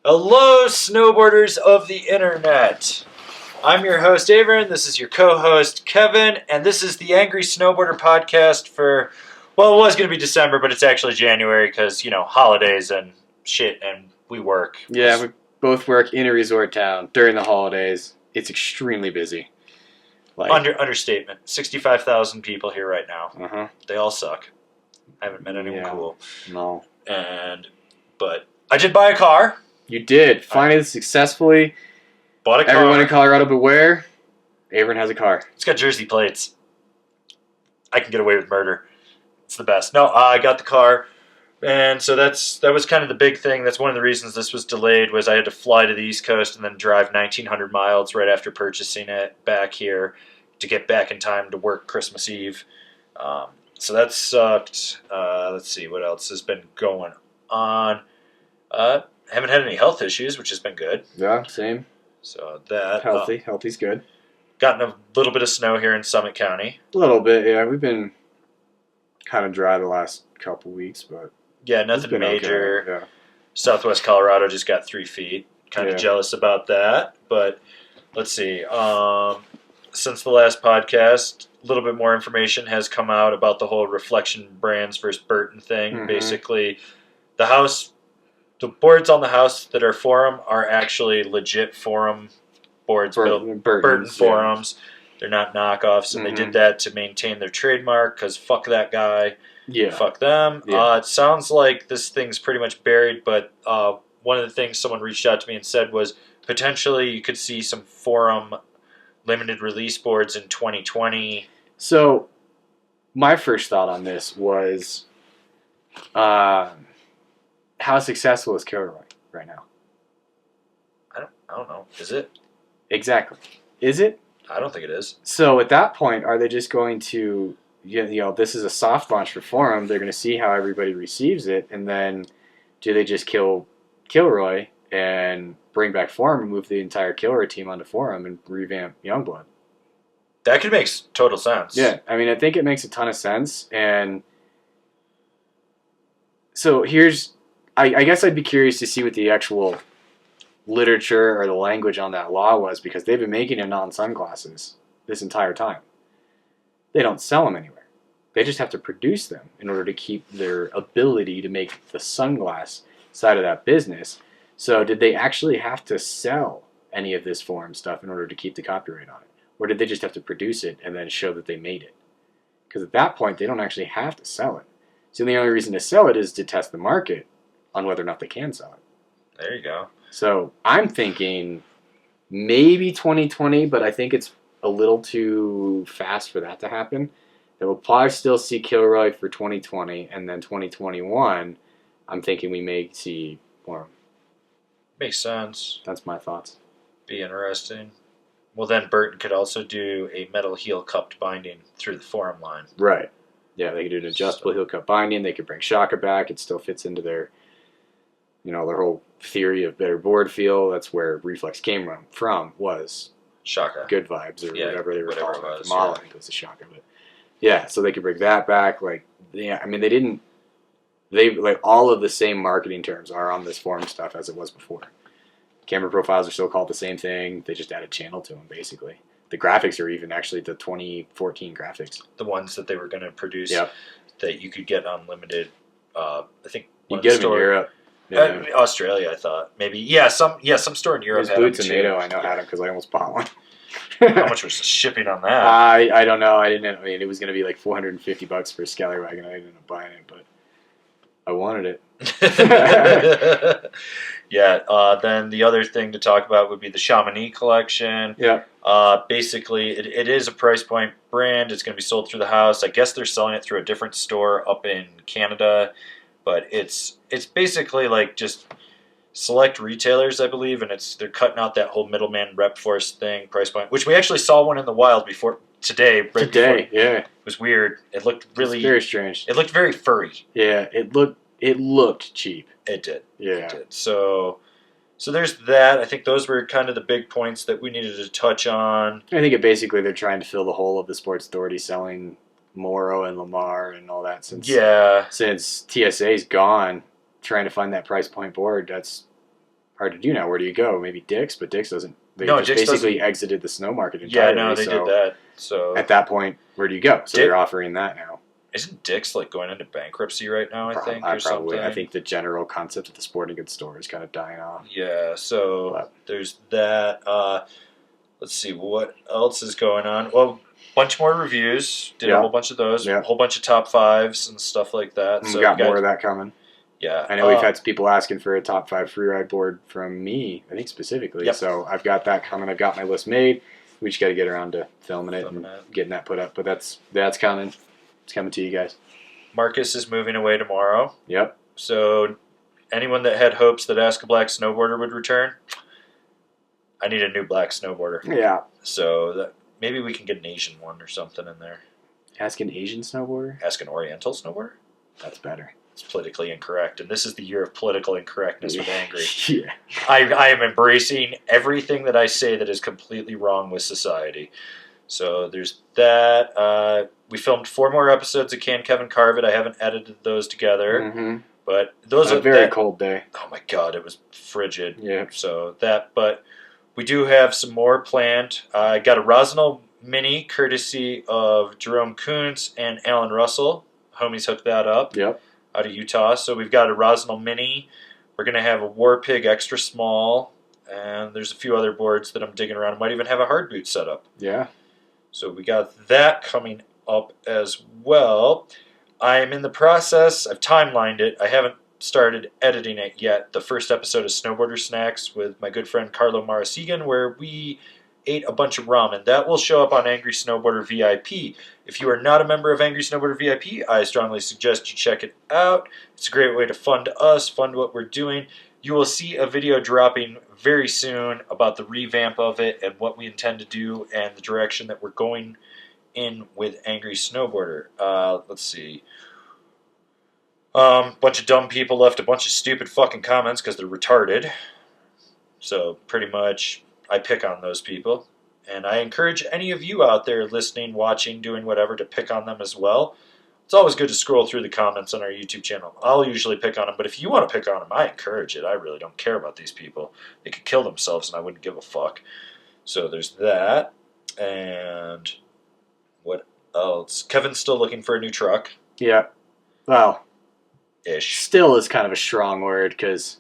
Hello, snowboarders of the internet. I'm your host, Avran. This is your co-host, Kevin, and this is the Angry Snowboarder podcast for, well, it was going to be December, but it's actually January because, holidays and shit, and we work. Yeah, we both work in a resort town during the holidays. It's extremely busy. Understatement. 65,000 people here right now. Uh-huh. They all suck. I haven't met anyone cool. No. But I did buy a car. You did. Finally, successfully. Bought a car. Everyone in Colorado beware. Avran has a car. It's got Jersey plates. I can get away with murder. It's the best. No, I got the car. And so that was kind of the big thing. That's one of the reasons this was delayed was I had to fly to the East Coast and then drive 1,900 miles right after purchasing it back here to get back in time to work Christmas Eve. So that sucked. Let's see what else has been going on. Haven't had any health issues, which has been good. Yeah, same. So that Healthy's good. Gotten a little bit of snow here in Summit County. A little bit, yeah. We've been kind of dry the last couple weeks, but yeah, nothing major. Okay. Yeah. Southwest Colorado just got 3 feet. Kind of jealous about that, but let's see. Since the last podcast, a little bit more information has come out about the whole Reeflection Brands versus Burton thing. Mm-hmm. Basically, the boards on the house that are Forum are actually legit Forum boards, Burton Forums. They're not knockoffs, and they did that to maintain their trademark because fuck that guy. Yeah. Fuck them. Yeah. It sounds like this thing's pretty much buried, but one of the things someone reached out to me and said was potentially you could see some Forum limited release boards in 2020. So, my first thought on this was, how successful is Kilroy right now? I don't know. Is it? Exactly. Is it? I don't think it is. So at that point, are they just going to, this is a soft launch for Forum. They're going to see how everybody receives it, and then do they just kill Kilroy and bring back Forum and move the entire Kilroy team onto Forum and revamp Youngblood? That could make total sense. Yeah, I mean, I think it makes a ton of sense, and so I guess I'd be curious to see what the actual literature or the language on that law was, because they've been making it non-sunglasses this entire time. They don't sell them anywhere. They just have to produce them in order to keep their ability to make the sunglass side of that business. So did they actually have to sell any of this Forum stuff in order to keep the copyright on it? Or did they just have to produce it and then show that they made it? Because at that point, they don't actually have to sell it. So the only reason to sell it is to test the market on whether or not they can sell it. There you go. So I'm thinking maybe 2020, but I think it's a little too fast for that to happen. That we'll probably still see Kilroy for 2020, and then 2021, I'm thinking we may see Forum. Makes sense. That's my thoughts. Be interesting. Well, then Burton could also do a metal heel cupped binding through the Forum line. Right. Yeah, they could do an adjustable heel cup binding. They could bring Shaka back. It still fits into their whole theory of better board feel. That's where Reflex came from, was Shaka. Good Vibes, or whatever they were calling it. The Yeah. model, I think it was the Shaka. But yeah, so they could bring that back. All of the same marketing terms are on this Forum stuff as it was before. Camera profiles are still called the same thing. They just added channel to them, basically. The graphics are even actually the 2014 graphics. The ones that they were going to produce that you could get unlimited. I think you get them in Europe. Yeah. Australia, I thought. Maybe. Yeah, some store in Europe had Boots and NATO, I know, had them because I almost bought one. How much was the shipping on that? I don't know. It was going to be like $450 for a Scallywagon. I didn't end up buying it, but I wanted it. Yeah. Then the other thing to talk about would be the Shaman Ii Collection. Yeah. Basically, it is a price point brand. It's going to be sold through the house. I guess they're selling it through a different store up in Canada. But it's basically like just select retailers, I believe, and they're cutting out that whole middleman rep force thing, price point, which we actually saw one in the wild before today. Yeah. It was weird. It looked really very strange. It looked very furry. Yeah, it looked cheap. It did. Yeah. It did. So there's that. I think those were kind of the big points that we needed to touch on. I think they're trying to fill the hole of the Sports Authority selling Moro and Lamar and all that since TSA's gone, trying to find that price point board. hard to do now. Where do you go? Maybe Dick's, but Dick's doesn't. They No, just Dick's basically doesn't. exited the snow market Yeah, entirely. no, they did that. So at that point, where do you go? So they're offering that now. Isn't Dick's like going into bankruptcy right now? I think, or probably. something. I think the general concept of the sporting goods store is kind of dying off. Yeah, so there's that. Let's see what else is going on. Well, bunch more reviews. Did a whole bunch of those. A whole bunch of top fives and stuff like that. So we got more of that coming. Yeah, I know we've had people asking for a top 5 freeride board from me. I think specifically. Yep. So I've got that coming. I've got my list made. We just got to get around to filming it and getting that put up. But that's coming. It's coming to you guys. Marcus is moving away tomorrow. Yep. So anyone that had hopes that Ask a Black Snowboarder would return, I need a new black snowboarder. Yeah. So that maybe we can get an Asian one or something in there. Ask an Asian snowboarder? Ask an Oriental snowboarder? That's better. It's politically incorrect, and this is the year of political incorrectness with Angry. Yeah. I am embracing everything that I say that is completely wrong with society. So there's that. We filmed 4 more episodes of Can Kevin Carve It. I haven't edited those together. Mm-hmm. But those are a very cold day. Oh my god, it was frigid. Yeah. So that, but we do have some more planned. I got a Rotational Mini courtesy of Jerome Kuntz and Alan Russell. Homies hooked that up. Yep. Out of Utah. So we've got a Rotational Mini. We're going to have a War Pig extra small. And there's a few other boards that I'm digging around. I might even have a hard boot set up. Yeah. So we got that coming up as well. I'm in the process. I've timelined it. I haven't started editing it yet. The first episode of Snowboarder Snacks with my good friend Carlo Marasigan, where we ate a bunch of ramen. That will show up on Angry Snowboarder VIP. If you are not a member of Angry Snowboarder VIP, I strongly suggest you check it out. It's a great way to fund us, fund what we're doing. You will see a video dropping very soon about the revamp of it and what we intend to do and the direction that we're going in with Angry Snowboarder. Let's see. Bunch of dumb people left a bunch of stupid fucking comments because they're retarded. So pretty much I pick on those people. And I encourage any of you out there listening, watching, doing whatever to pick on them as well. It's always good to scroll through the comments on our YouTube channel. I'll usually pick on them, but if you want to pick on them, I encourage it. I really don't care about these people. They could kill themselves and I wouldn't give a fuck. So there's that. And what else? Kevin's still looking for a new truck. Yeah. Well, ish. Still is kind of a strong word because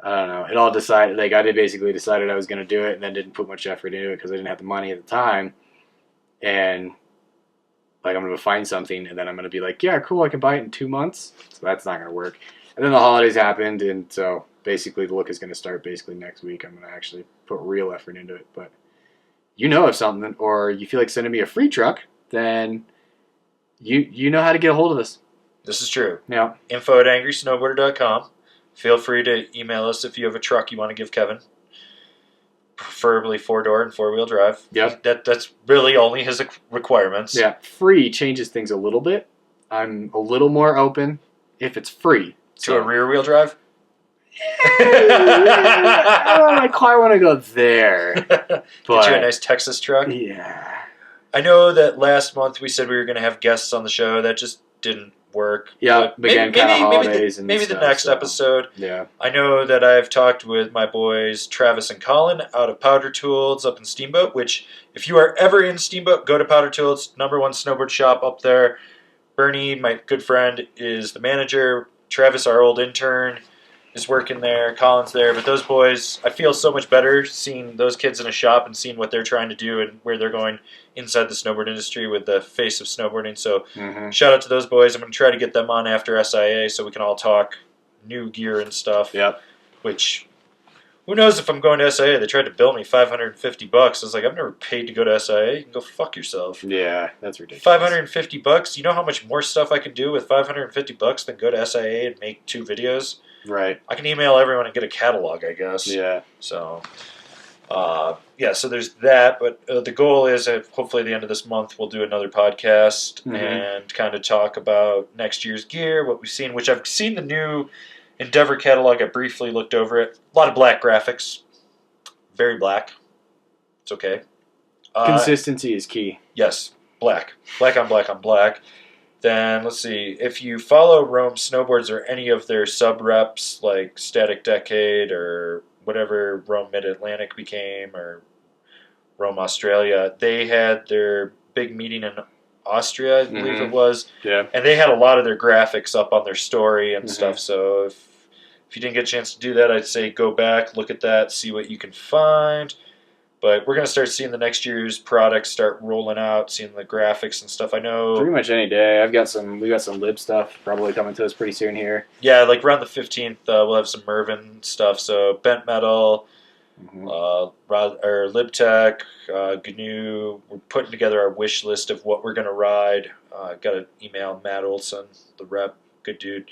I don't know. It all decided, like I basically decided I was going to do it and then didn't put much effort into it because I didn't have the money at the time. And like I'm going to find something and then I'm going to be like, yeah, cool, I can buy it in 2 months. So that's not going to work. And then the holidays happened and so basically the look is going to start basically next week. I'm going to actually put real effort into it. But you know of something or you feel like sending me a free truck, then you know how to get a hold of us. This is true. Yeah. info@angrysnowboarder.com. Feel free to email us if you have a truck you want to give Kevin. Preferably 4-door and 4-wheel drive. Yep. That's really only his requirements. Yeah. Free changes things a little bit. I'm a little more open if it's free. To a rear-wheel drive? I don't quite want to go there. Get you a nice Texas truck? Yeah. I know that last month we said we were going to have guests on the show. That just didn't work. Yeah, again, kind of holidays and maybe stuff, the next episode. Yeah. I know that I've talked with my boys Travis and Colin out of Powder Tools up in Steamboat, which if you are ever in Steamboat, go to Powder Tools, #1 snowboard shop up there. Bernie, my good friend, is the manager. Travis, our old intern, is working there. Colin's there. But those boys, I feel so much better seeing those kids in a shop and seeing what they're trying to do and where they're going inside the snowboard industry with the face of snowboarding. So shout out to those boys. I'm going to try to get them on after SIA so we can all talk new gear and stuff. Yep. Which, who knows if I'm going to SIA? They tried to bill me $550. I was like, I've never paid to go to SIA. You can go fuck yourself. Yeah, that's ridiculous. $550? You know how much more stuff I can do with $550 than go to SIA and make 2 videos? Right. I can email everyone and get a catalog, I guess. Yeah. So, so there's that. But the goal is that hopefully at the end of this month we'll do another podcast and kind of talk about next year's gear, what we've seen, which I've seen the new Endeavor catalog. I briefly looked over it. A lot of black graphics. Very black. It's okay. Consistency is key. Yes. Black. Black on black on black. Then let's see. If you follow Rome Snowboards or any of their sub reps like Static Decade or whatever Rome Mid Atlantic became or Rome Australia, they had their big meeting in Austria, I believe it was. Yeah. And they had a lot of their graphics up on their story and stuff. So if you didn't get a chance to do that, I'd say go back, look at that, see what you can find. But we're going to start seeing the next year's products start rolling out, seeing the graphics and stuff. I know pretty much any day. We got some lib stuff probably coming to us pretty soon here. Yeah, like around the 15th, we'll have some Mervin stuff. So Bent Metal, or LibTech, GNU. We're putting together our wish list of what we're going to ride. Got to email Matt Olson, the rep, good dude,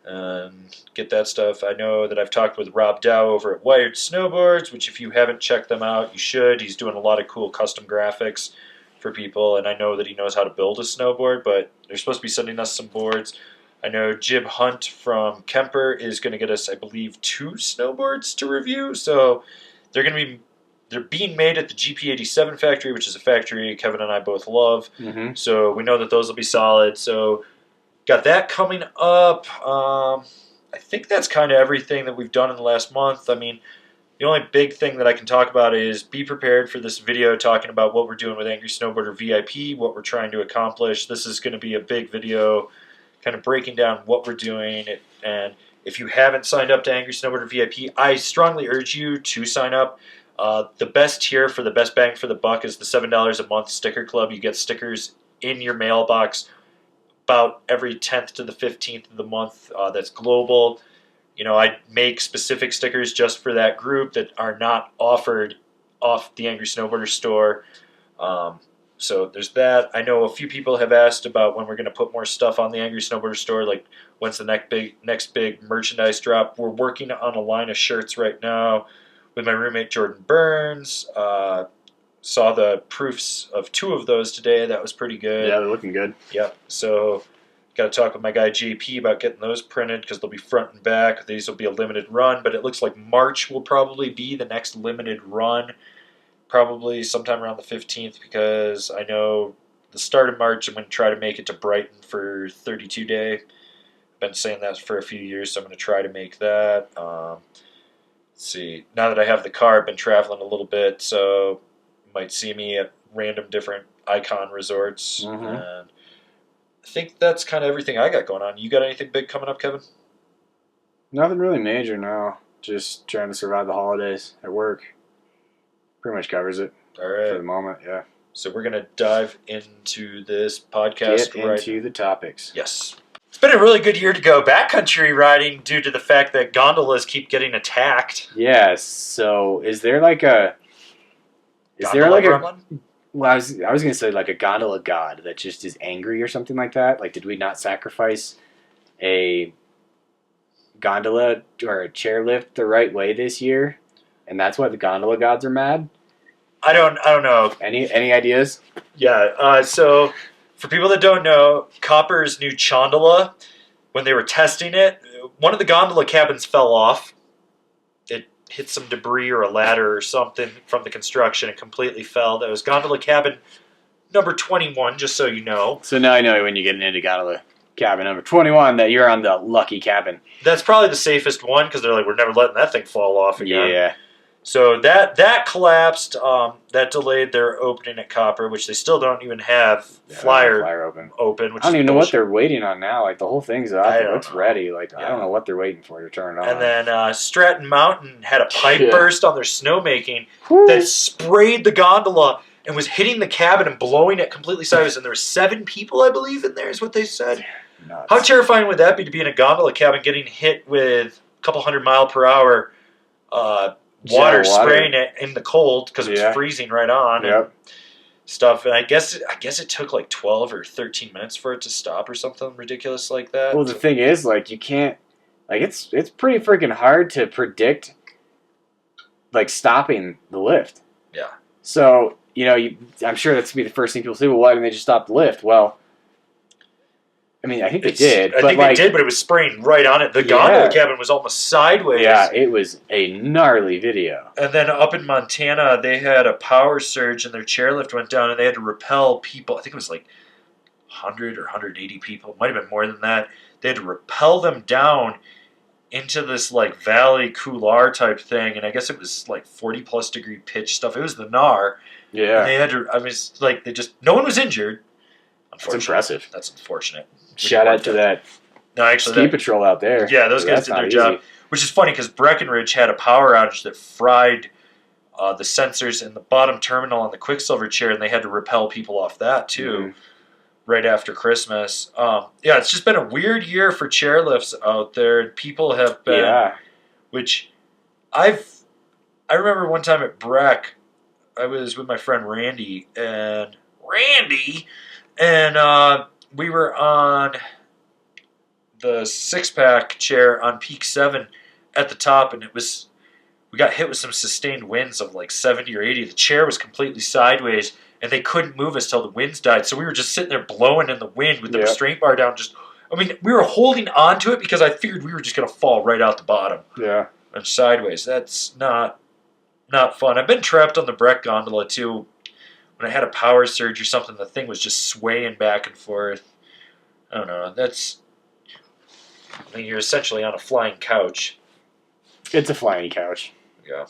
and get that stuff. I know that I've talked with Rob Dow over at Wired Snowboards, which if you haven't checked them out, you should. He's doing a lot of cool custom graphics for people, and I know that he knows how to build a snowboard, but they're supposed to be sending us some boards. I know Jib Hunt from Kemper is going to get us, I believe, 2 snowboards to review. So they're being made at the GP87 factory, which is a factory Kevin and I both love. So we know that those will be solid. So got that coming up. I think that's kind of everything that we've done in the last month. I mean, the only big thing that I can talk about is be prepared for this video talking about what we're doing with Angry Snowboarder VIP, what we're trying to accomplish. This is going to be a big video kind of breaking down what we're doing. And if you haven't signed up to Angry Snowboarder VIP, I strongly urge you to sign up. The best tier for the best bang for the buck is the $7 a month sticker club. You get stickers in your mailbox about every 10th to the 15th of the month. That's global. You know, I make specific stickers just for that group that are not offered off the Angry Snowboarder store. So there's that. I know a few people have asked about when we're going to put more stuff on the Angry Snowboarder store, like when's the next big merchandise drop. We're working on a line of shirts right now with my roommate Jordan Burns. Saw the proofs of 2 of those today. That was pretty good. Yeah, they're looking good. Yep. So got to talk with my guy JP about getting those printed because they'll be front and back. These will be a limited run, but it looks like March will probably be the next limited run. Probably sometime around the 15th because I know the start of March I'm going to try to make it to Brighton for 32 day. I've been saying that for a few years, so I'm going to try to make that. Let's see. Now that I have the car, I've been traveling a little bit, so you might see me at random different icon resorts. And I think that's kind of everything I got going on. You got anything big coming up, Kevin? Nothing really major, no. Just trying to survive the holidays at work. Pretty much covers it. All right. For the moment, yeah. So we're going to dive into this podcast. Get into the topics. Yes. It's been a really good year to go backcountry riding due to the fact that gondolas keep getting attacked. Yeah, so is there like a... Well, I was going to say like a gondola god that just is angry or something like that. Like, did we not sacrifice a gondola or a chairlift the right way this year? And that's why the gondola gods are mad? I don't know. Any ideas? Yeah, so for people that don't know, Copper's new Chondola, when they were testing it, one of the gondola cabins fell off. It hit some debris or a ladder or something from the construction and completely fell. That was gondola cabin number 21, just so you know. So now I know when you get into gondola cabin number 21 that you're on the lucky cabin. That's probably the safest one because they're like, we're never letting that thing fall off again. Yeah. So that collapsed. That delayed their opening at Copper, which they still don't even have flyer open. Which I don't even know what they're waiting on now. Like the whole thing's up. It's ready. Like yeah. I don't know what they're waiting for to turn it on. And then Stratton Mountain had a pipe burst on their snowmaking that sprayed the gondola and was hitting the cabin and blowing it completely sideways. And there were 7 people, I believe, in there is what they said. Nuts. How terrifying would that be to be in a gondola cabin getting hit with a couple 100-mile-per-hour water spraying it in the cold because it was freezing right on and stuff. And I guess it took like 12 or 13 minutes for it to stop or something ridiculous like that. Well, the thing is, like, you can't, like, it's pretty freaking hard to predict, like, stopping the lift. Yeah. So, you know, I'm sure that's going to be the first thing people say, well, why didn't they just stop the lift? Well, I mean, I think they did. I think they did, but it was spraying right on it. The gondola cabin was almost sideways. Yeah, it was a gnarly video. And then up in Montana, they had a power surge and their chairlift went down and they had to repel people. I think it was like 100 or 180 people. It might have been more than that. They had to rappel them down into this like valley couloir type thing, and I guess it was like 40+ degree pitch stuff. It was the Nar. Yeah. And they had to. I mean, like they just. No one was injured. That's impressive. That's unfortunate. Shout out to that ski patrol out there. Yeah, those guys did their job. Which is funny because Breckenridge had a power outage that fried the sensors in the bottom terminal on the Quicksilver chair, and they had to repel people off that too. Right after Christmas. Yeah, it's just been a weird year for chairlifts out there. People have been, which I remember one time at Breck, I was with my friend Randy, and we were on the 6-pack chair on Peak 7 at the top, and we got hit with some sustained winds of like 70 or 80. The chair was completely sideways, and they couldn't move us till the winds died. So we were just sitting there blowing in the wind with the restraint bar down. We were holding on to it because I figured we were just going to fall right out the bottom. Yeah. And sideways. That's not fun. I've been trapped on the Breck gondola too. When I had a power surge or something, the thing was just swaying back and forth. I don't know. You're essentially on a flying couch. It's a flying couch. Yeah.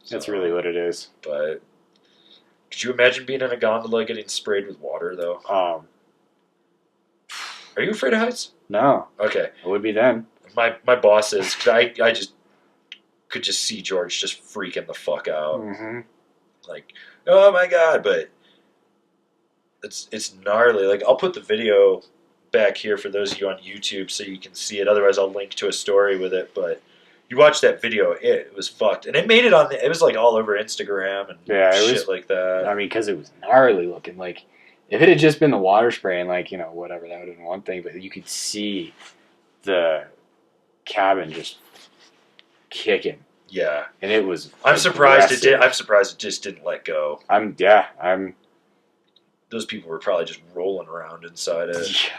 That's really what it is. But could you imagine being in a gondola getting sprayed with water, though? Are you afraid of heights? No. Okay. I would be then. My boss is, because I just could just see George just freaking the fuck out. Mm-hmm. Like, oh my God, but it's gnarly. Like, I'll put the video back here for those of you on YouTube so you can see it. Otherwise, I'll link to a story with it, but you watch that video, it was fucked. And it made it it was like all over Instagram and shit like that. I mean, because it was gnarly looking. Like, if it had just been the water spray and like, whatever, that would have been one thing. But you could see the cabin just kicking. Yeah. And it was I'm surprised it did. I'm surprised it just didn't let go. Those people were probably just rolling around inside it. Yeah.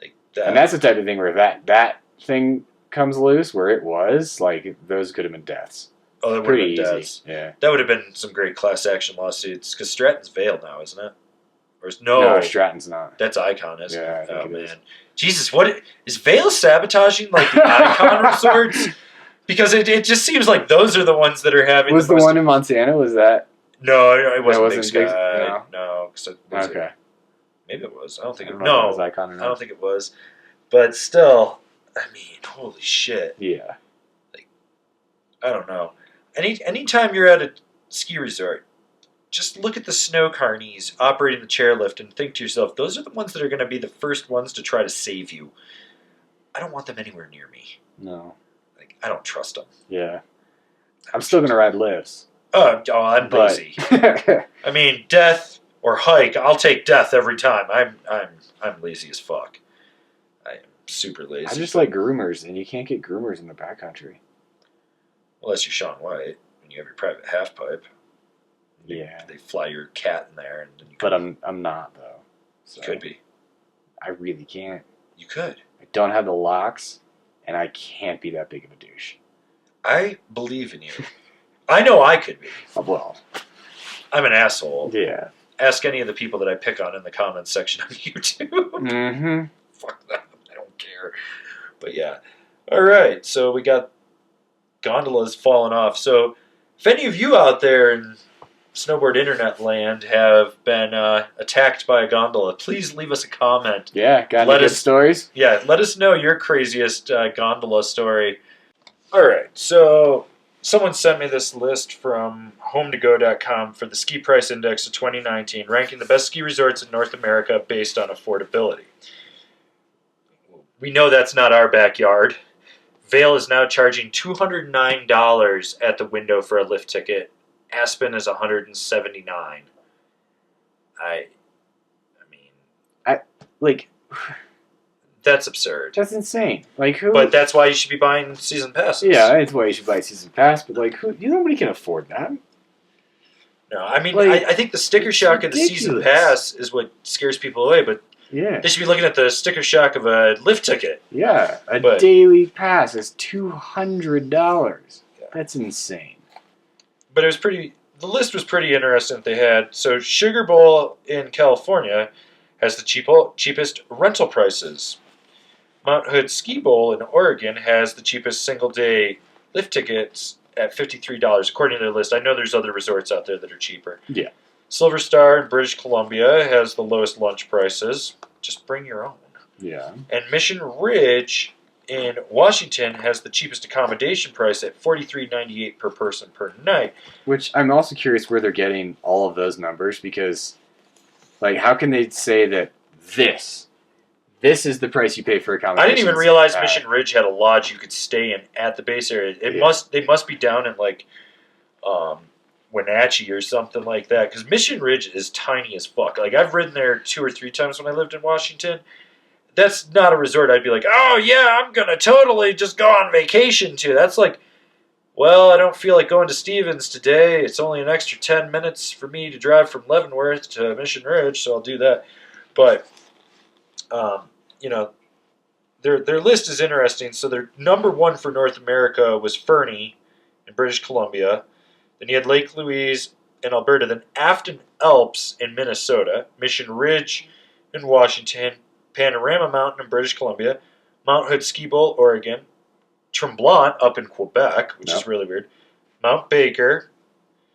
Like that. And that's the type of thing where that thing comes loose, where it was, like, those could have been deaths. Oh, that would have been deaths. Yeah. That would have been some great class action lawsuits, because Stratton's veiled now, isn't it? Or no, Stratton's not. That's Icon, isn't it? Yeah, I think it is. Jesus, what is Vail sabotaging like the Icon resorts? Because it just seems like those are the ones that are having. Was the one in Montana? Was that? No, it wasn't Big Sky. No. Okay. Maybe it was. I don't think it was. No, it was Icon or not. I don't think it was. But still, I mean, holy shit. Yeah. Like, I don't know. Anytime you're at a ski resort, just look at the snow carnies operating the chairlift and think to yourself, those are the ones that are going to be the first ones to try to save you. I don't want them anywhere near me. No. Like, I don't trust them. Yeah. I'm still going to ride lifts. Oh, I'm lazy. I mean, death or hike, I'll take death every time. I'm lazy as fuck. I am super lazy. I just like groomers, and you can't get groomers in the backcountry. Unless you're Shaun White and you have your private half pipe. Yeah. They fly your cat in there. And then but I'm not, though. So you could be. I really can't. You could. I don't have the locks, and I can't be that big of a douche. I believe in you. I know I could be. Well, I'm an asshole. Yeah. Ask any of the people that I pick on in the comments section on YouTube. Mm-hmm. Fuck them. I don't care. But yeah. All right. So we got gondolas falling off. So if any of you out there in snowboard internet land have been attacked by a gondola, please leave us a comment. Yeah. Got any good stories? Yeah. Let us know your craziest gondola story. All right. So someone sent me this list from HomeToGo.com for the Ski Price Index of 2019, ranking the best ski resorts in North America based on affordability. We know that's not our backyard. Vail is now charging $209 at the window for a lift ticket. Aspen is $179. I mean, that's absurd. That's insane. Like, who? But that's why you should be buying season passes. Yeah, that's why you should buy season pass. But like, who? Nobody can afford that. No, I mean, I think the sticker shock of the season pass is what scares people away. But yeah, they should be looking at the sticker shock of a lift ticket. Yeah, a daily pass is $200. Yeah. That's insane. But it was pretty. The list was pretty interesting. They had Sugar Bowl in California has the cheapest rental prices. Mount Hood Ski Bowl in Oregon has the cheapest single-day lift tickets at $53, according to their list. I know there's other resorts out there that are cheaper. Yeah. Silver Star in British Columbia has the lowest lunch prices. Just bring your own. Yeah. And Mission Ridge in Washington has the cheapest accommodation price at $43.98 per person per night. Which I'm also curious where they're getting all of those numbers, because, like, how can they say that this is the price you pay for accommodation? I didn't even realize Mission Ridge had a lodge you could stay in at the base area. They must be down in like Wenatchee or something like that, because Mission Ridge is tiny as fuck. Like, I've ridden there 2 or 3 times when I lived in Washington. That's not a resort I'd be like, oh yeah, I'm gonna totally just go on vacation to. That's like, well, I don't feel like going to Stevens today. It's only an extra 10 minutes for me to drive from Leavenworth to Mission Ridge, so I'll do that. But you know, their list is interesting. So their number 1 for North America was Fernie in British Columbia. Then you had Lake Louise in Alberta. Then Afton Alps in Minnesota. Mission Ridge in Washington. Panorama Mountain in British Columbia. Mount Hood Ski Bowl, Oregon. Tremblant up in Quebec, which is really weird. Mount Baker.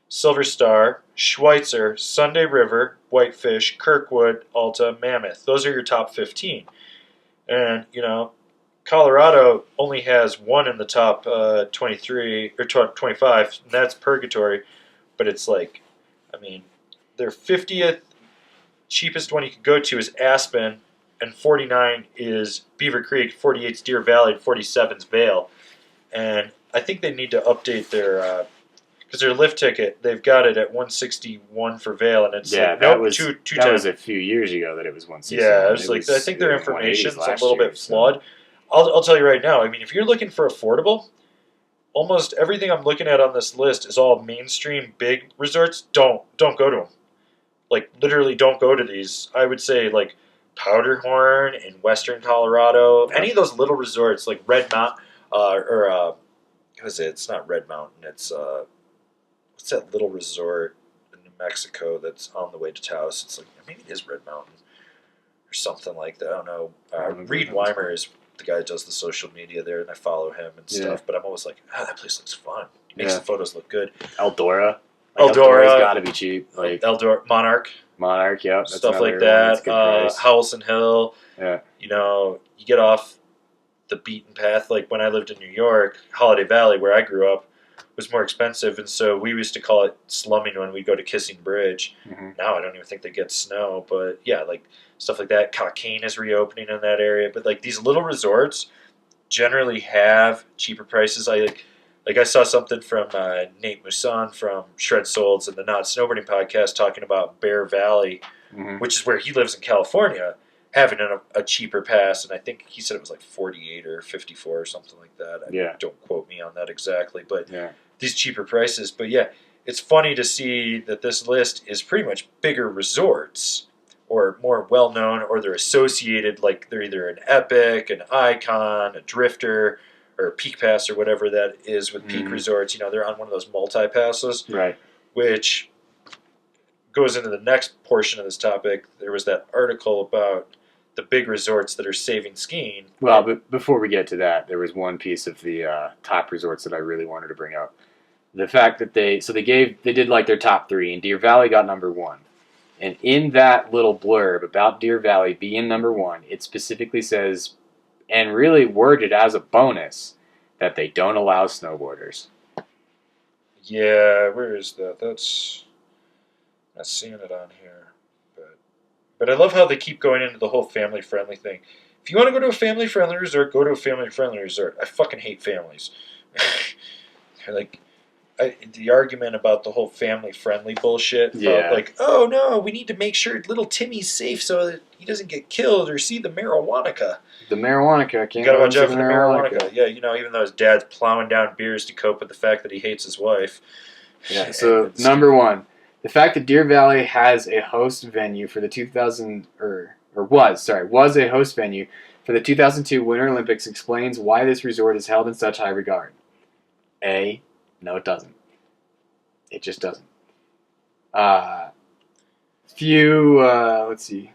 Silver Star. Schweitzer. Sunday River. Whitefish. Kirkwood. Alta. Mammoth. Those are your top 15. And, Colorado only has one in the top 23 or 25, and that's Purgatory. But it's like, their 50th cheapest one you could go to is Aspen, and 49 is Beaver Creek, 48 is Deer Valley, and 47 is Vail. And I think they need to update their, because their lift ticket, they've got it at $161 for Vail, and it's that was a few years ago that it was $161. Yeah, it was I think their information's a little bit flawed. I'll tell you right now. If you're looking for affordable, almost everything I'm looking at on this list is all mainstream big resorts. Don't go to them. Like, literally, don't go to these. I would say like Powderhorn in Western Colorado. Any of those little resorts like Red Mountain what is it? It's not Red Mountain. It's what's that little resort in New Mexico that's on the way to Taos? It's like, maybe it is Red Mountain or something like that. I don't know. Reed Weimer is the guy that does the social media there, and I follow him and stuff. But I'm always like, that place looks fun. He makes the photos look good. Eldora. Eldora's got to be cheap. Like Eldora, Monarch, yeah, stuff like that. Howelson Hill. Yeah. You get off the beaten path. Like when I lived in New York, Holiday Valley, where I grew up, was more expensive, and so we used to call it slumming when we'd go to Kissing Bridge. Mm-hmm. Now I don't even think they get snow, but yeah, like stuff like that. Cockaigne is reopening in that area, but like these little resorts generally have cheaper prices. I saw something from Nate Mousson from Shred Souls and the Not Snowboarding podcast talking about Bear Valley, which is where he lives in California, having a cheaper pass, and I think he said it was like 48 or 54 or something like that. Don't quote me on that exactly, but these cheaper prices. But yeah, it's funny to see that this list is pretty much bigger resorts or more well-known, or they're associated, like they're either an Epic, an Icon, a Drifter, or a Peak Pass, or whatever that is with Peak Resorts. They're on one of those multi-passes, right? Which goes into the next portion of this topic. There was that article about the big resorts that are saving skiing. Well, but before we get to that, there was one piece of the top resorts that I really wanted to bring up. The fact that they did like their top 3, and Deer Valley got number 1. And in that little blurb about Deer Valley being number 1, it specifically says, and really worded as a bonus, that they don't allow snowboarders. Yeah, where is that? That's not seeing it on here. But I love how they keep going into the whole family-friendly thing. If you want to go to a family-friendly resort, go to a family-friendly resort. I fucking hate families. The argument about the whole family-friendly bullshit. About like, oh no, we need to make sure little Timmy's safe so that he doesn't get killed or see the marijuana. The marijuana, can't you gotta watch out for the marijuana. Yeah, even though his dad's plowing down beers to cope with the fact that he hates his wife. Yeah. So number 1, the fact that Deer Valley has a host venue for the was a host venue for the 2002 Winter Olympics explains why this resort is held in such high regard. No, it doesn't. It just doesn't. Let's see.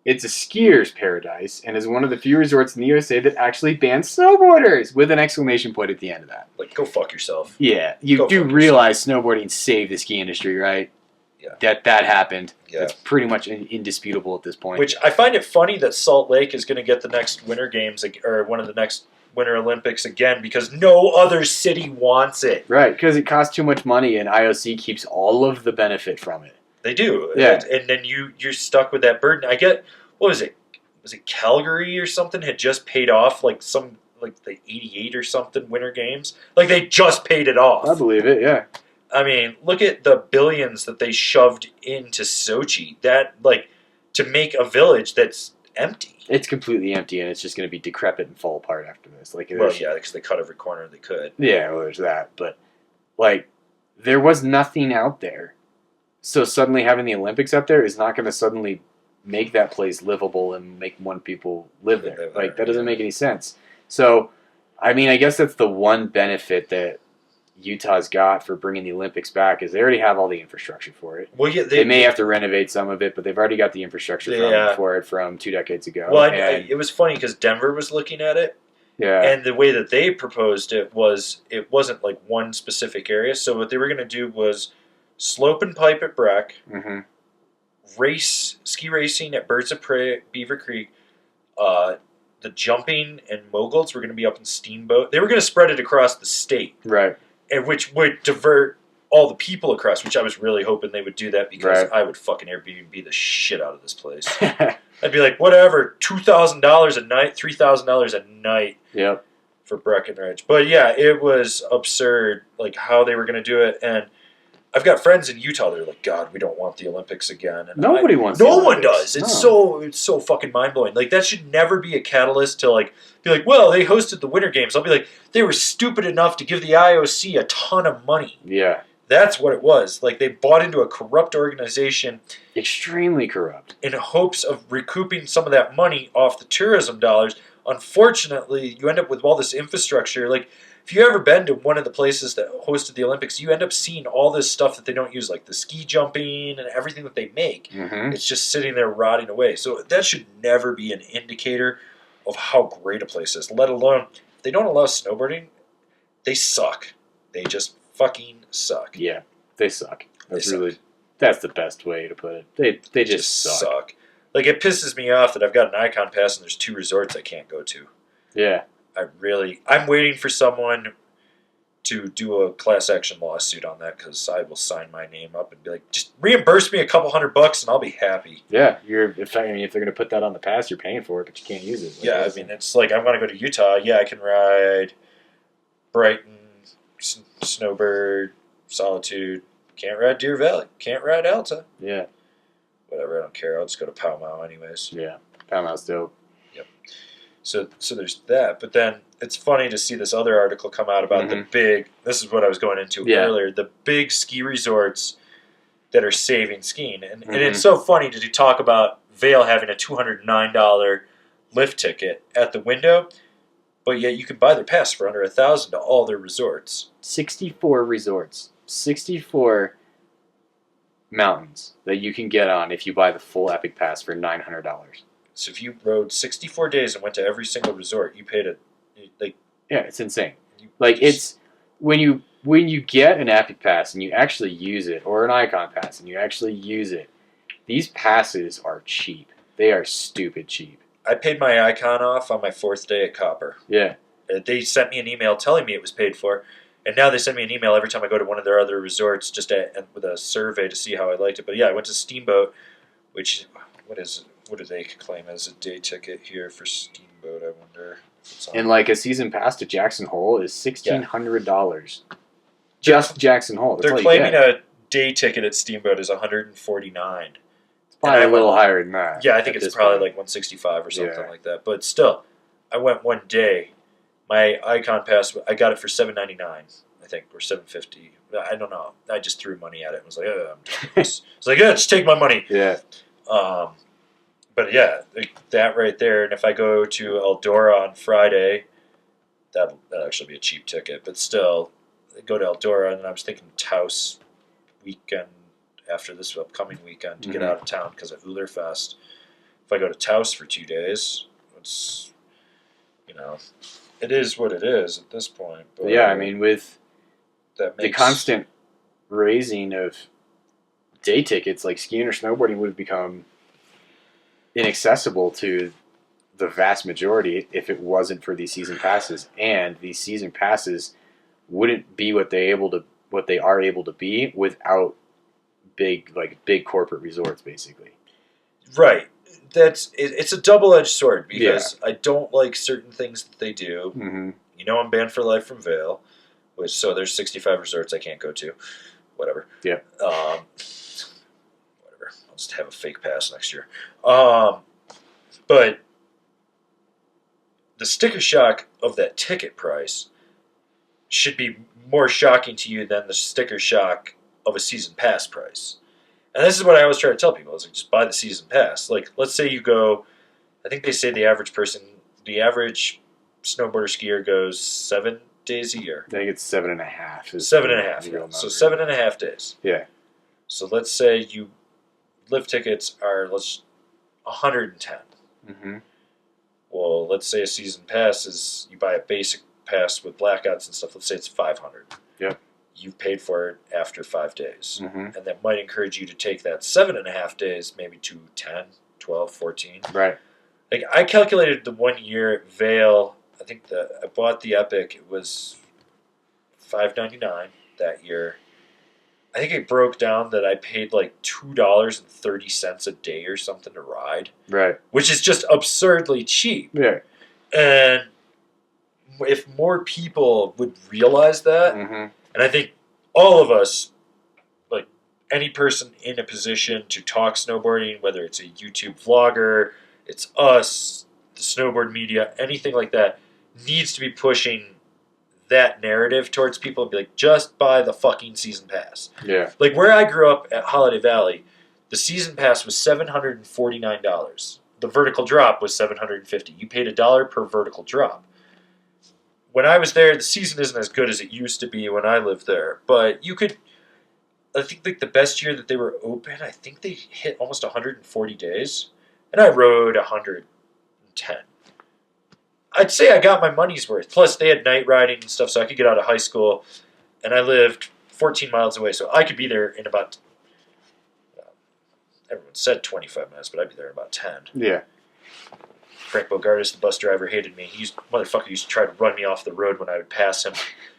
It's a skier's paradise and is one of the few resorts in the USA that actually bans snowboarders, with an exclamation point at the end of that. Like, go fuck yourself. Yeah, you Go do fuck realize snowboarding saved the ski industry, right? Yeah. That happened. Yeah. That's pretty much indisputable at this point. Which I find it funny that Salt Lake is going to get the next Winter Games, or one of the next Winter Olympics again, because no other city wants it. Right, because it costs too much money and IOC keeps all of the benefit from it. They do. Yeah. And then you're stuck with that burden. I get, what was it? Was it Calgary or something had just paid off like the 88 or something Winter Games? Like they just paid it off. I believe it, yeah. I mean, look at the billions that they shoved into Sochi. That, like, to make a village that's empty. It's completely empty and it's just going to be decrepit and fall apart after this. Like, Well, yeah, because they cut every corner they could. Yeah, well, there's that. But, like, there was nothing out there. So suddenly having the Olympics up there is not going to suddenly make that place livable and make more people live there. Like, that doesn't make any sense. So, I mean, I guess that's the one benefit that Utah's got for bringing the Olympics back is they already have all the infrastructure for it. Well, yeah, they may have to renovate some of it, but they've already got the infrastructure for it from 2 decades ago. Well, it was funny because Denver was looking at it. Yeah. And the way that they proposed it wasn't like one specific area. So what they were going to do was slope and pipe at Breck, ski racing at Birds of Prey at Beaver Creek, the jumping and moguls were going to be up in Steamboat. They were going to spread it across the state. Right. And which would divert all the people across, which I was really hoping they would do that because I would fucking Airbnb the shit out of this place. I'd be like, whatever, $2,000 a night, $3,000 a night for Breckenridge. But yeah, it was absurd, like how they were going to do it. And I've got friends in Utah that are like, God, we don't want the Olympics again. And Nobody wants no one does. It's so fucking mind-blowing. Like, that should never be a catalyst to, like, be like, well, they hosted the Winter Games. I'll be like, they were stupid enough to give the IOC a ton of money. Yeah. That's what it was. Like, they bought into a corrupt organization. Extremely corrupt. In hopes of recouping some of that money off the tourism dollars. Unfortunately, you end up with all this infrastructure. Like, if you've ever been to one of the places that hosted the Olympics, you end up seeing all this stuff that they don't use, like the ski jumping and everything that they make. It's just sitting there rotting away. So that should never be an indicator of how great a place is, let alone if they don't allow snowboarding, they suck. They just fucking suck. Yeah, they suck. That's the best way to put it. They just suck. Like, it pisses me off that I've got an Icon Pass and there's 2 resorts I can't go to. Yeah. I'm waiting for someone to do a class action lawsuit on that because I will sign my name up and be like, just reimburse me a couple $100 and I'll be happy. Yeah, if they're going to put that on the pass, you're paying for it, but you can't use it. Yeah, I mean, it's like, I want to go to Utah. Yeah, I can ride Brighton, Snowbird, Solitude. Can't ride Deer Valley. Can't ride Alta. Yeah. Whatever, I don't care. I'll just go to Pall Mall anyways. Yeah, Pall Mall's dope. Yep. So there's that. But then it's funny to see this other article come out about the big, this is what I was going into earlier, the big ski resorts that are saving skiing. And it's so funny to talk about Vail having a $209 lift ticket at the window, but yet you can buy their pass for under $1,000 to all their resorts. 64 resorts. 64 mountains that you can get on if you buy the full Epic Pass for $900. So if you rode 64 days and went to every single resort, you paid yeah, it's insane. Like, it's when you get an Epic Pass and you actually use it, or an Icon Pass and you actually use it, these passes are cheap. They are stupid cheap. I paid my Icon off on my 4th day at Copper. Yeah. They sent me an email telling me it was paid for, and now they send me an email every time I go to one of their other resorts just with a survey to see how I liked it. But yeah, I went to Steamboat, which, what do they claim as a day ticket here for Steamboat, I wonder. And like a season pass to Jackson Hole is $1,600. Just Jackson Hole. They're claiming a day ticket at Steamboat is $149. It's probably a little higher than that. Yeah, I think it's probably like $165 or something like that. But still, I went one day. My Icon Pass, I got it for $7.99, I think, or $7.50. I don't know. I just threw money at it and was like, oh, I'm doing this. It's like, yeah, just take my money. Yeah. But yeah, that right there. And if I go to Eldora on Friday, that'll actually be a cheap ticket. But still, I go to Eldora, and I was thinking Taos weekend after this upcoming weekend to get out of town because of Uller Fest. If I go to Taos for 2 days, it's, you know, it is what it is at this point. But yeah, I mean, with that the constant raising of day tickets, like skiing or snowboarding would have become inaccessible to the vast majority if it wasn't for these season passes. And these season passes wouldn't be what they are able to be without big corporate resorts, basically. Right. It's a double-edged sword because I don't like certain things that they do. Mm-hmm. You know, I'm banned for life from Vail, so there's 65 resorts I can't go to. Whatever. Yeah. Whatever. I'll just have a fake pass next year. But the sticker shock of that ticket price should be more shocking to you than the sticker shock of a season pass price. And this is what I always try to tell people: is like, just buy the season pass. Like, let's say you go. I think they say the average snowboarder skier goes 7 days a year. I think it's 7.5. 7.5. Yeah. So 7.5 days. Yeah. So let's say you lift tickets are 110. Mm-hmm. Well, let's say a season pass is you buy a basic pass with blackouts and stuff. Let's say it's 500. Yep. You've paid for it after 5 days. Mm-hmm. And that might encourage you to take that 7.5 days maybe to 10, 12, 14. Right. Like, I calculated the 1 year at Vail. I think I bought the Epic. It was $5.99 that year. I think it broke down that I paid like $2.30 a day or something to ride. Right. Which is just absurdly cheap. Yeah. And if more people would realize that, mm-hmm. and I think all of us, like any person in a position to talk snowboarding, whether it's a YouTube vlogger, it's us, the snowboard media, anything like that, needs to be pushing that narrative towards people and be like, just buy the fucking season pass. Yeah. Like where I grew up at Holiday Valley, the season pass was $749. The vertical drop was $750. You paid $1 per vertical drop. When I was there, the season isn't as good as it used to be when I lived there. But you could, I think like the best year that they were open, I think they hit almost 140 days. And I rode 110. I'd say I got my money's worth. Plus, they had night riding and stuff, so I could get out of high school. And I lived 14 miles away, so I could be there in about, everyone said 25 minutes, but I'd be there in about 10. Yeah. Frank Bogartis, the bus driver, hated me. Motherfucker used to try to run me off the road when I would pass him.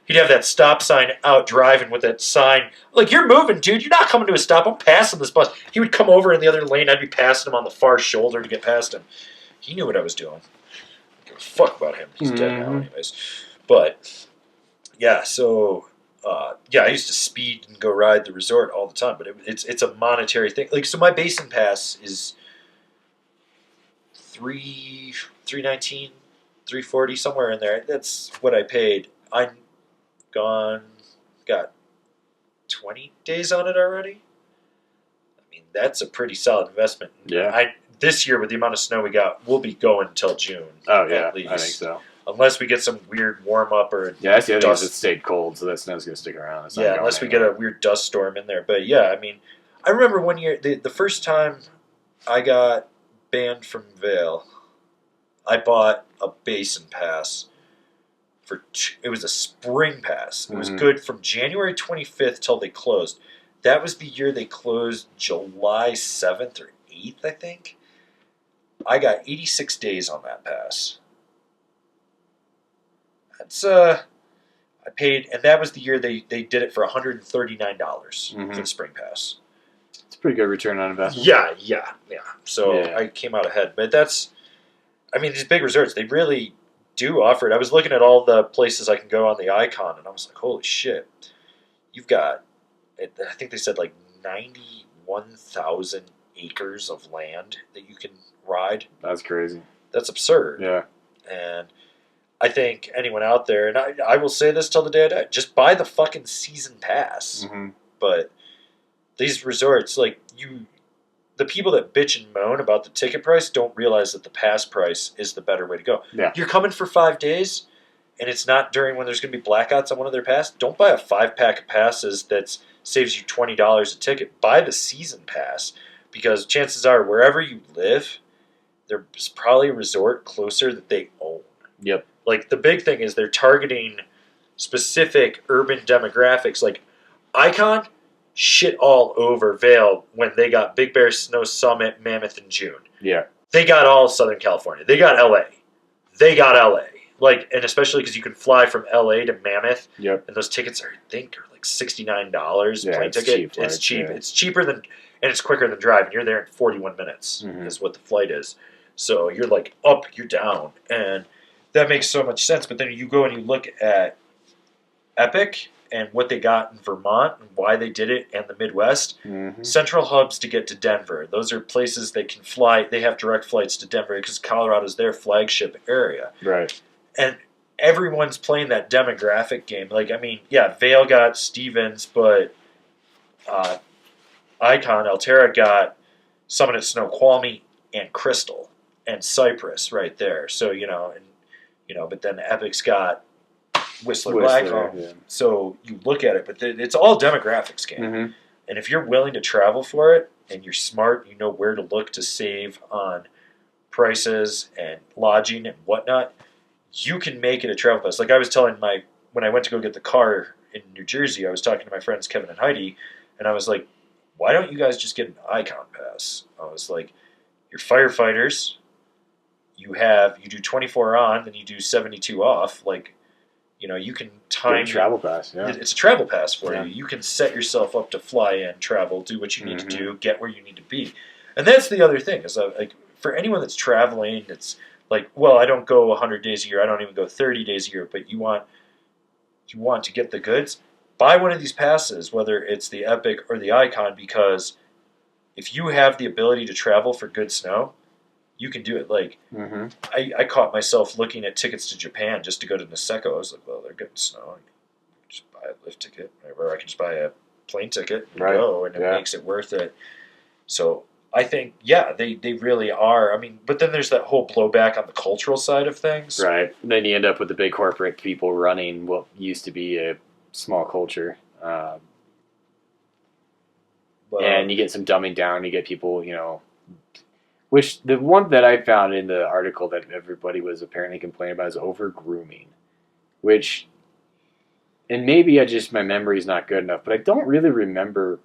He'd have that stop sign out driving with that sign. Like, you're moving, dude. You're not coming to a stop. I'm passing this bus. He would come over in the other lane. I'd be passing him on the far shoulder to get past him. He knew what I was doing. I don't give a fuck about him. He's dead now anyways. But, yeah, so, I used to speed and go ride the resort all the time. But it's a monetary thing. Like, so my basin pass is $319, $340, somewhere in there. That's what I paid. I'm got 20 days on it already. I mean, that's a pretty solid investment. Yeah. This year, with the amount of snow we got, we'll be going until June. Oh, yeah, at least. I think so. Unless we get some weird warm-up or yeah, that's the other thing is it dust. stayed cold, so that snow's going to stick around. It's not Yeah, going unless we anywhere. get a weird dust storm in there. But, yeah, I mean, I remember one year, the first time I got banned from Vail, I bought a basin pass. It was a spring pass. It was good from January 25th till they closed. That was the year they closed July 7th or 8th, I think. I got 86 days on that pass. That's I paid, and that was the year they did it for $139 for the spring pass. It's a pretty good return on investment. Yeah. So I came out ahead, but these big resorts, they really do offer it. I was looking at all the places I can go on the Icon, and I was like, holy shit. You've got, I think they said like 91,000 acres of land that you can ride. That's crazy. That's absurd. Yeah. And I think anyone out there, and I will say this till the day I die, just buy the fucking season pass. But these resorts, like the people that bitch and moan about the ticket price don't realize that the pass price is the better way to go. Yeah. You're coming for 5 days, and it's not during when there's going to be blackouts on one of their pass. Don't buy a 5-pack of passes that saves you $20 a ticket. Buy the season pass, because chances are wherever you live, there's probably a resort closer that they own. Yep. Like, the big thing is they're targeting specific urban demographics. Like, Icon shit all over Vail when they got Big Bear Snow Summit, Mammoth in June. Yeah. They got all Southern California. They got LA. Like, and especially because you can fly from LA to Mammoth. Yep. And those tickets are like $69 Yeah, plane it's ticket. cheap, It's like, cheap. yeah. It's cheaper than, and it's quicker than driving. You're there in 41 minutes is what the flight is. So you're like up, you're down, and that makes so much sense. But then you go and you look at Epic and what they got in Vermont and why they did it, and the Midwest. Central hubs to get to Denver. Those are places they can fly. They have direct flights to Denver because Colorado's their flagship area. Right. And everyone's playing that demographic game. Like, I mean, yeah, Vail got Stevens, but Icon, Alterra got Summit at Snoqualmie and Crystal and Cypress right there. So, but then Epic's got Whistler Blackcomb. Yeah. So you look at it, but it's all demographics game. And if you're willing to travel for it and you're smart, you know where to look to save on prices and lodging and whatnot, you can make it a travel pass. Like I was telling when I went to go get the car in New Jersey, I was talking to my friends Kevin and Heidi, and I was like, why don't you guys just get an Icon pass? I was like, you're firefighters, you do 24 on, then you do 72 off. Like, you can time Good travel pass. Yeah. It's a travel pass for you. You can set yourself up to fly in, travel, do what you need to do, get where you need to be. And that's the other thing is like for anyone that's traveling, it's like, well, I don't go 100 days a year. I don't even go 30 days a year. But you want to get the goods. Buy one of these passes, whether it's the Epic or the Icon, because if you have the ability to travel for good snow, you can do it. Like, I caught myself looking at tickets to Japan just to go to Niseko. I was like, well, they're getting snow. I can just buy a lift ticket, or I can just buy a plane ticket and go, and it makes it worth it. So I think, they really are. I mean, but then there's that whole blowback on the cultural side of things. Right. Then you end up with the big corporate people running what used to be a small culture. And you get some dumbing down. You get people, which the one that I found in the article that everybody was apparently complaining about is over grooming, which, and maybe my memory's not good enough, but I don't really remember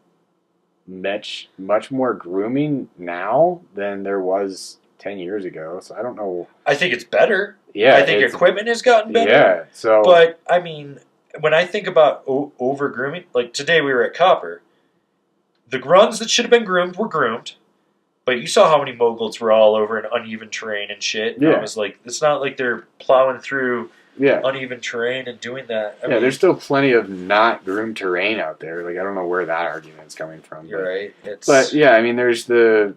much more grooming now than there was 10 years ago. So I don't know. I think it's better. Yeah. I think equipment has gotten better. Yeah. So, but I mean, when I think about over grooming, like today we were at Copper, the runs that should have been groomed were groomed. But you saw how many moguls were all over an uneven terrain and shit. And I was like, it's not like they're plowing through uneven terrain and doing that. I mean, there's still plenty of not groomed terrain out there. Like, I don't know where that argument's coming from. You're right. But yeah, I mean, there's the.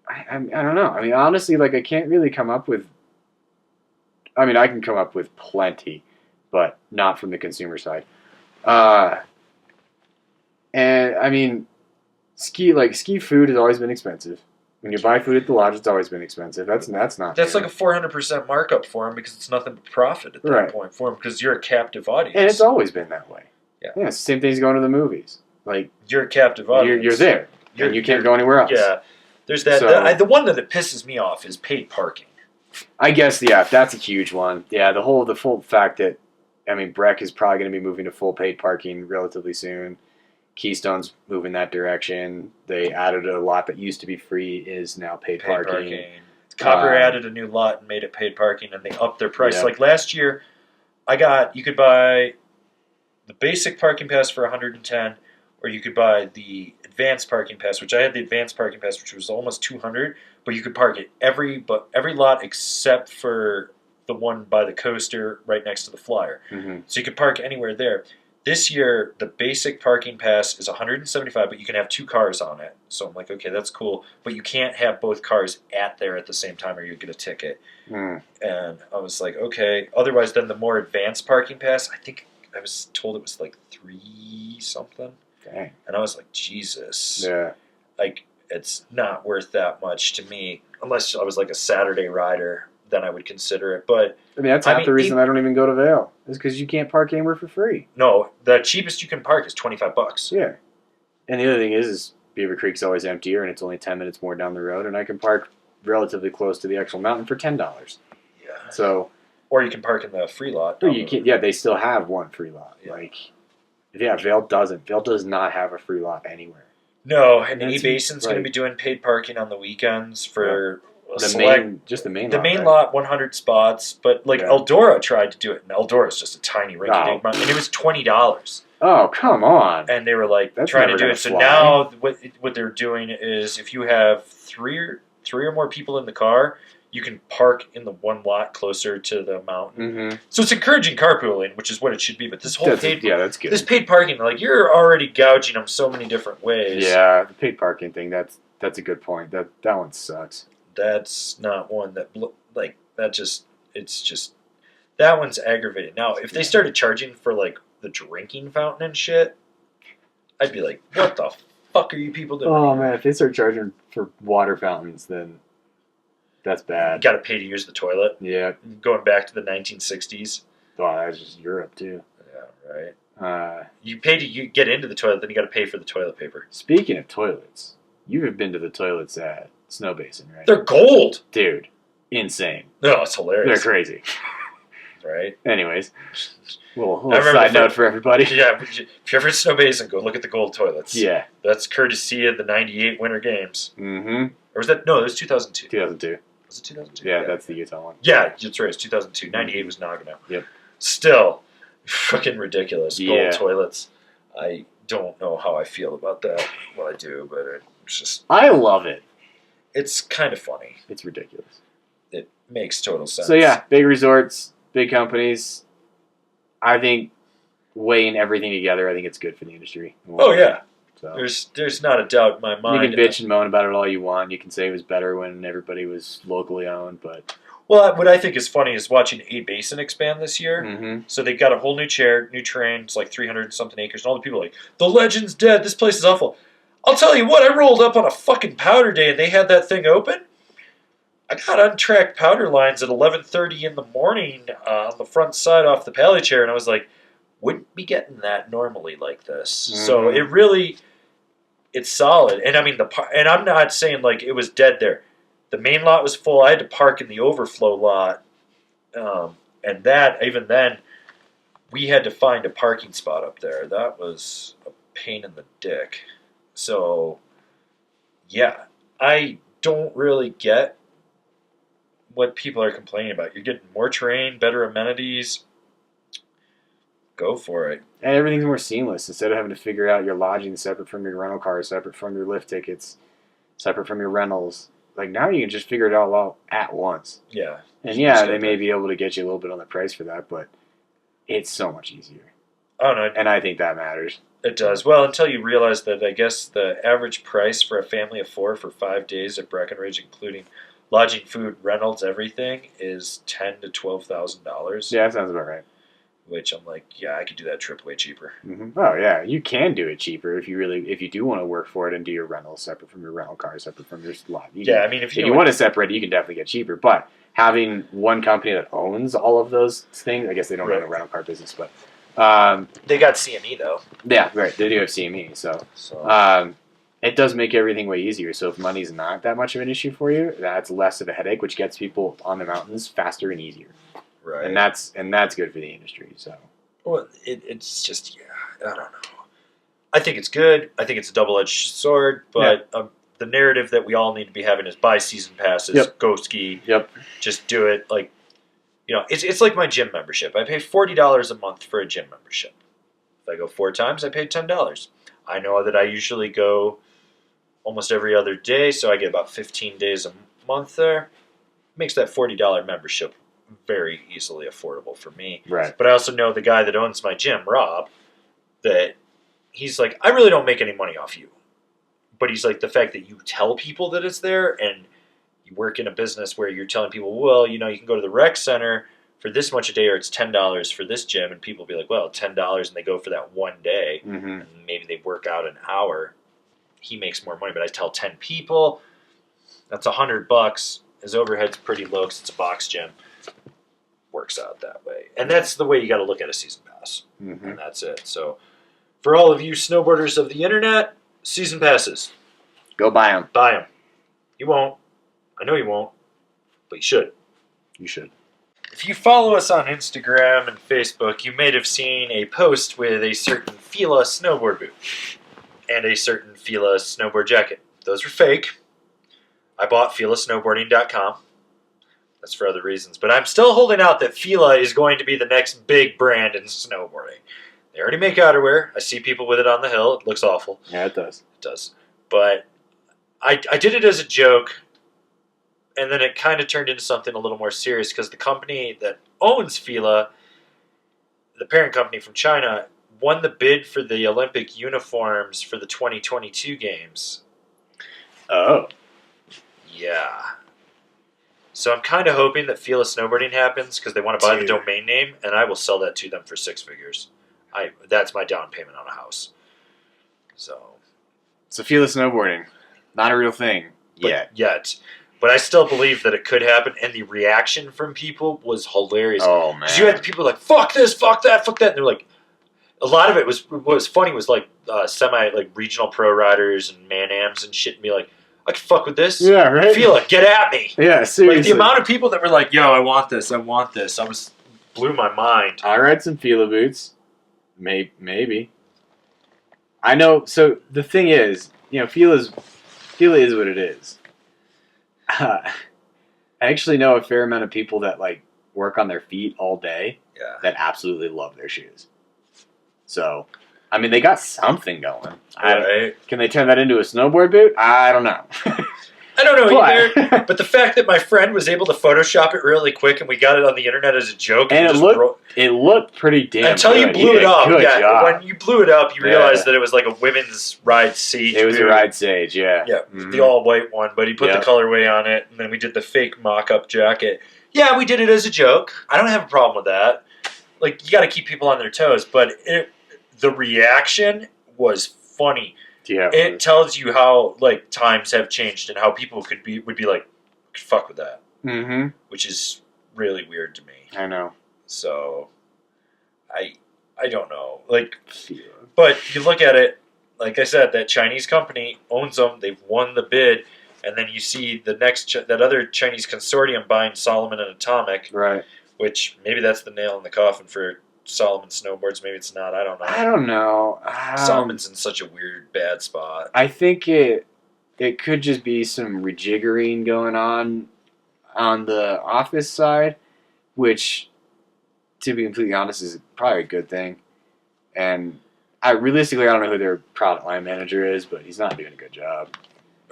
I don't know. I mean, honestly, like, I can't really come up with. I mean, I can come up with plenty, but not from the consumer side. And I mean. Ski food has always been expensive. When you buy food at the lodge, it's always been expensive. That's not. That's like a 400% markup for them because it's nothing but profit at that point for them because you're a captive audience. And it's always been that way. Yeah, it's the same thing as going to the movies. Like you're a captive audience. You're there. And you can't go anywhere else. Yeah, there's that. So, the one that pisses me off is paid parking. I guess that's a huge one. Yeah, the full fact that Breck is probably going to be moving to full paid parking relatively soon. Keystone's moving that direction. They added a lot that used to be free is now paid parking. Copper added a new lot and made it paid parking, and they upped their price. Yeah. Like last year, you could buy the basic parking pass for $110, or you could buy the advanced parking pass, which I had the advanced parking pass, which was almost $200, but you could park at every lot except for the one by the coaster right next to the flyer. So you could park anywhere there. This year, the basic parking pass is $175, but you can have 2 cars on it. So I'm like, okay, that's cool. But you can't have both cars at the same time or you get a ticket. And I was like, okay. Otherwise, then the more advanced parking pass, I think I was told it was like $3 something. Dang. And I was like, Jesus. Yeah. Like, it's not worth that much to me. Unless I was like a Saturday rider, then I would consider it. But that's half the reason I don't even go to Vail. Is because you can't park anywhere for free. No, the cheapest you can park is $25. Yeah. And the other thing is Beaver Creek's always emptier, and it's only 10 minutes more down the road, and I can park relatively close to the actual mountain for $10. Yeah. So, or you can park in the free lot. or you can, yeah, they still have one free lot. Yeah. Like, yeah, Vail doesn't. Vail does not have a free lot anywhere. No, and That's E Basin's going to be doing paid parking on the weekends for the main the lot, main right? lot, 100 spots. But like Yeah. Eldora tried to do it, and Eldora's just a tiny rinky-dink mountain, and it was $20. Oh, come on! And they were like That's trying to never do gonna it. So fly. now what they're doing is if you have three or more people in the car, you can park in the one lot closer to the mountain. Mm-hmm. So it's encouraging carpooling, which is what it should be. But this whole That's good. this paid parking, like you're already gouging them so many different ways. Yeah, the paid parking thing. That's a good point. That one sucks. That's not one that like that just it's just that one's aggravating. Now, if they started charging for like the drinking fountain and shit, I'd be like, what the fuck are you people doing? Oh man, if they start charging for water fountains, then that's You bad. got to pay to use the toilet. Yeah. Going back to the 1960s. Oh, that's just Europe too. Yeah, right. Uh, You pay to get into the toilet, then you got to pay for the toilet paper. Speaking of toilets, you have been to the toilets at Snow Basin, right? They're gold. Dude, insane. No, it's hilarious. They're crazy. Right? Anyways, little I remember side note for everybody. Yeah, if you're ever at Snow Basin, go look at the gold toilets. Yeah. That's courtesy of the 98 Winter Games. Mm-hmm. Or was that? No, it was 2002. 2002. Was it 2002? Yeah, that's the Utah one. Yeah, that's right. It's 2002. 98 was Nagano. Yep. Still, fucking ridiculous. Gold Yeah. toilets. I don't know how I feel about that. Well, I do, but it's just... I love it. It's kind of funny. It's ridiculous. It makes total sense. So yeah, big resorts, big companies. I think weighing everything together, I think it's good for the industry. Oh, yeah. So There's not a doubt in my mind. you can bitch and moan about it all you want. You can say it was better when everybody was locally owned, but Well, what I think is funny is watching A Basin expand this year. mm-hmm. So they've got a whole new chair, new terrain. It's like 300 something acres, and all the people are like, the legend's dead. This place is awful. I'll tell you what. I rolled up on a fucking powder day, and they had that thing open. I got untracked powder lines at 11:30 in the morning on the front side off the pally chair, and I was like, wouldn't be getting that normally like this. Mm-hmm. So it really, it's solid. And I mean and I'm not saying like it was dead there. The main lot was full. I had to park in the overflow lot, and that even then, we had to find a parking spot up there. That was a pain in the dick. So, yeah, I don't really get what people are complaining about. You're getting more terrain, better amenities. Go for it. And everything's more seamless. Instead of having to figure out your lodging separate from your rental car, separate from your lift tickets, separate from your rentals. Like now you can just figure it all out at once. Yeah. And yeah, they may be able to get you a little bit on the price for that, but it's so much easier. Oh, no. And I think that matters. It does. Well, until you realize that I guess the average price for a family of 4 for 5 days at Breckenridge, including lodging, food, rentals, everything, is $10,000 to $12,000. Yeah, that sounds about right. Which I'm like, yeah, I could do that trip way cheaper. Mm-hmm. Oh yeah, you can do it cheaper if you do want to work for it and do your rentals separate from your rental car, separate from your lot. I mean, if you want to separate it, you can definitely get cheaper. But having one company that owns all of those things, I guess they don't own a rental car business, but they got CME though. Yeah, right. They do have CME, so it does make everything way easier. So if money's not that much of an issue for you, that's less of a headache, which gets people on the mountains faster and easier. Right. And that's good for the industry. So. Well, it's just, yeah, I don't know. I think it's good. I think it's a double-edged sword, but the narrative that we all need to be having is buy season passes, go ski, just do it. Like, you know, it's like my gym membership. I pay $40 a month for a gym membership. If I go 4 times, I pay $10. I know that I usually go almost every other day, so I get about 15 days a month there. Makes that $40 membership very easily affordable for me. Right. But I also know the guy that owns my gym, Rob, that he's like, I really don't make any money off you. But he's like, the fact that you tell people that it's there and you work in a business where you're telling people, well, you know, you can go to the rec center for this much a day or it's $10 for this gym. And people be like, well, $10 and they go for that one day. Mm-hmm. And maybe they work out an hour. He makes more money. But I tell 10 people, that's $100. His overhead's pretty low because it's a box gym. Works out that way. And that's the way you got to look at a season pass. Mm-hmm. And that's it. So for all of you snowboarders of the internet, season passes. Go buy them. Buy them. You won't. I know you won't, but you should. You should. If you follow us on Instagram and Facebook, you may have seen a post with a certain Fila snowboard boot and a certain Fila snowboard jacket. Those were fake. I bought FilaSnowboarding.com. That's for other reasons. But I'm still holding out that Fila is going to be the next big brand in snowboarding. They already make outerwear. I see people with it on the hill. It looks awful. Yeah, it does. It does. But I did it as a joke, and then it kind of turned into something a little more serious because the company that owns Fila, the parent company from China, won the bid for the Olympic uniforms for the 2022 games. Oh. Yeah. So I'm kind of hoping that Fila Snowboarding happens because they want to buy the domain name, and I will sell that to them for 6 figures. That's my down payment on a house. So Fila Snowboarding, not a real thing yet. But I still believe that it could happen, and the reaction from people was hilarious. Oh, man. Because you had people like, fuck this, fuck that, fuck that. And they're like, a lot of it was what was funny was like regional pro riders and Man-Ams and shit, and be like, I can fuck with this. Yeah, right? Fila, get at me. Yeah, seriously. Like the amount of people that were like, yo, I want this. Blew my mind. I ride some Fila boots. Maybe. I know. So the thing is, Fila is what it is. I actually know a fair amount of people that like work on their feet all day. Yeah. That absolutely love their shoes. So, I mean, they got something going. Can they turn that into a snowboard boot? I don't know. I don't know either, but the fact that my friend was able to Photoshop it really quick and we got it on the internet as a joke. And it looked pretty damn until good. You blew it up. Good job. When you blew it up, you realized that it was like a women's Ride Sage. It was a Ride Sage, yeah. Yeah, the all-white one, but he put the colorway on it, and then we did the fake mock-up jacket. Yeah, we did it as a joke. I don't have a problem with that. Like, you got to keep people on their toes, but the reaction was funny. Yeah, it tells you how like times have changed and how people would be like, could fuck with that, which is really weird to me. I know. So, I don't know. Like, but you look at it, like I said, that Chinese company owns them. They've won the bid, and then you see the next that other Chinese consortium buying Salomon and Atomic, right? Which maybe that's the nail in the coffin for Salomon snowboards. Maybe it's not. I don't know. Salomon's in such a weird, bad spot. I think it could just be some rejiggering going on the office side, which, to be completely honest, is probably a good thing. And realistically, I don't know who their product line manager is, but he's not doing a good job.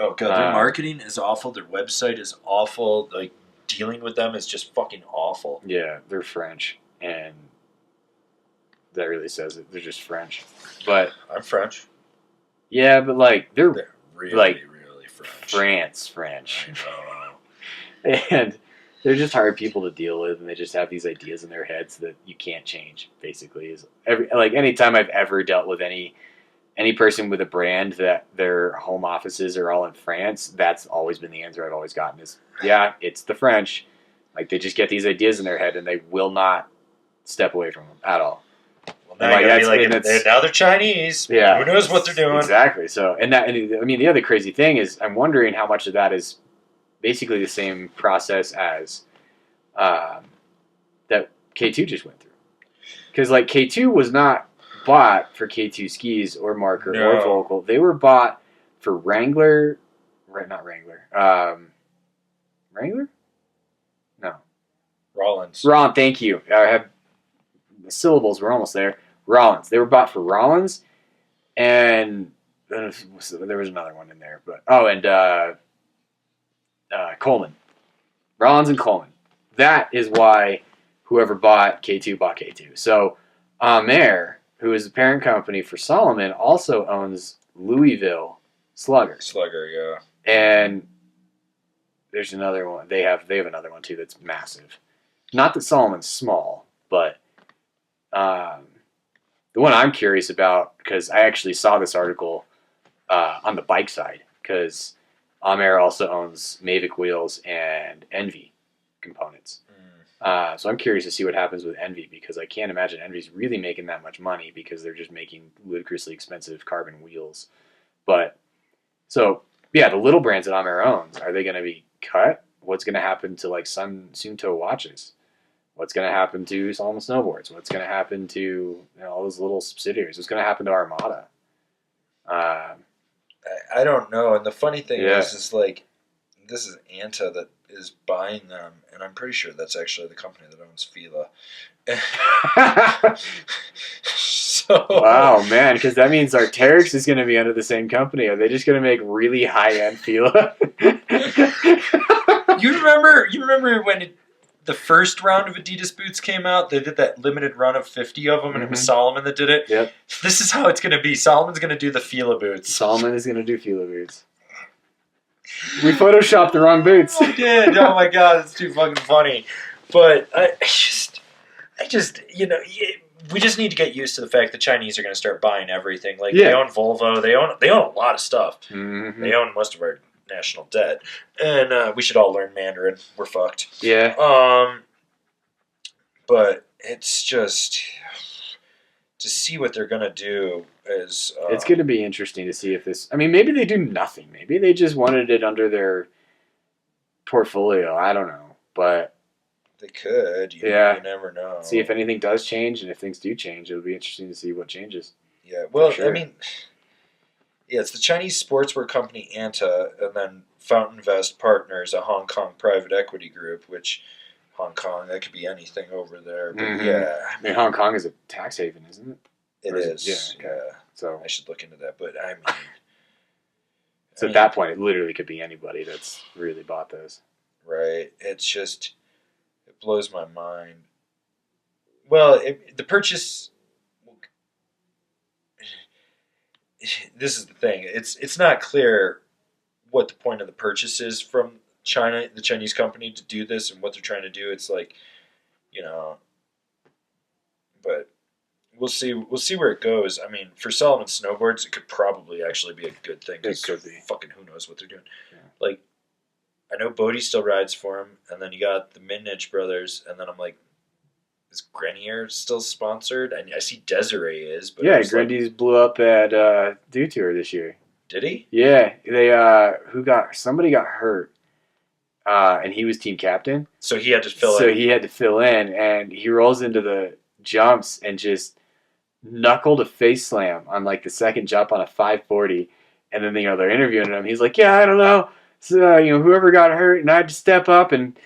Oh god, their marketing is awful. Their website is awful. Like, dealing with them is just fucking awful. Yeah, they're French, and that really says it. They're just French. But I'm French. Yeah, but like they're really, like really French. French. I know. And they're just hard people to deal with, and they just have these ideas in their heads that you can't change. Basically, is anytime I've ever dealt with any person with a brand that their home offices are all in France, that's always been the answer I've always gotten is, yeah, it's the French. Like, they just get these ideas in their head, and they will not step away from them at all. Now, now they're Chinese. Yeah, who knows what they're doing? Exactly. So, the other crazy thing is, I'm wondering how much of that is basically the same process as that K2 just went through. Because like K2 was not bought for K2 skis or Marker or Volkel. They were bought for Wrangler, not Wrangler. Wrangler? No. Rollins. Thank you. I have the syllables were almost there. Rollins. They were bought for Rollins, and there was another one in there, but Coleman. Rollins and Coleman. That is why whoever bought K2. So Amer, who is the parent company for Salomon, also owns Louisville Slugger. Yeah. And there's another one. They have another one too that's massive. Not that Salomon's small, but the one I'm curious about, because I actually saw this article on the bike side, because Amer also owns Mavic wheels and Envy components. So I'm curious to see what happens with Envy, because I can't imagine Envy's really making that much money because they're just making ludicrously expensive carbon wheels. But, so, yeah, the little brands that Amer owns, are they going to be cut, what's going to happen to like Sunto watches? What's going to happen to Salomon snowboards? What's going to happen to all those little subsidiaries? What's going to happen to Armada? I don't know. And the funny thing Yeah. is like, this is Anta that is buying them, and I'm pretty sure that's actually the company that owns Fila. So Wow, man, because that means Arc'teryx is going to be under the same company. Are they just going to make really high-end Fila? You remember when the first round of Adidas boots came out? They did that limited run of 50 of them, and it was Salomon that did it. Yep. This is how it's going to be. Salomon's going to do the Fila boots. Salomon is going to do Fila boots. We photoshopped the wrong boots. I did. Oh my god, it's too fucking funny. But I just, we just need to get used to the fact the Chinese are going to start buying everything. Like they own Volvo, they own a lot of stuff. Mm-hmm. They own most of our national debt, and we should all learn Mandarin. We're fucked. Yeah. But it's just to see what they're going to do is. It's going to be interesting to see if this. I mean, maybe they do nothing. Maybe they just wanted it under their portfolio. I don't know, but. They could. You never know. See if anything does change, and if things do change, it'll be interesting to see what changes. Yeah, well, sure. I mean, it's the Chinese sportswear company Anta, and then Fountain Vest Partners, a Hong Kong private equity group, which Hong Kong, that could be anything over there. But I mean, Hong Kong is a tax haven, isn't it? It is. Yeah. Okay. Yeah. So I should look into that. But I mean, so at that point, it literally could be anybody that's really bought those. Right. It's just. Blows my mind. Well, the purchase. This is the thing. It's not clear what the point of the purchase is from China, the Chinese company, to do this and what they're trying to do. It's like, but we'll see. We'll see where it goes. I mean, for Salomon snowboards, it could probably actually be a good thing. It could be. Fucking who knows what they're doing? Yeah. Like. I know Bodie still rides for him, and then you got the Midnich brothers, and then I'm like, is Grenier still sponsored? I see Desiree is, but Grendy's blew up at Dew Tour this year. Did he? Yeah, they somebody got hurt, and he was team captain, so he had to fill in. So he had to fill in, and he rolls into the jumps and just knuckled a face slam on like the second jump on a 540, and then they're interviewing him. He's like, yeah, I don't know. So, whoever got hurt, and I had to step up, and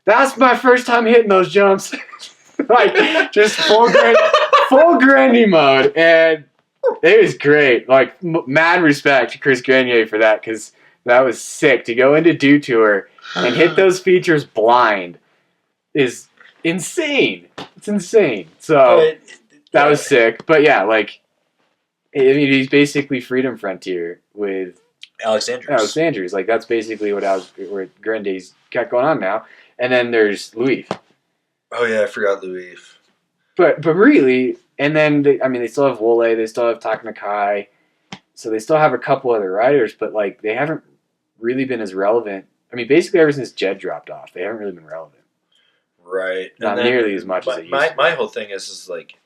that's my first time hitting those jumps. Like, just full Grandy mode, and it was great. Like, mad respect to Chris Grenier for that, because that was sick. To go into Dew Tour and hit those features blind is insane. It's insane. So, that was sick. But yeah, like, I mean, he's basically Freedom Frontier with Alex Andrews. Like, that's basically where Grande's got going on now. And then there's Louis. Oh, yeah, I forgot Louis. But really, and then, they still have Wole, they still have Takanakai, so they still have a couple other riders, but, like, they haven't really been as relevant. I mean, basically ever since Jed dropped off, they haven't really been relevant. Right. Not nearly as much as they used to. My whole thing is, like,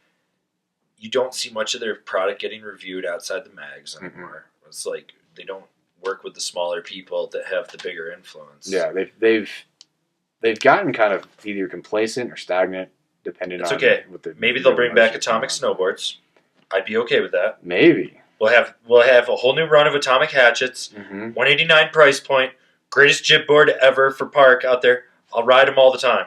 you don't see much of their product getting reviewed outside the mags anymore. Mm-hmm. It's like, they don't work with the smaller people that have the bigger influence. Yeah, they've gotten kind of either complacent or stagnant, depending on. It's okay. Maybe they'll bring back Atomic snowboards. I'd be okay with that. Maybe we'll have a whole new run of Atomic hatchets. Mm-hmm. $189 price point, greatest jib board ever for park out there. I'll ride them all the time.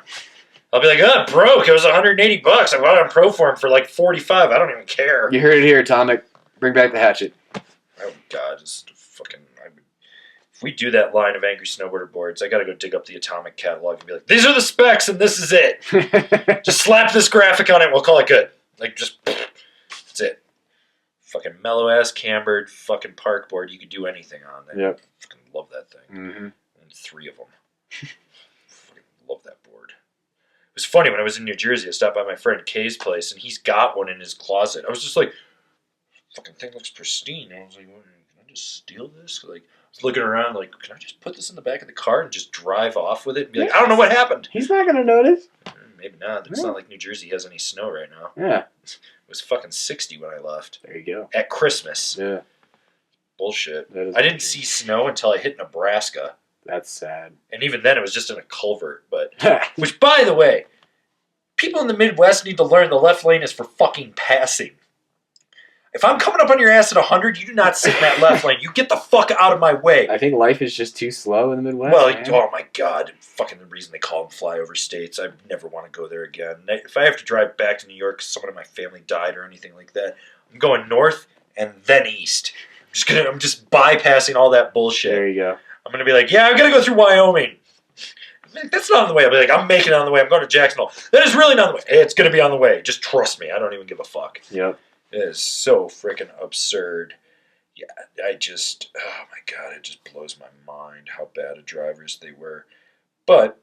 I'll be like, oh, broke. It was $180. I bought it on Proform for like $45. I don't even care. You heard it here, Atomic. Bring back the hatchet. Oh God, just fucking. If we do that line of Angry Snowboarder boards, I gotta go dig up the Atomic catalog and be like, these are the specs and this is it. Just slap this graphic on it and we'll call it good. Like, just, that's it. Fucking mellow ass cambered fucking park board you could do anything on. Yep. Fucking love that thing. Mm-hmm. And 3 of them. Fucking love that board. It was funny when I was in New Jersey. I stopped by my friend Kay's place and he's got one in his closet. I was just like, fucking thing looks pristine. And I was like, can I just steal this? Like, I was looking around like, can I just put this in the back of the car and just drive off with it and be like, I don't know what happened. He's not going to notice. Maybe not. It's not like New Jersey has any snow right now. Yeah. It was fucking 60 when I left. There you go. At Christmas. Yeah. Bullshit. I didn't see snow until I hit Nebraska. That's sad. And even then, it was just in a culvert. But which, by the way, people in the Midwest need to learn the left lane is for fucking passing. If I'm coming up on your ass at 100, you do not sit in that left lane. You get the fuck out of my way. I think life is just too slow in the Midwest. Well, man. oh my God. Fucking the reason they call them flyover states. I never want to go there again. If I have to drive back to New York because someone in my family died or anything like that, I'm going north and then east. I'm just bypassing all that bullshit. There you go. I'm going to be like, yeah, I'm going to go through Wyoming. That's not on the way. I'll be like, I'm making it on the way. I'm going to Jacksonville. That is really not on the way. It's going to be on the way. Just trust me. I don't even give a fuck. Yep. It is so freaking absurd. Yeah, oh my God, it just blows my mind how bad of drivers they were. But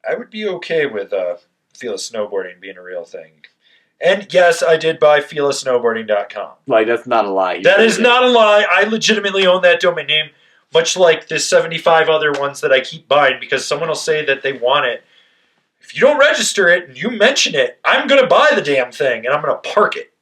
I would be okay with Fearless Snowboarding being a real thing. And yes, I did buy fearlesssnowboarding.com. Like, that's not a lie. That is not a lie. I legitimately own that domain name, much like the 75 other ones that I keep buying because someone will say that they want it. If you don't register it and you mention it, I'm going to buy the damn thing and I'm going to park it.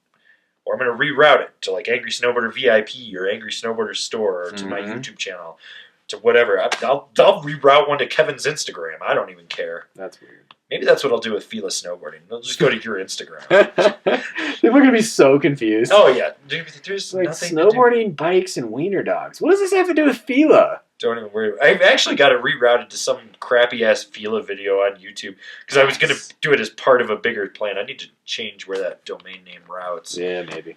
Or I'm going to reroute it to like Angry Snowboarder VIP or Angry Snowboarder Store or to my YouTube channel, to whatever. I'll reroute one to Kevin's Instagram. I don't even care. That's weird. Maybe that's what I'll do with Fearless Snowboarding. They'll just go to your Instagram. People are going to be so confused. Oh, yeah. There's like nothing snowboarding, bikes, and wiener dogs. What does this have to do with Fila? Don't even worry. I've actually got it rerouted to some crappy-ass Fila video on YouTube because I was going to do it as part of a bigger plan. I need to change where that domain name routes. Yeah, maybe.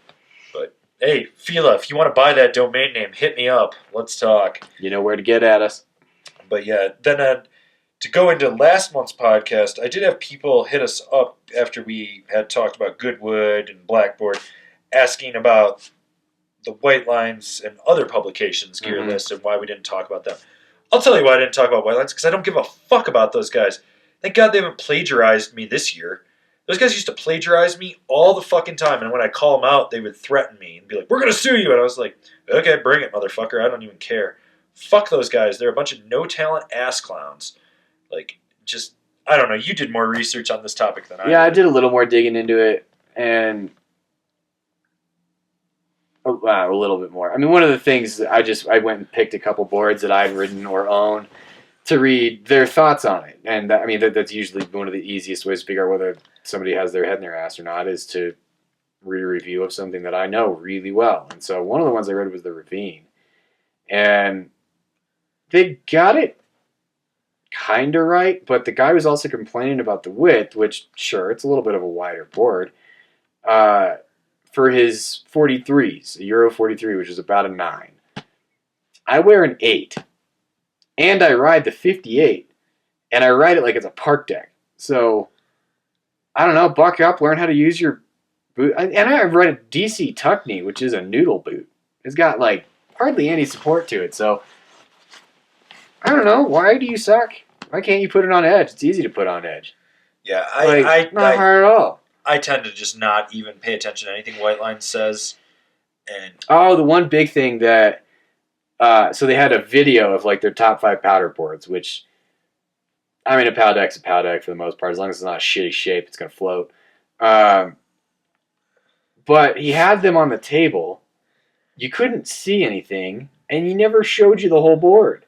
But, hey, Fila, if you want to buy that domain name, hit me up. Let's talk. You know where to get at us. But, yeah, then to go into last month's podcast, I did have people hit us up after we had talked about Goodwood and Blackboard, asking about the Whitelines and other publications gear list and why we didn't talk about them. I'll tell you why I didn't talk about Whitelines, because I don't give a fuck about those guys. Thank God they haven't plagiarized me this year. Those guys used to plagiarize me all the fucking time, and when I call them out, they would threaten me and be like, we're going to sue you. And I was like, okay, bring it, motherfucker. I don't even care. Fuck those guys. They're a bunch of no-talent ass clowns. Like, just, I don't know. You did more research on this topic than I did. Yeah, I did a little more digging into it, and a little bit more. I mean, one of the things I went and picked a couple boards that I'd ridden or own to read their thoughts on it, and that's usually one of the easiest ways to figure out whether somebody has their head in their ass or not is to read a review of something that I know really well. And so one of the ones I read was the Ravine, and they got it kind of right, but the guy was also complaining about the width, which sure, it's a little bit of a wider board. For his 43s, a Euro 43, which is about a 9. I wear an 8, and I ride the 58, and I ride it like it's a park deck. So, I don't know, buck up, learn how to use your boot. And I've ride a DC tuck knee, which is a noodle boot. It's got, like, hardly any support to it, so I don't know, why do you suck? Why can't you put it on edge? It's easy to put on edge. Yeah, not hard at all. I tend to just not even pay attention to anything Whitelines says. And the one big thing that so they had a video of like their top 5 powder boards, which I mean a pow deck's a pow deck for the most part, as long as it's not a shitty shape, it's gonna float. But he had them on the table. You couldn't see anything, and he never showed you the whole board.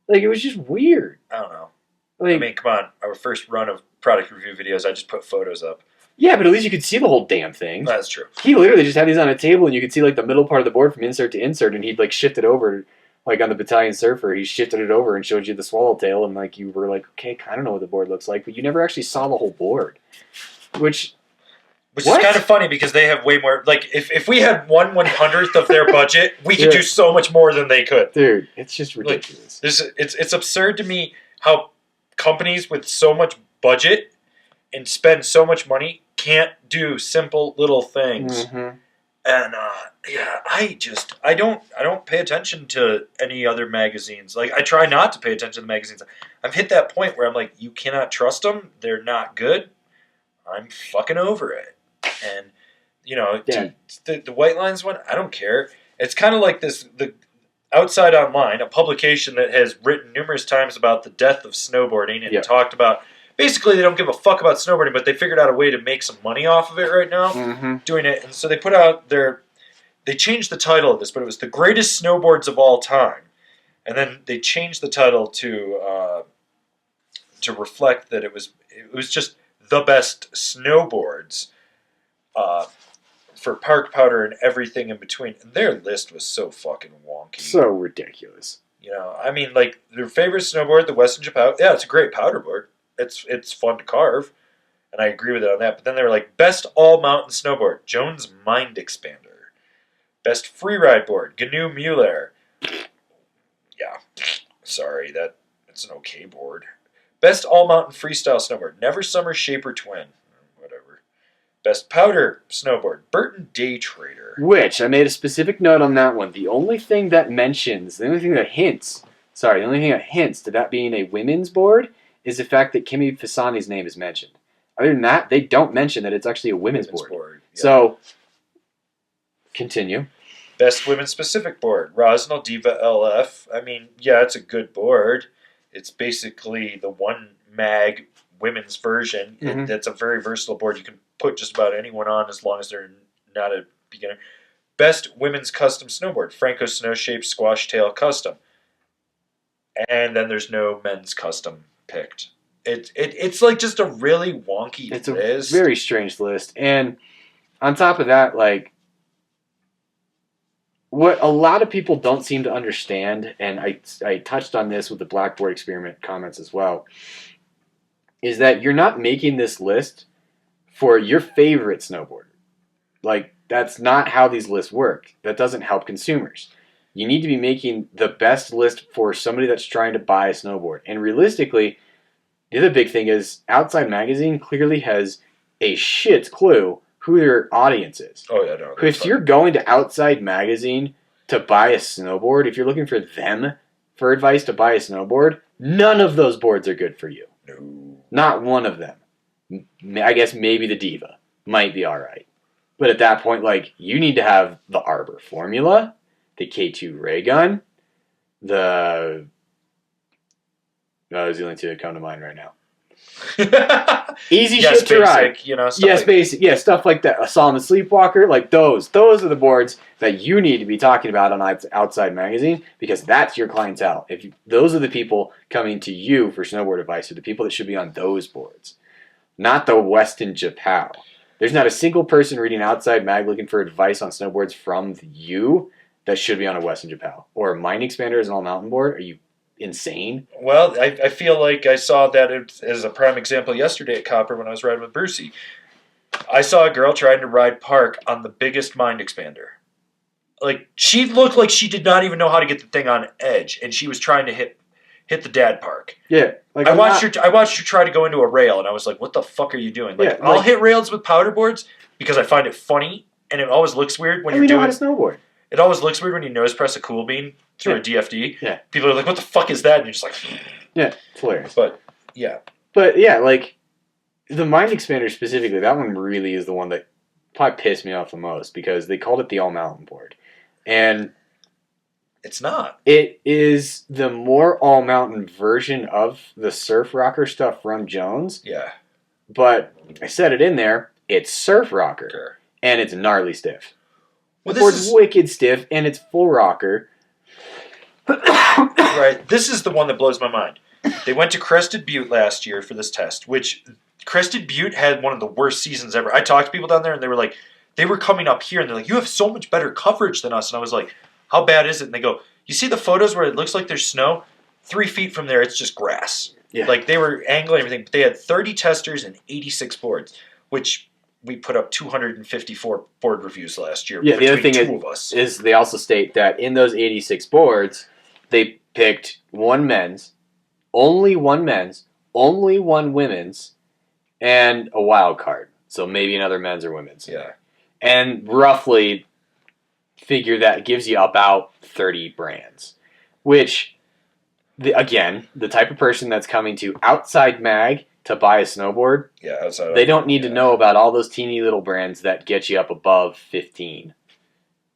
Like, it was just weird. I don't know. Like, I mean, come on. Our first run of product review videos, I just put photos up. Yeah, but at least you could see the whole damn thing. That's true. He literally just had these on a table, and you could see like the middle part of the board from insert to insert, and he'd like shift it over, like on the Battalion Surfer, he shifted it over and showed you the swallowtail, and like you were like, okay, kind of know what the board looks like, but you never actually saw the whole board. Which is kind of funny because they have way more. Like, if we had 1/100th of their budget, we could do so much more than they could. Dude, it's just ridiculous. Like, it's absurd to me how companies with so much budget and spend so much money can't do simple little things. Mm-hmm. And yeah, I don't pay attention to any other magazines. Like, I try not to pay attention to the magazines. I've hit that point where I'm like, you cannot trust them. They're not good. I'm fucking over it. And you know, the Whitelines one, I don't care. It's kind of like the Outside Online, a publication that has written numerous times about the death of snowboarding and talked about. Basically, they don't give a fuck about snowboarding, but they figured out a way to make some money off of it right now, doing it. And so they put out they changed the title of this, but it was The Greatest Snowboards of All Time. And then they changed the title to reflect that it was just the best snowboards uh, for park powder and everything in between. And their list was so fucking wonky. So ridiculous. You know, I mean, like their favorite snowboard, the Western Japan. Yeah, it's a great powder board. It's fun to carve, and I agree with it on that. But then they were like best all mountain snowboard, Jones Mind Expander, best freeride board, GNU Mueller. Yeah, sorry, it's an okay board. Best all mountain freestyle snowboard, Never Summer Shaper Twin, whatever. Best powder snowboard, Burton Day Trader. Which I made a specific note on that one. The only thing that hints to that being a women's board is the fact that Kimi Fasani's name is mentioned. Other than that, they don't mention that it's actually a women's board. Yeah. So, continue. Best women's specific board, Rosnell Diva LF. I mean, yeah, it's a good board. It's basically the one mag women's version. Mm-hmm. That's a very versatile board. You can put just about anyone on as long as they're not a beginner. Best women's custom snowboard, Franco Snow Shape Squash Tail Custom. And then there's no men's custom picked. It's like just a really wonky list. It's a very strange list. And on top of that, like, what a lot of people don't seem to understand, and I touched on this with the Blackboard experiment comments as well, is that you're not making this list for your favorite snowboarder. Like, that's not how these lists work. That doesn't help consumers. You need to be making the best list for somebody that's trying to buy a snowboard. And realistically, the other big thing is Outside Magazine clearly has a shit's clue who their audience is. Oh, yeah, no. If you're going to Outside Magazine to buy a snowboard, if you're looking for them for advice to buy a snowboard, none of those boards are good for you. No. Not one of them. I guess maybe the Diva might be alright. But at that point, like, you need to have the Arbor Formula, the K2 Ray Gun, those are the only two that come to mind right now. Easy shit to ride. You know, basic. Yeah, stuff like that. A Salomon Sleepwalker, like those. Those are the boards that you need to be talking about on Outside Magazine because that's your clientele. Those are the people coming to you for snowboard advice, are the people that should be on those boards, not the Weston Japan. There's not a single person reading Outside Mag looking for advice on snowboards from you that should be on a Weston Japan or a Mind Expander as an all mountain board. Are you insane? Well, I feel like I saw that as a prime example yesterday at Copper when I was riding with Brucey. I saw a girl trying to ride park on the biggest Mind Expander. Like, she looked like she did not even know how to get the thing on edge, and she was trying to hit the dad park. Yeah. Like I watched her try to go into a rail, and I was like, what the fuck are you doing? Like, Yeah, I'll hit rails with powder boards because I find it funny, and it always looks weird when you're doing... know how to snowboard. It always looks weird when you nose press a cool bean through a DFD. Yeah. People are like, what the fuck is that? And you're just like... Yeah, it's hilarious. But, yeah. But, yeah, like, the Mind Expander specifically, that one really is the one that probably pissed me off the most because they called it the all-mountain board. And... It's not. It is the more all-mountain version of the Surf Rocker stuff from Jones. Yeah. But I said it in there, it's Surf Rocker. Sure. And it's gnarly stiff. Well, The board's wicked stiff, and it's full rocker. Right. This is the one that blows my mind. They went to Crested Butte last year for this test, which Crested Butte had one of the worst seasons ever. I talked to people down there, and they were like, they were coming up here, and they're like, you have so much better coverage than us. And I was like, how bad is it? And they go, you see the photos where it looks like there's snow? 3 feet from there, it's just grass. Yeah. Like, they were angling everything, but they had 30 testers and 86 boards, which... We put up 254 board reviews last year. Yeah, the other thing is they also state that in those 86 boards, they picked one men's, only one women's, and a wild card. So maybe another men's or women's. Yeah. And roughly figure that gives you about 30 brands. Which, again, the type of person that's coming to Outside Mag to buy a snowboard, they don't need to know about all those teeny little brands that get you up above 15.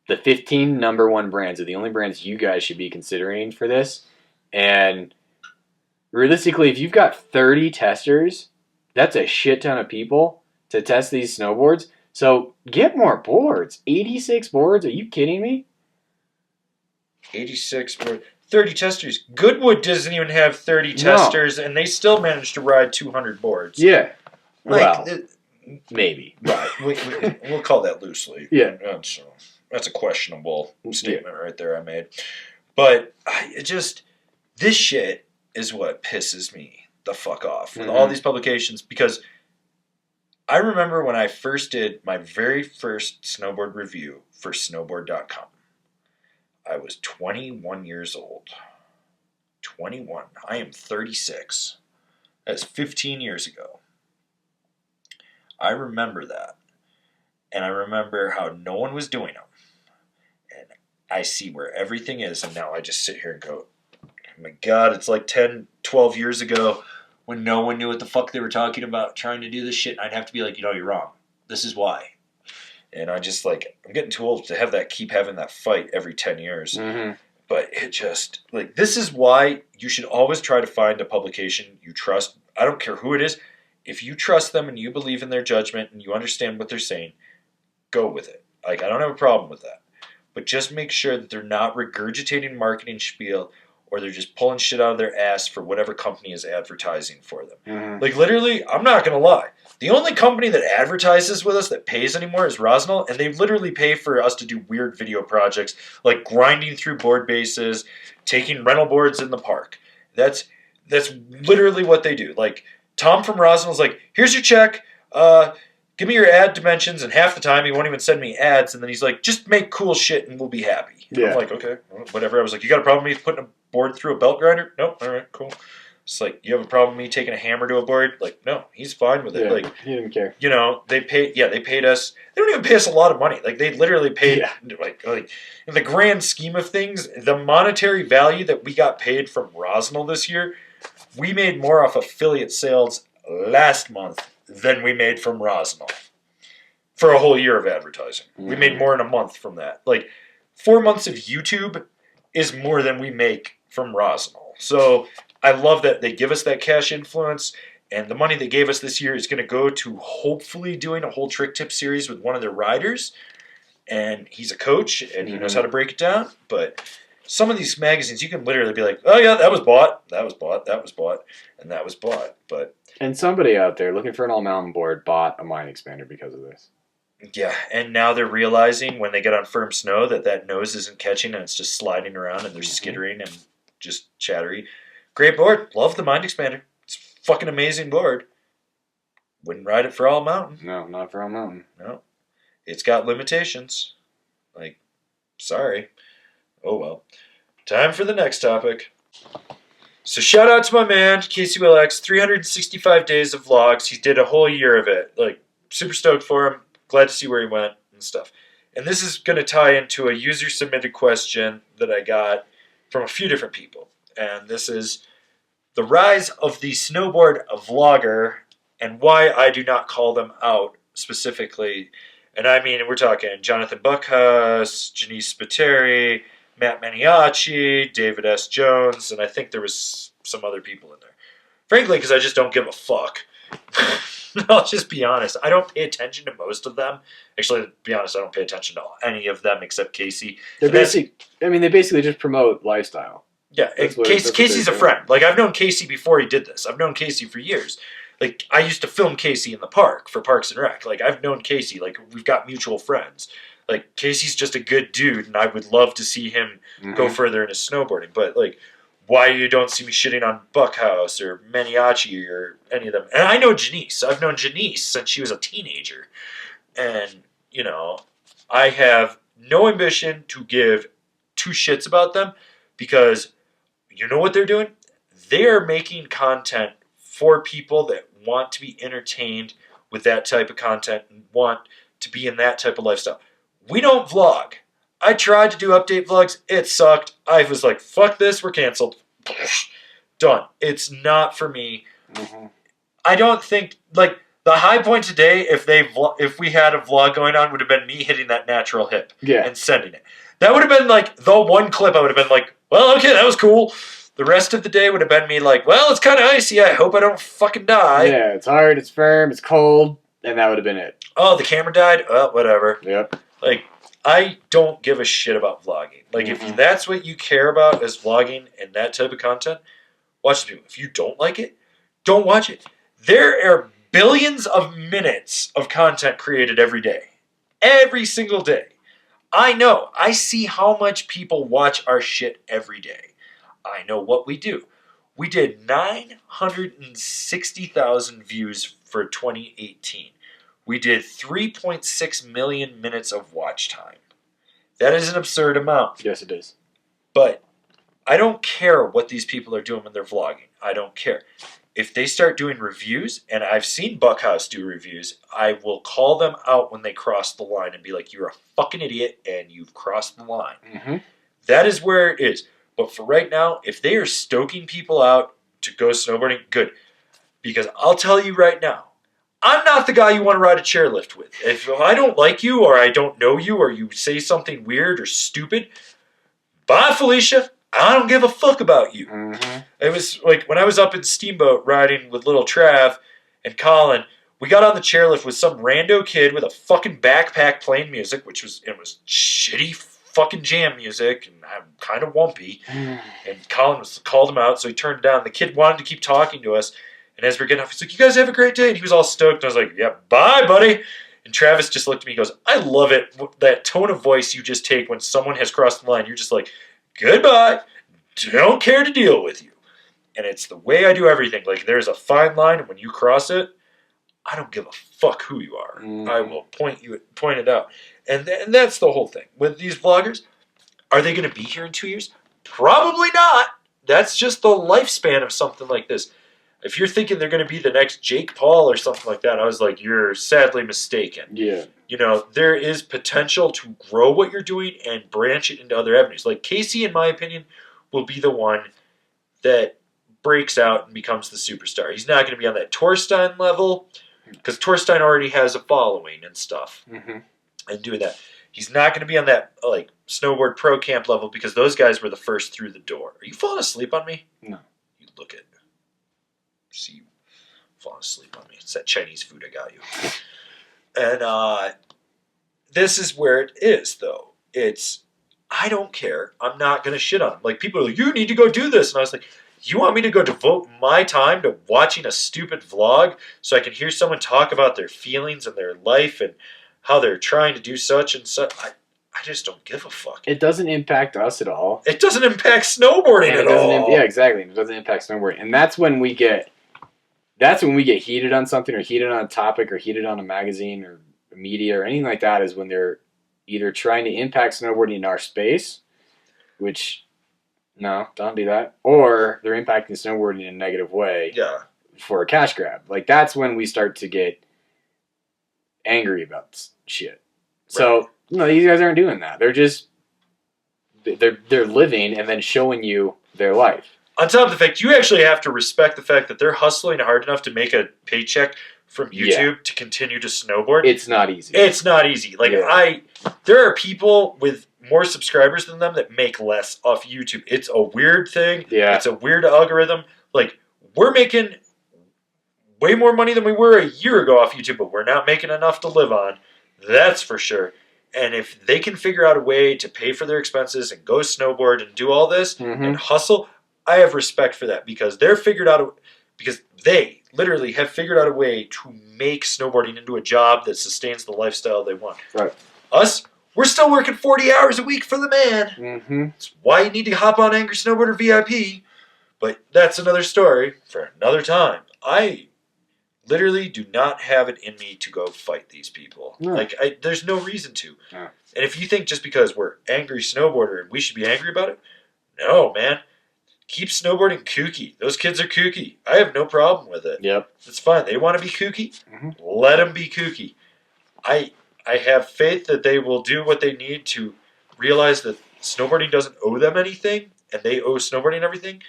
The 15 number one brands are the only brands you guys should be considering for this. And realistically, if you've got 30 testers, that's a shit ton of people to test these snowboards. So get more boards. 86 boards? Are you kidding me? 86 boards. 30 testers. Goodwood doesn't even have 30 testers, and they still managed to ride 200 boards. Yeah. Like, Well, maybe. Right. We'll call that loosely. Yeah. That's a questionable statement right there I made. But this shit is what pisses me the fuck off with all these publications, because I remember when I first did my very first snowboard review for snowboard.com. I was 21 years old. 21. I am 36. That's 15 years ago. I remember that. And I remember how no one was doing them. And I see where everything is, and now I just sit here and go, oh my God, it's like 10, 12 years ago when no one knew what the fuck they were talking about trying to do this shit. And I'd have to be like, you're wrong. This is why. And I just I'm getting too old to keep having that fight every 10 years. Mm-hmm. But it just, this is why you should always try to find a publication you trust. I don't care who it is. If you trust them and you believe in their judgment and you understand what they're saying, go with it. I don't have a problem with that. But just make sure that they're not regurgitating marketing spiel, or they're just pulling shit out of their ass for whatever company is advertising for them. Mm-hmm. Literally, I'm not going to lie. The only company that advertises with us that pays anymore is Rotational, and they literally pay for us to do weird video projects, like grinding through board bases, taking rental boards in the park. That's literally what they do. Tom from Rotational's here's your check, give me your ad dimensions, and half the time he won't even send me ads, and then he's like, just make cool shit and we'll be happy. Yeah. I'm like, okay, whatever. I was like, you got a problem with me putting a board through a belt grinder? Nope, all right, cool. It's you have a problem with me taking a hammer to a board? No, he's fine with it. Yeah, he didn't care. They paid us. They don't even pay us a lot of money. They literally paid, in the grand scheme of things, the monetary value that we got paid from Rotational this year, we made more off affiliate sales last month than we made from Rotational for a whole year of advertising. Mm-hmm. We made more in a month from that. 4 months of YouTube is more than we make from Rotational. So I love that they give us that cash influence, and the money they gave us this year is going to go to hopefully doing a whole trick tip series with one of their riders. And he's a coach, and he knows how to break it down. But some of these magazines, you can literally be like, oh yeah, that was bought, that was bought, that was bought, and that was bought. And somebody out there looking for an all-mountain board bought a mind expander because of this. Yeah, and now they're realizing when they get on firm snow that nose isn't catching and it's just sliding around and they're skittering and just chattery. Great board. Love the mind expander. It's a fucking amazing board. Wouldn't ride it for all mountain. No, not for all mountain. No. It's got limitations. Sorry. Oh well. Time for the next topic. So shout out to my man, Casey Willx, 365 days of vlogs. He did a whole year of it. Super stoked for him. Glad to see where he went and stuff. And this is going to tie into a user-submitted question that I got from a few different people. And this is the rise of the snowboard vlogger and why I do not call them out specifically. And I mean, we're talking Jonathan Buckhuss, Janice Spiteri, Matt Maniaci, David S. Jones, and I think there was some other people in there. Frankly, because I just don't give a fuck. I'll just be honest. I don't pay attention to most of them. Actually, to be honest, I don't pay attention to any of them except Casey. They basically just promote lifestyle. Yeah, Casey's a friend. I've known Casey before he did this. I've known Casey for years. I used to film Casey in the park for Parks and Rec. I've known Casey. We've got mutual friends. Casey's just a good dude, and I would love to see him go further in his snowboarding. But, why you don't see me shitting on Buckhouse or Maniaci or any of them. And I know Janice. I've known Janice since she was a teenager. And, I have no ambition to give two shits about them because you know what they're doing? They are making content for people that want to be entertained with that type of content and want to be in that type of lifestyle. We don't vlog. I tried to do update vlogs. It sucked. I was like, fuck this. We're canceled. Done. It's not for me. Mm-hmm. I don't think, the high point today, if we had a vlog going on, would have been me hitting that natural hip and sending it. That would have been, the one clip I would have been like, well, okay, that was cool. The rest of the day would have been me well, it's kind of icy. I hope I don't fucking die. Yeah, it's hard, it's firm, it's cold, and that would have been it. Oh, the camera died? Oh, whatever. Yep. I don't give a shit about vlogging. Like, if that's what you care about is vlogging and that type of content, watch the people. If you don't like it, don't watch it. There are billions of minutes of content created every day. Every single day. I know. I see how much people watch our shit every day. I know what we do. We did 960,000 views for 2018. We did 3.6 million minutes of watch time. That is an absurd amount. Yes, it is. But I don't care what these people are doing when they're vlogging. I don't care. If they start doing reviews, and I've seen Buckhouse do reviews, I will call them out when they cross the line and be like, you're a fucking idiot and you've crossed the line. Mm-hmm. That is where it is. But for right now, if they are stoking people out to go snowboarding, good. Because I'll tell you right now, I'm not the guy you want to ride a chairlift with. If I don't like you or I don't know you or you say something weird or stupid, bye, Felicia. I don't give a fuck about you. Mm-hmm. It was like when I was up in Steamboat riding with little Trav and Colin, we got on the chairlift with some rando kid with a fucking backpack playing music, which was shitty fucking jam music, and I'm kind of wumpy. And Colin called him out, so he turned it down. The kid wanted to keep talking to us. And as we're getting off, he's like, you guys have a great day. And he was all stoked. And I was like, yeah, bye, buddy. And Travis just looked at me and goes, I love it. That tone of voice you just take when someone has crossed the line. You're just like, goodbye. Don't care to deal with you. And it's the way I do everything. Like, there's a fine line. And when you cross it, I don't give a fuck who you are. I will point it out. And that's the whole thing. With these vloggers, are they going to be here in 2 years? Probably not. That's just the lifespan of something like this. If you're thinking they're going to be the next Jake Paul or something like that, I was like, you're sadly mistaken. Yeah. You know, there is potential to grow what you're doing and branch it into other avenues. Like Casey, in my opinion, will be the one that breaks out and becomes the superstar. He's not going to be on that Torstein level because Torstein already has a following and stuff and doing that. He's not going to be on that like snowboard pro camp level because those guys were the first through the door. Are you falling asleep on me? No. You look at see you falling asleep on me. It's that Chinese food I got you. And this is where it is, though. It's, I don't care. I'm not going to shit on him. Like, people are like, you need to go do this. And I was like, you want me to go devote my time to watching a stupid vlog so I can hear someone talk about their feelings and their life and how they're trying to do such and such? I just don't give a fuck. It doesn't impact us at all. It doesn't impact snowboarding at all. Yeah, exactly. It doesn't impact snowboarding. And that's when we get heated on something or heated on a topic or heated on a magazine or media or anything like that is when they're either trying to impact snowboarding in our space, which, no, don't do that, or they're impacting snowboarding in a negative way for a cash grab. Like, that's when we start to get angry about shit. So, no, these guys aren't doing that. They're just, they're living and then showing you their life. On top of the fact, you actually have to respect the fact that they're hustling hard enough to make a paycheck from YouTube to continue to snowboard. It's not easy. It's not easy. Like, there are people with more subscribers than them that make less off YouTube. It's a weird thing. Yeah. It's a weird algorithm. Like, we're making way more money than we were a year ago off YouTube, but we're not making enough to live on. That's for sure. And if they can figure out a way to pay for their expenses and go snowboard and do all this and hustle, I have respect for that because they literally have figured out a way to make snowboarding into a job that sustains the lifestyle they want. Right. Us, we're still working 40 hours a week for the man. That's why you need to hop on Angry Snowboarder VIP. But that's another story for another time. I literally do not have it in me to go fight these people. No. Like, there's no reason to. No. And if you think just because we're Angry Snowboarder and we should be angry about it, no, man. Keep snowboarding kooky. Those kids are kooky. I have no problem with it. Yep. It's fine. They want to be kooky. Let them be kooky. I have faith that they will do what they need to realize that snowboarding doesn't owe them anything, and they owe snowboarding everything.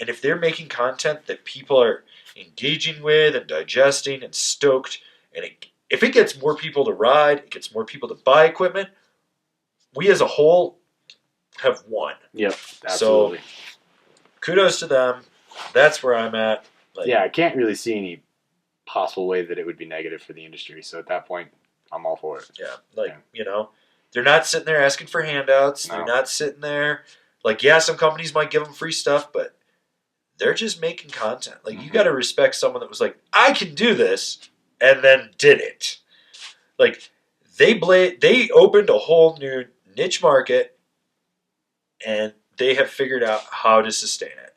And if they're making content that people are engaging with and digesting and stoked, and if it gets more people to ride, it gets more people to buy equipment, we as a whole have won. Yep, absolutely. So, kudos to them. That's where I'm at. Like, yeah, I can't really see any possible way that it would be negative for the industry. So at that point, I'm all for it. Yeah, like, They're not sitting there asking for handouts. No. They're not sitting there. Like, yeah, some companies might give them free stuff, but they're just making content. Like, you got to respect someone that was like, I can do this, and then did it. Like, they opened a whole new niche market, and they have figured out how to sustain it.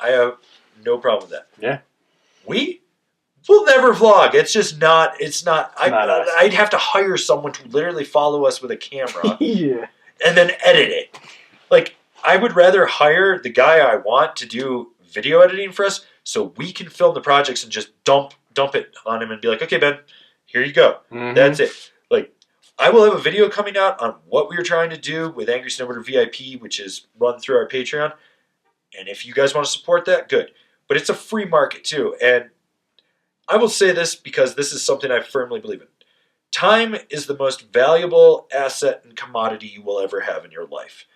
I have no problem with that. Yeah. We'll never vlog. It's just not. It's not. Not us. I'd have to hire someone to literally follow us with a camera Yeah. and then edit it. Like, I would rather hire the guy I want to do video editing for us, so we can film the projects and just dump it on him and be like, okay, Ben, here you go. That's it. Like, I will have a video coming out on what we were trying to do with Angry Snowboarder VIP, which is run through our Patreon. And if you guys want to support that, good. But it's a free market too, and I will say this because this is something I firmly believe in. Time is the most valuable asset and commodity you will ever have in your life.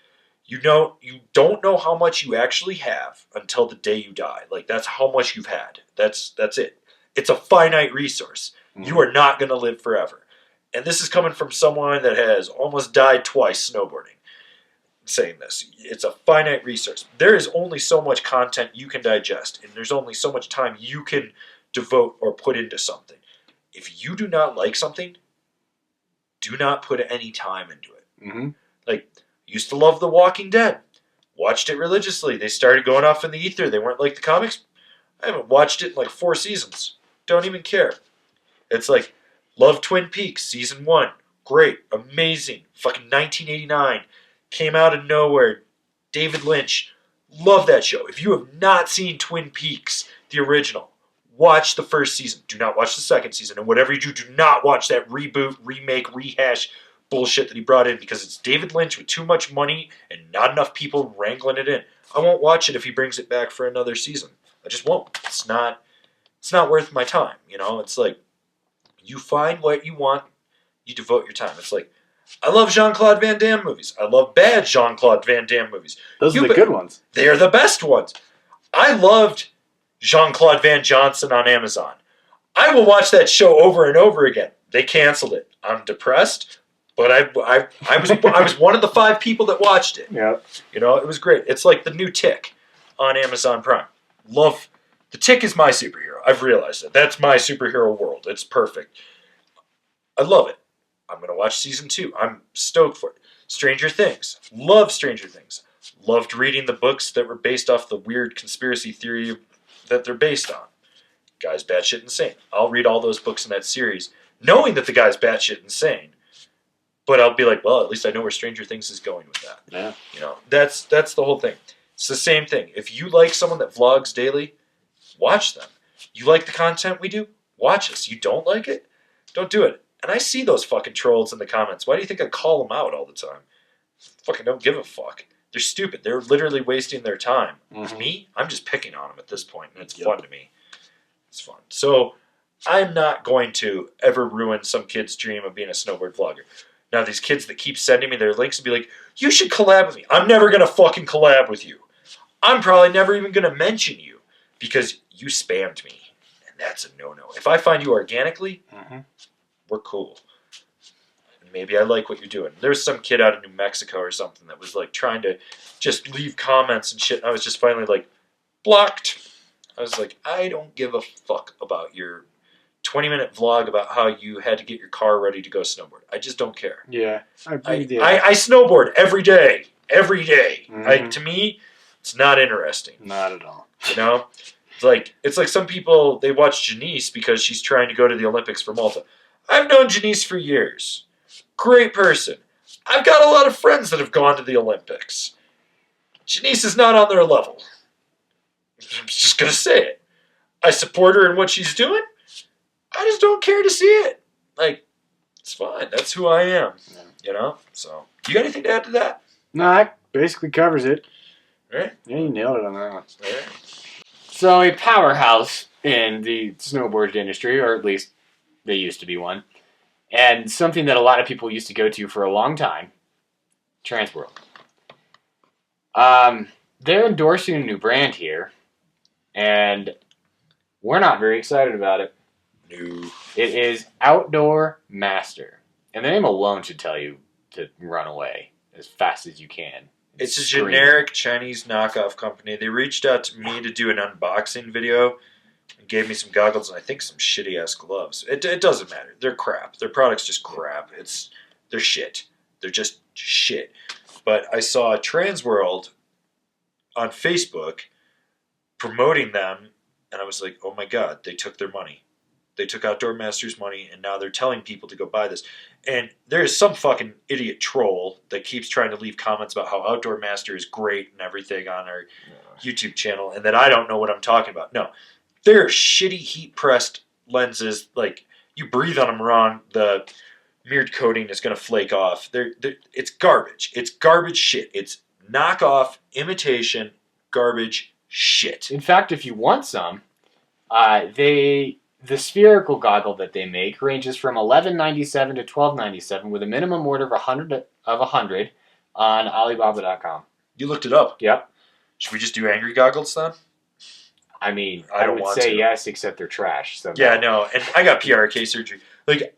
You don't know how much you actually have until the day you die. Like, that's how much you've had. That's it. It's a finite resource. You are not going to live forever. And this is coming from someone that has almost died twice snowboarding. Saying this, it's a finite resource. There is only so much content you can digest, and there's only so much time you can devote or put into something. If you do not like something, do not put any time into it. Like, used to love The Walking Dead. Watched it religiously. They started going off in the ether. They weren't like the comics. I haven't watched it in like 4 seasons. Don't even care. It's like, love Twin Peaks, season 1. Great. Amazing. Fucking 1989. Came out of nowhere. David Lynch. Love that show. If you have not seen Twin Peaks, the original, watch the first season. Do not watch the second season. And whatever you do not watch that reboot, remake, rehash bullshit that he brought in, because it's David Lynch with too much money and not enough people wrangling it in. I won't watch it if he brings it back for another season. I just won't. It's not worth my time. You know, it's like, you find what you want, you devote your time. It's like, I love Jean-Claude Van Damme movies. I love bad Jean-Claude Van Damme movies. Those are the good ones. They are the best ones. I loved Jean-Claude Van Johnson on Amazon. I will watch that show over and over again. They canceled it. I'm depressed, but I was one of the 5 people that watched it. Yeah. You know, it was great. It's like the new Tick on Amazon Prime. Love the Tick is my superhero. I've realized it. That's my superhero world. It's perfect. I love it. I'm going to watch season 2. I'm stoked for it. Stranger Things. Love Stranger Things. Loved reading the books that were based off the weird conspiracy theory that they're based on. Guy's batshit insane. I'll read all those books in that series, knowing that the guy's batshit insane. But I'll be like, well, at least I know where Stranger Things is going with that. Yeah. You know, that's the whole thing. It's the same thing. If you like someone that vlogs daily, watch them. You like the content we do? Watch us. You don't like it? Don't do it. And I see those fucking trolls in the comments. Why do you think I call them out all the time? Fucking don't give a fuck. They're stupid. They're literally wasting their time. Me, I'm just picking on them at this point, and it's fun to me. It's fun. So I'm not going to ever ruin some kid's dream of being a snowboard vlogger. Now, these kids that keep sending me their links and be like, you should collab with me. I'm never going to fucking collab with you. I'm probably never even going to mention you because you spammed me. And that's a no-no. If I find you organically, we're cool. And maybe I like what you're doing. There's some kid out of New Mexico or something that was like trying to just leave comments and shit. And I was just finally like, blocked. I was like, I don't give a fuck about your 20-minute vlog about how you had to get your car ready to go snowboard. I just don't care. Yeah. I snowboard every day. Every day. Like, to me, it's not interesting. Not at all. You know? It's like some people, they watch Janice because she's trying to go to the Olympics for Malta. I've known Janice for years. Great person. I've got a lot of friends that have gone to the Olympics. Janice is not on their level. I'm just going to say it. I support her in what she's doing. I just don't care to see it. Like, it's fine. That's who I am. Yeah. You know? So, you got anything to add to that? No, that basically covers it. All right. Yeah, you nailed it on that one. All right. So, a powerhouse in the snowboard industry, or at least they used to be one, and something that a lot of people used to go to for a long time, Transworld. They're endorsing a new brand here, and we're not very excited about it. No. It is Outdoor Master. And the name alone should tell you to run away as fast as you can. It's a Scream. generic Chinese knockoff company. They reached out to me to do an unboxing video and gave me some goggles and I think some shitty-ass gloves. It doesn't matter. They're crap. Their product's just crap. They're shit. They're just shit. But I saw Transworld on Facebook promoting them, and I was like, oh my god, they took their money. They took Outdoor Masters' money, and now they're telling people to go buy this. And there is some fucking idiot troll that keeps trying to leave comments about how Outdoor Master is great and everything on our YouTube channel, and that I don't know what I'm talking about. No. They're shitty heat-pressed lenses. Like, you breathe on them wrong, the mirrored coating is going to flake off. It's garbage. It's garbage shit. It's knockoff, imitation, garbage shit. In fact, if you want some, the spherical goggle that they make ranges from $11.97 to $12.97 with a minimum order of 100 on Alibaba.com. You looked it up. Yep. Should we just do angry goggles then? I mean, I don't would want say to. yes, except they're trash. So Yeah, no. And I got PRK surgery. Like,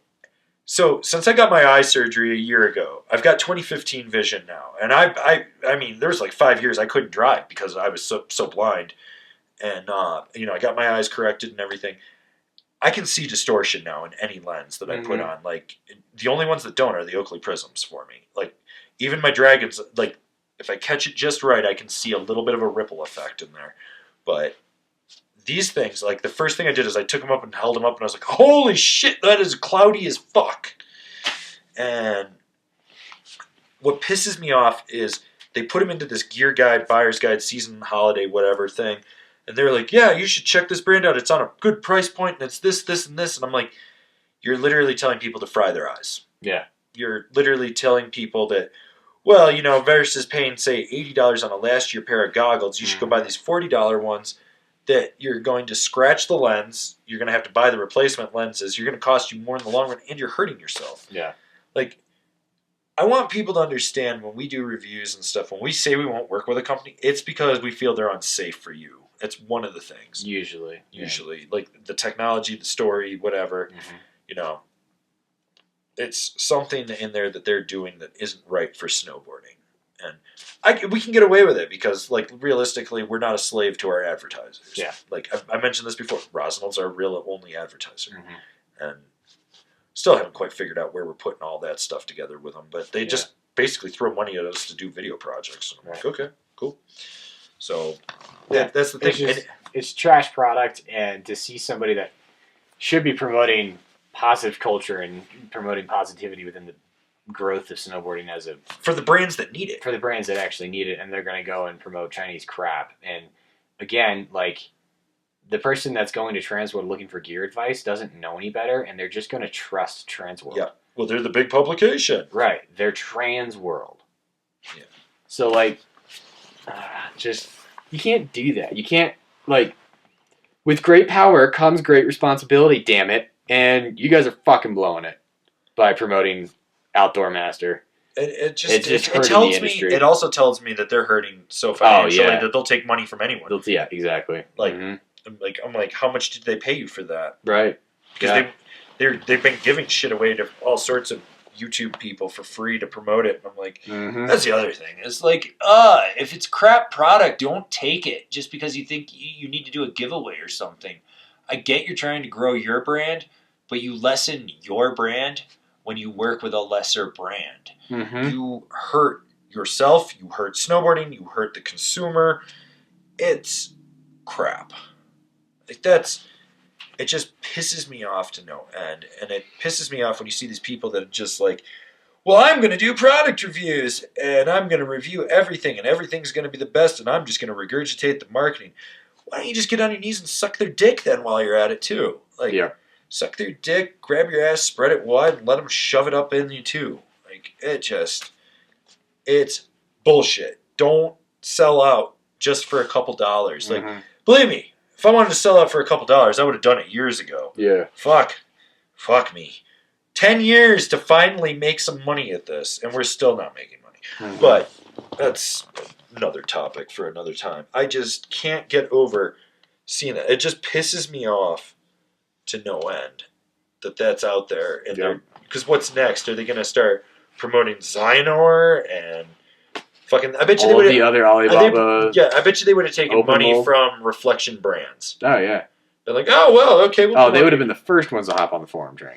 so since I got my eye surgery a year ago, I've got 20/15 vision now. And I mean, there was like 5 years I couldn't drive because I was so blind. And, I got my eyes corrected and everything. I can see distortion now in any lens that I put on. Like, the only ones that don't are the Oakley prisms for me. Like, even my Dragons, like, if I catch it just right, I can see a little bit of a ripple effect in there. But these things, like, the first thing I did is I took them up and held them up, and I was like, holy shit, that is cloudy as fuck. And what pisses me off is they put them into this gear guide, buyer's guide, season, holiday, whatever thing. And they're like, yeah, you should check this brand out. It's on a good price point, and it's this, this, and this. And I'm like, you're literally telling people to fry their eyes. Yeah. You're literally telling people that, well, versus paying, say, $80 on a last year pair of goggles, you should go buy these $40 ones that you're going to scratch the lens. You're going to have to buy the replacement lenses. You're going to cost you more in the long run, and you're hurting yourself. Yeah. Like, I want people to understand when we do reviews and stuff, when we say we won't work with a company, it's because we feel they're unsafe for you. It's one of the things. Usually. Like the technology, the story, whatever, it's something in there that they're doing that isn't right for snowboarding. And we can get away with it because, like, realistically, we're not a slave to our advertisers. Yeah. Like, I mentioned this before. Rosinal's our real only advertiser. And still haven't quite figured out where we're putting all that stuff together with them. But they just basically throw money at us to do video projects. And I'm like, okay, cool. So that's the thing. It's trash product, and to see somebody that should be promoting positive culture and promoting positivity within the growth of snowboarding for the brands that need it. For the brands that actually need it, and they're going to go and promote Chinese crap. And again, like, the person that's going to Transworld looking for gear advice doesn't know any better, and they're just going to trust Transworld. Yeah. Well, they're the big publication. Right. They're Transworld. Yeah. So, like, just, you can't do that. You can't, like, with great power comes great responsibility, damn it. And you guys are fucking blowing it by promoting Outdoor Master. It tells me. It also tells me that they're hurting so financially that they'll take money from anyone. Yeah, exactly. Like, I'm like, how much did they pay you for that? Right. Because they've been giving shit away to all sorts of YouTube people for free to promote it. And I'm like, that's the other thing. It's like, if it's crap product, don't take it just because you think you need to do a giveaway or something. I get you're trying to grow your brand, but you lessen your brand when you work with a lesser brand. You hurt yourself, you hurt snowboarding, you hurt the consumer. It's crap. Like, it just pisses me off to no end. And it pisses me off when you see these people that are just like, well, I'm going to do product reviews, and I'm going to review everything, and everything's going to be the best, and I'm just going to regurgitate the marketing. Why don't you just get on your knees and suck their dick then while you're at it too? Like, suck their dick, grab your ass, spread it wide, and let them shove it up in you too. Like, it's bullshit. Don't sell out just for a couple dollars. Like, believe me, if I wanted to sell out for a couple dollars, I would have done it years ago. Yeah. Fuck me. 10 years to finally make some money at this, and we're still not making money. But that's another topic for another time. I just can't get over seeing that. It just pisses me off to no end that that's out there. And because what's next? Are they going to start promoting Xynor and fucking. I bet you All they of the would. other Alibaba. Yeah, I bet you they would have taken Open money mold. from Reflection Brands. Oh, yeah. They're like, oh well, okay. We'll Oh, they would have been the first ones to hop on the forum train.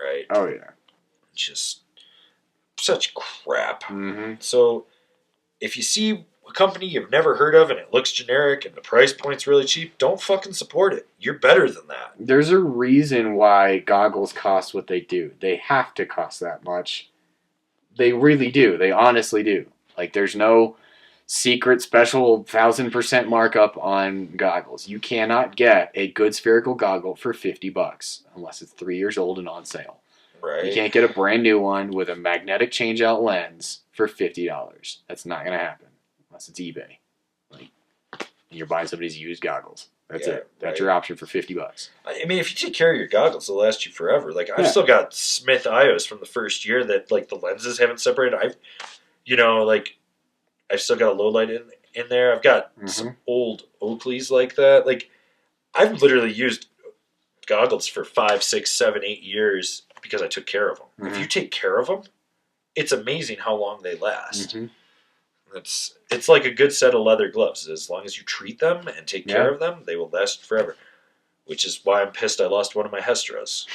right. Oh, yeah. Just such crap. Mm-hmm. So if you see a company you've never heard of and it looks generic and the price point's really cheap, don't fucking support it. You're better than that. There's a reason why goggles cost what they do. They have to cost that much. They really do. They honestly do. Like, there's no secret special 1000% markup on goggles. You cannot get a good spherical goggle for $50 unless it's 3 years old and on sale. Right. You can't get a brand new one with a magnetic change-out lens for $50. That's not going to happen unless it's eBay. Like, and you're buying somebody's used goggles. That's it. That's your option for $50. I mean, if you take care of your goggles, they'll last you forever. Like, I've still got Smith IOs from the first year that, like, the lenses haven't separated. I've still got a low light in there. I've got some old Oakleys like that. Like, I've literally used goggles for 5, 6, 7, 8 years because I took care of them. Mm-hmm. If you take care of them, it's amazing how long they last. Mm-hmm. It's like a good set of leather gloves. As long as you treat them and take care of them, they will last forever. Which is why I'm pissed I lost one of my Hestras.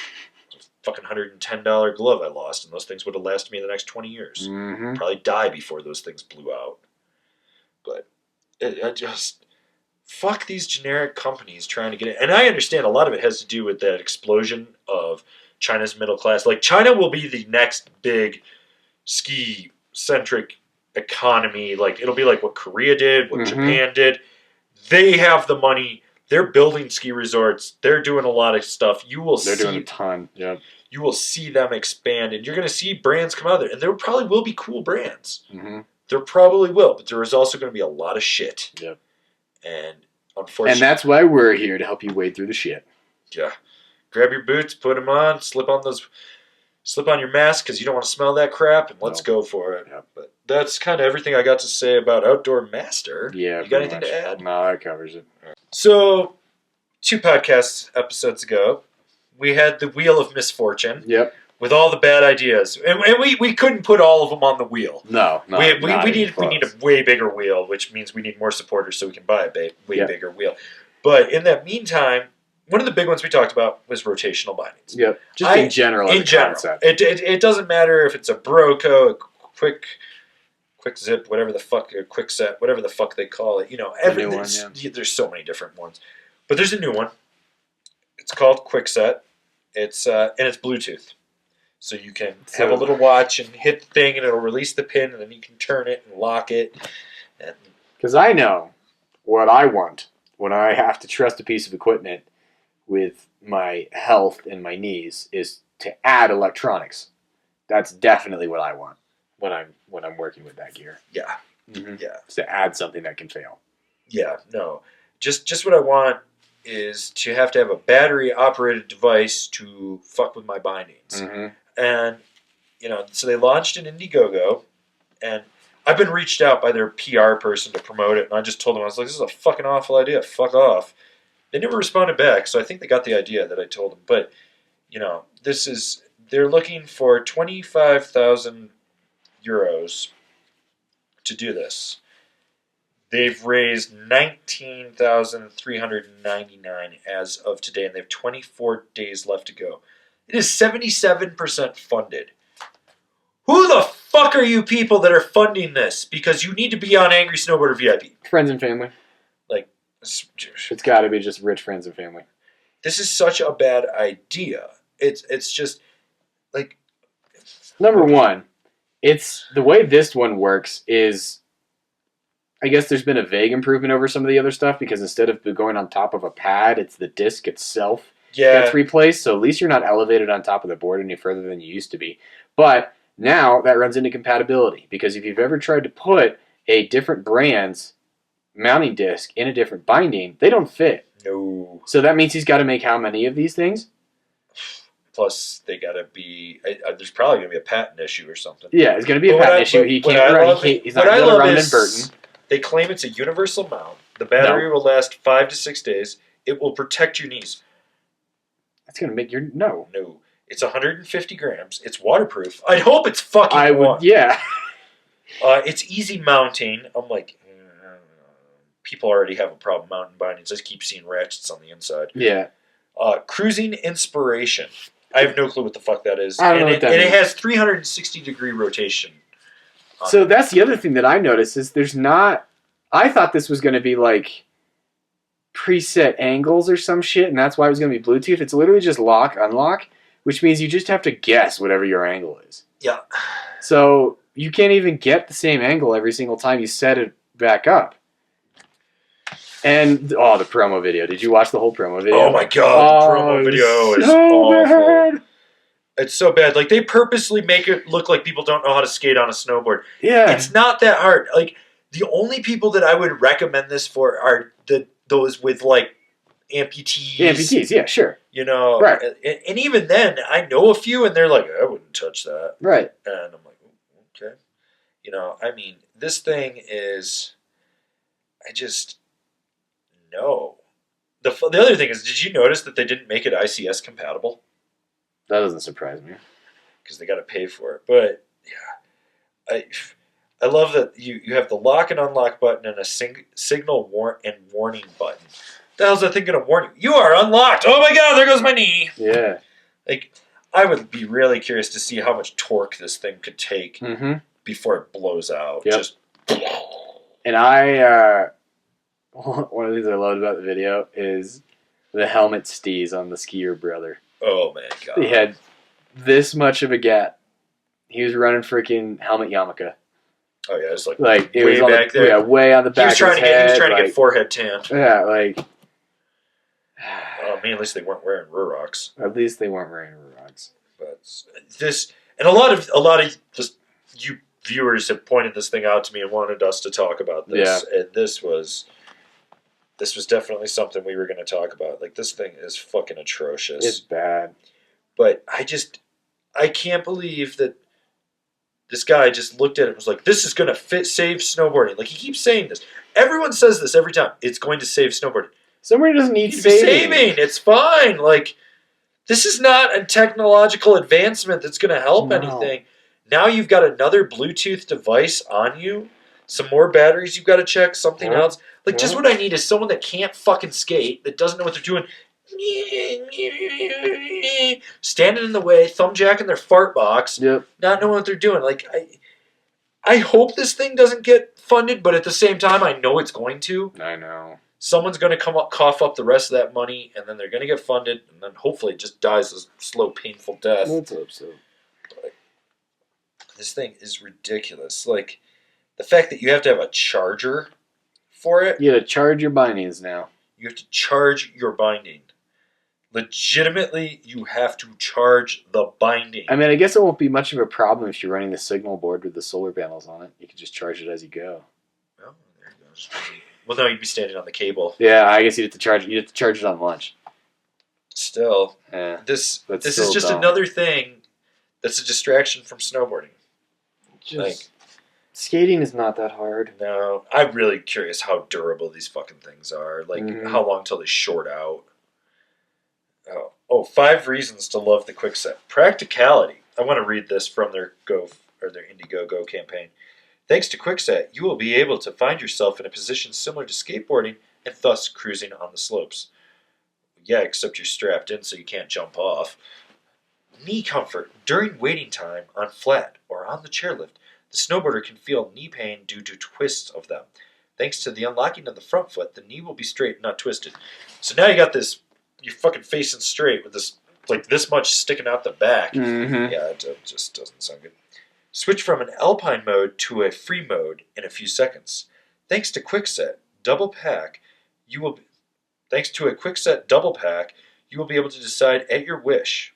Fucking $110 glove I lost, and those things would have lasted me the next 20 years. Mm-hmm. Probably die before those things blew out. But I just fuck these generic companies trying to get it. And I understand a lot of it has to do with that explosion of China's middle class. Like, China will be the next big ski centric economy. Like, it'll be like what Korea did, what Japan did. They have the money. They're building ski resorts. They're doing a lot of stuff. They're doing a ton. Yep. You will see them expand, and you're going to see brands come out there. And there probably will be cool brands. Mm-hmm. There probably will, but there is also going to be a lot of shit. Yep. And unfortunately, and that's why we're here to help you wade through the shit. Yeah. Grab your boots, put them on, slip on your mask because you don't want to smell that crap, and let's go for it. Yep. But that's kind of everything I got to say about Outdoor Master. Yeah. You got anything to add? No, that covers it. So, 2 podcast episodes ago, we had the Wheel of Misfortune. Yep. With all the bad ideas, and we couldn't put all of them on the wheel. No, we need a way bigger wheel, which means we need more supporters so we can buy a way bigger wheel. But in that meantime, one of the big ones we talked about was rotational bindings. Yep, just in general. Concept. It doesn't matter if it's a Broco, a quick zip, whatever the fuck, a quick set, whatever the fuck they call it. You know, there's so many different ones, but there's a new one. It's called Quick Set. It's and it's Bluetooth. So you can have a little watch and hit the thing, and it'll release the pin, and then you can turn it and lock it. Because I know what I want when I have to trust a piece of equipment with my health and my knees is to add electronics. That's definitely what I want when I'm working with that gear. Yeah, yeah. It's to add something that can fail. Yeah, no, just what I want is to have a battery operated device to fuck with my bindings. Mm-hmm. And, so they launched an Indiegogo, and I've been reached out by their PR person to promote it, and I just told them, I was like, this is a fucking awful idea, fuck off. They never responded back, so I think they got the idea that I told them. But, they're looking for 25,000 euros to do this. They've raised 19,399 as of today, and they have 24 days left to go. It is 77% funded. Who the fuck are you people that are funding this? Because you need to be on Angry Snowboarder VIP. Friends and family. Like, it's got to be just rich friends and family. This is such a bad idea. It's just like, number one, it's the way this one works is, I guess there's been a vague improvement over some of the other stuff because instead of going on top of a pad, it's the disc itself. Gets replaced, so at least you're not elevated on top of the board any further than you used to be. But now that runs into compatibility, because if you've ever tried to put a different brand's mounting disc in a different binding, they don't fit. No. So that means he's got to make how many of these things? Plus, they got to be... there's probably going to be a patent issue or something. Yeah, it's going to be a patent issue. He's not going to run in Burton. They claim it's a universal mount. The battery will last 5 to 6 days. It will protect your knees. That's going to make your... No. It's 150 grams. It's waterproof. I'd hope it's fucking I would, yeah. It's easy mounting. I'm like, people already have a problem mounting bindings. I just keep seeing ratchets on the inside. Yeah. Cruising inspiration. I have no clue what the fuck that is. I don't know what that means. It has 360-degree rotation. So that's the other thing that I noticed is there's not... I thought this was going to be like preset angles or some shit, and that's why it was going to be Bluetooth. It's literally just lock, unlock, which means you just have to guess whatever your angle is. Yeah. So you can't even get the same angle every single time you set it back up. And, the promo video. Did you watch the whole promo video? Oh my god, the promo video is awful. Bad. It's so bad. Like, they purposely make it look like people don't know how to skate on a snowboard. Yeah. It's not that hard. Like, the only people that I would recommend this for are those with, like, amputees. Amputees, yeah, sure. You know? Right. And even then, I know a few, and they're like, I wouldn't touch that. Right. And I'm like, okay. You know, I mean, this thing is... I just... No. The other thing is, did you notice that they didn't make it ICS compatible? That doesn't surprise me. Because they got to pay for it. But, yeah. I love that you have the lock and unlock button and a signal warning button. The hell's that thing going to warn you? You are unlocked! Oh my god, there goes my knee! Yeah. Like, I would be really curious to see how much torque this thing could take before it blows out. Yep. Just... And one of the things I loved about the video is the helmet stees on the skier brother. Oh my god. He had this much of a gap. He was running freaking helmet yarmulke. Oh yeah, it's like it way was back there. Yeah, way on the back He was trying to get forehead tan. Yeah, like... Oh man, at least they weren't wearing Rurocs. At least they weren't wearing Rurocs. But this... And a lot of just you viewers have pointed this thing out to me and wanted us to talk about this. Yeah. And this was definitely something we were going to talk about. Like, this thing is fucking atrocious. It's bad. But I can't believe that this guy just looked at it and was like, this is going to save snowboarding. Like, he keeps saying this. Everyone says this every time. It's going to save snowboarding. Somebody doesn't need saving. It's fine. Like, this is not a technological advancement that's going to help anything. Now you've got another Bluetooth device on you. Some more batteries you've got to check. Something else. Like, just what I need is someone that can't fucking skate, that doesn't know what they're doing, standing in the way, thumb jacking their fart box, not knowing what they're doing. Like, I hope this thing doesn't get funded, but at the same time, I know it's going to. I know. Someone's going to cough up the rest of that money, and then they're going to get funded, and then hopefully it just dies a slow, painful death. Let's hope so. But this thing is ridiculous. Like, the fact that you have to have a charger for it. You have to charge your bindings now. You have to charge your binding. Legitimately, you have to charge the binding. I mean, I guess it won't be much of a problem if you're running the signal board with the solar panels on it. You can just charge it as you go. Oh, there it goes. Well, no, you'd be standing on the cable. Yeah, I guess you'd have to charge it on lunch. Still, this is just another thing that's a distraction from snowboarding. Skating is not that hard. No, I'm really curious how durable these fucking things are. Like, how long till they short out? 5 reasons to love the Quickset. Practicality. I want to read this from their Indiegogo campaign. Thanks to Quickset, you will be able to find yourself in a position similar to skateboarding and thus cruising on the slopes. Yeah, except you're strapped in so you can't jump off. Knee comfort. During waiting time on flat or on the chairlift, the snowboarder can feel knee pain due to twists of them. Thanks to the unlocking of the front foot, the knee will be straight, not twisted. So now you got this, you're fucking facing straight with this, like this much sticking out the back. Yeah, it just doesn't sound good. Switch from an alpine mode to a free mode in a few seconds. Thanks to Quickset Double Pack, you will be able to decide at your wish.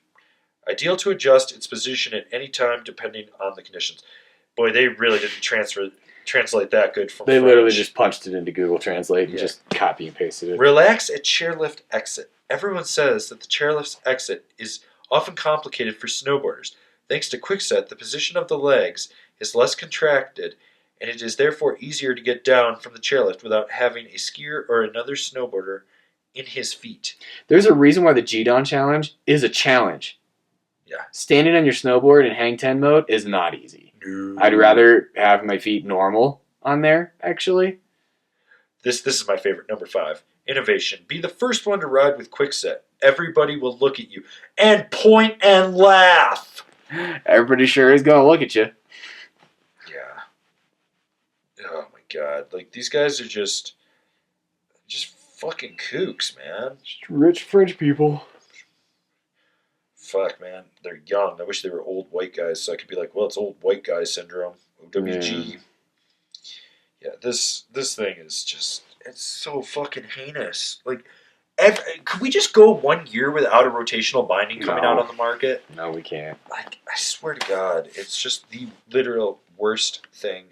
Ideal to adjust its position at any time depending on the conditions. Boy, they really didn't translate that good from They French. literally just punched it into Google Translate and just copy and pasted it. Relax at chairlift exit. Everyone says that the chairlift's exit is often complicated for snowboarders. Thanks to Quickset, the position of the legs is less contracted, and it is therefore easier to get down from the chairlift without having a skier or another snowboarder in his feet. There's a reason why the G-Don challenge is a challenge. Yeah. Standing on your snowboard in hang 10 mode is not easy. No. I'd rather have my feet normal on there, actually. This is my favorite, number 5. Innovation. Be the first one to ride with Quickset. Everybody will look at you and point and laugh. Everybody sure is going to look at you. Yeah. Oh my god. Like, these guys are just fucking kooks, man. Just rich French people. Fuck, man. They're young. I wish they were old white guys so I could be like, well, it's old white guy syndrome. OWG. Yeah, this thing is just, it's so fucking heinous. Like, could we just go 1 year without a rotational binding coming out on the market? No, we can't. Like, I swear to God, it's just the literal worst thing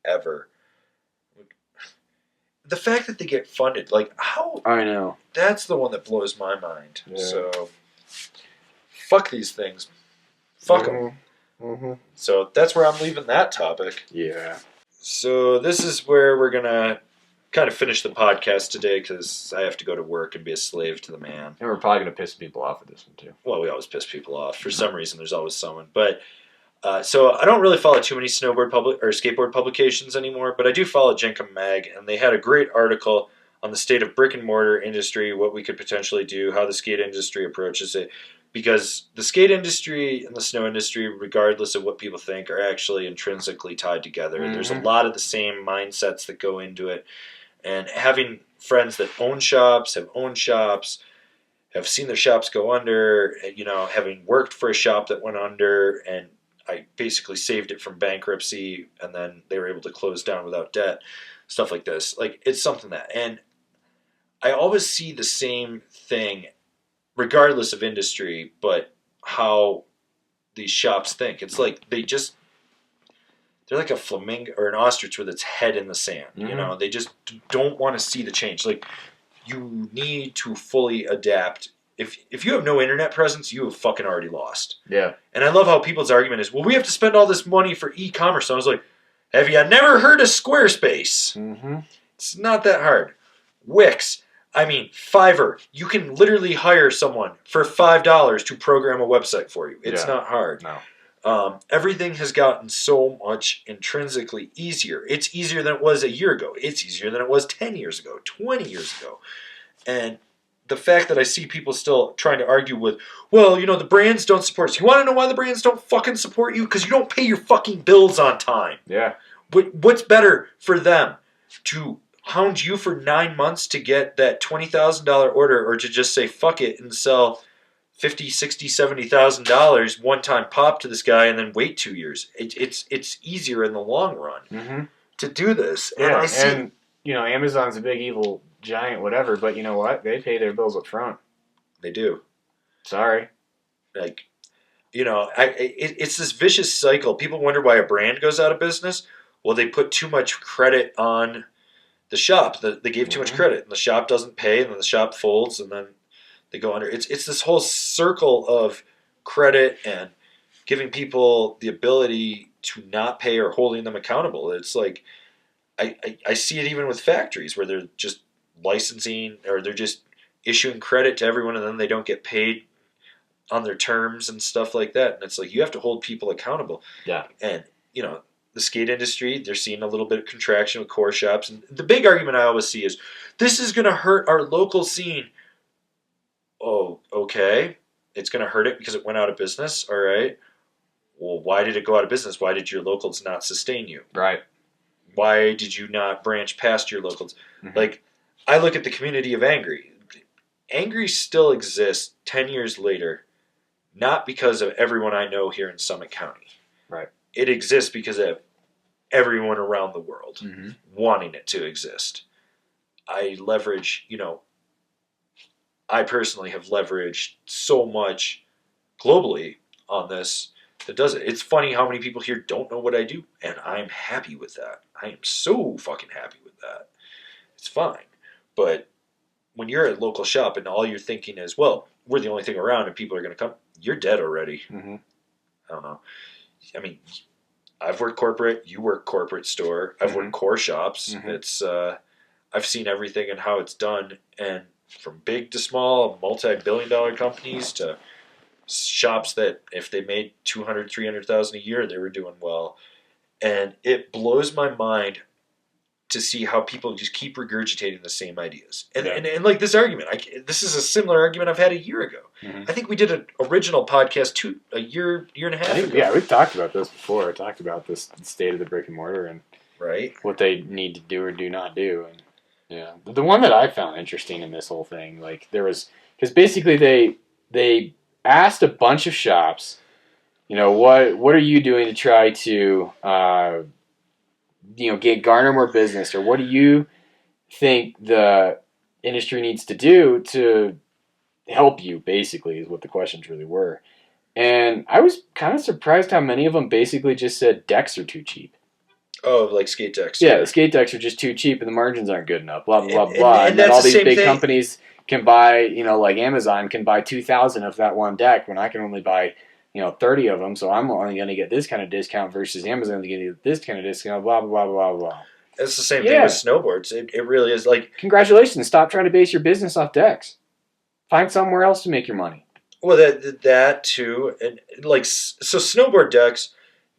ever. The fact that they get funded, like, how? I know. That's the one that blows my mind. Yeah. So, fuck these things. Fuck them. Mm-hmm. So that's where I'm leaving that topic. Yeah. So this is where we're going to kind of finish the podcast today because I have to go to work and be a slave to the man. And we're probably going to piss people off with this one, too. Well, we always piss people off. For some reason, there's always someone. But so I don't really follow too many skateboard publications anymore, but I do follow Jenkem Mag, and they had a great article on the state of brick and mortar industry, what we could potentially do, how the skate industry approaches it. Because the skate industry and the snow industry, regardless of what people think, are actually intrinsically tied together. Mm-hmm. There's a lot of the same mindsets that go into it. And having friends that own shops, have seen their shops go under, you know, having worked for a shop that went under, and I basically saved it from bankruptcy, and then they were able to close down without debt, stuff like this. Like, it's something that, and I always see the same thing regardless of industry, but how these shops think. It's like they're like a flamingo or an ostrich with its head in the sand. Mm-hmm. You know, they just don't want to see the change. Like, you need to fully adapt. If you have no internet presence, you have fucking already lost. Yeah. And I love how people's argument is, well, we have to spend all this money for e-commerce. So I was like, have you never heard of Squarespace? Mm-hmm. It's not that hard. Wix. I mean, Fiverr. You can literally hire someone for $5 to program a website for you. It's not hard. No. Everything has gotten so much intrinsically easier. It's easier than it was a year ago. It's easier than it was 10 years ago, 20 years ago. And the fact that I see people still trying to argue with, well, you know, the brands don't support us. You want to know why the brands don't fucking support you? Because you don't pay your fucking bills on time. Yeah. But what's better for them? To hound you for 9 months to get that $20,000 order, or to just say fuck it and sell $50,000, $60,000, $70,000 one-time pop to this guy and then wait 2 years? It's easier in the long run to do this. Yeah, and you know, Amazon's a big evil giant, whatever, but you know what? They pay their bills up front. They do. Sorry. Like, you know, it's this vicious cycle. People wonder why a brand goes out of business. Well, they put too much credit on the shop. They gave too much credit, and the shop doesn't pay, and then the shop folds, and then they go under. It's this whole circle of credit and giving people the ability to not pay or holding them accountable. It's like I see it even with factories where they're just licensing, or they're just issuing credit to everyone, and then they don't get paid on their terms and stuff like that. And it's like, you have to hold people accountable. Yeah. And, you know, the skate industry, they're seeing a little bit of contraction with core shops. And the big argument I always see is, this is going to hurt our local scene. Oh, okay. It's going to hurt it because it went out of business. All right. Well, why did it go out of business? Why did your locals not sustain you? Right. Why did you not branch past your locals? Mm-hmm. Like, I look at the community of Angry. Angry still exists 10 years later, not because of everyone I know here in Summit County. Right. It exists because of everyone around the world wanting it to exist. I leverage, you know, I personally have leveraged so much globally on this that does it. It's funny how many people here don't know what I do, and I'm happy with that. I am so fucking happy with that. It's fine. But when you're at a local shop and all you're thinking is, well, we're the only thing around and people are going to come, you're dead already. Mm-hmm. I don't know. I mean, I've worked corporate. You work corporate store. I've worked core shops. It's I've seen everything and how it's done, and from big to small, multi-billion-dollar companies to shops that if they made 200, 300,000 a year, they were doing well. And it blows my mind to see how people just keep regurgitating the same ideas. And like this argument, this is a similar argument I've had a year ago. Mm-hmm. I think we did an original podcast a year and a half ago. Yeah, we've talked about this before. I talked about the state of the brick and mortar and what they need to do or do not do. And yeah, the one that I found interesting in this whole thing, like there was, because basically they asked a bunch of shops, what are you doing to try to garner more business, or what do you think the industry needs to do to help you, basically, is what the questions really were. And I was kind of surprised how many of them basically just said decks are too cheap. Oh, like skate decks. Yeah, the skate decks are just too cheap and the margins aren't good enough, blah, blah, blah, blah. And then all these big companies can buy, like Amazon can buy 2,000 of that one deck when I can only buy 30 of them, so I'm only going to get this kind of discount versus Amazon to get this kind of discount, blah, blah, blah, blah, blah. It's the same thing with snowboards. It really is like... Congratulations. Stop trying to base your business off decks. Find somewhere else to make your money. Well, that too. And like, so snowboard decks,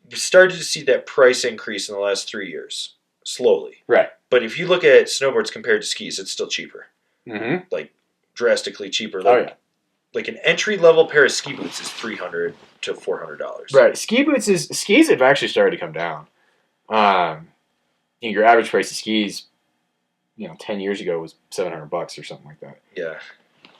you started to see that price increase in the last 3 years, slowly. Right. But if you look at snowboards compared to skis, it's still cheaper. Mm-hmm. Like, drastically cheaper. Like, Like an entry-level pair of ski boots is $300 to $400. Right. Skis have actually started to come down. Your average price of skis, 10 years ago was $700 or something like that. Yeah.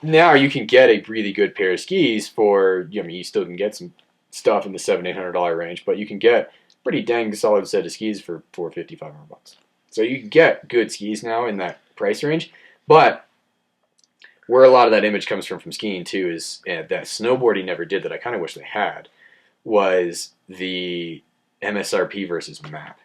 Now you can get a really good pair of skis for, you still can get some stuff in the $700-800 range, but you can get pretty dang solid set of skis for $450, $500. So you can get good skis now in that price range, but where a lot of that image comes from skiing too is that snowboarding never did that I kind of wish they had was the MSRP versus map.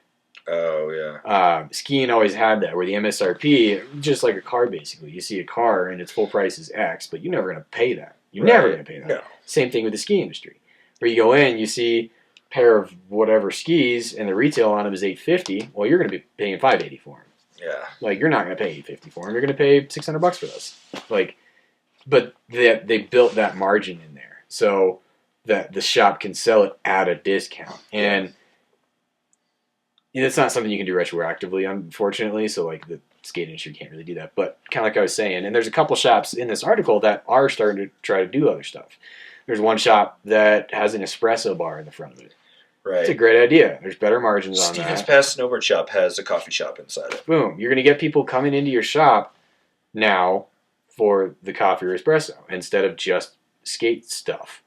Oh, yeah. Skiing always had that, where the MSRP, just like a car basically, you see a car and its full price is X, but you're never going to pay that. You're never going to pay that. No. Same thing with the ski industry, where you go in, you see a pair of whatever skis and the retail on them is $850. Well, you're going to be paying $580 for them. Yeah. Like, you're not going to pay $850 for them. You're going to pay $600 for those. Like, but they built that margin in there so that the shop can sell it at a discount. And it's not something you can do retroactively, unfortunately. So, like, the skate industry can't really do that. But kind of like I was saying, and there's a couple shops in this article that are starting to try to do other stuff. There's one shop that has an espresso bar in the front of it. Right. It's a great idea. There's better margins on that. Stevens Pass Snowboard Shop has a coffee shop inside it. Boom. You're going to get people coming into your shop now for the coffee or espresso instead of just skate stuff.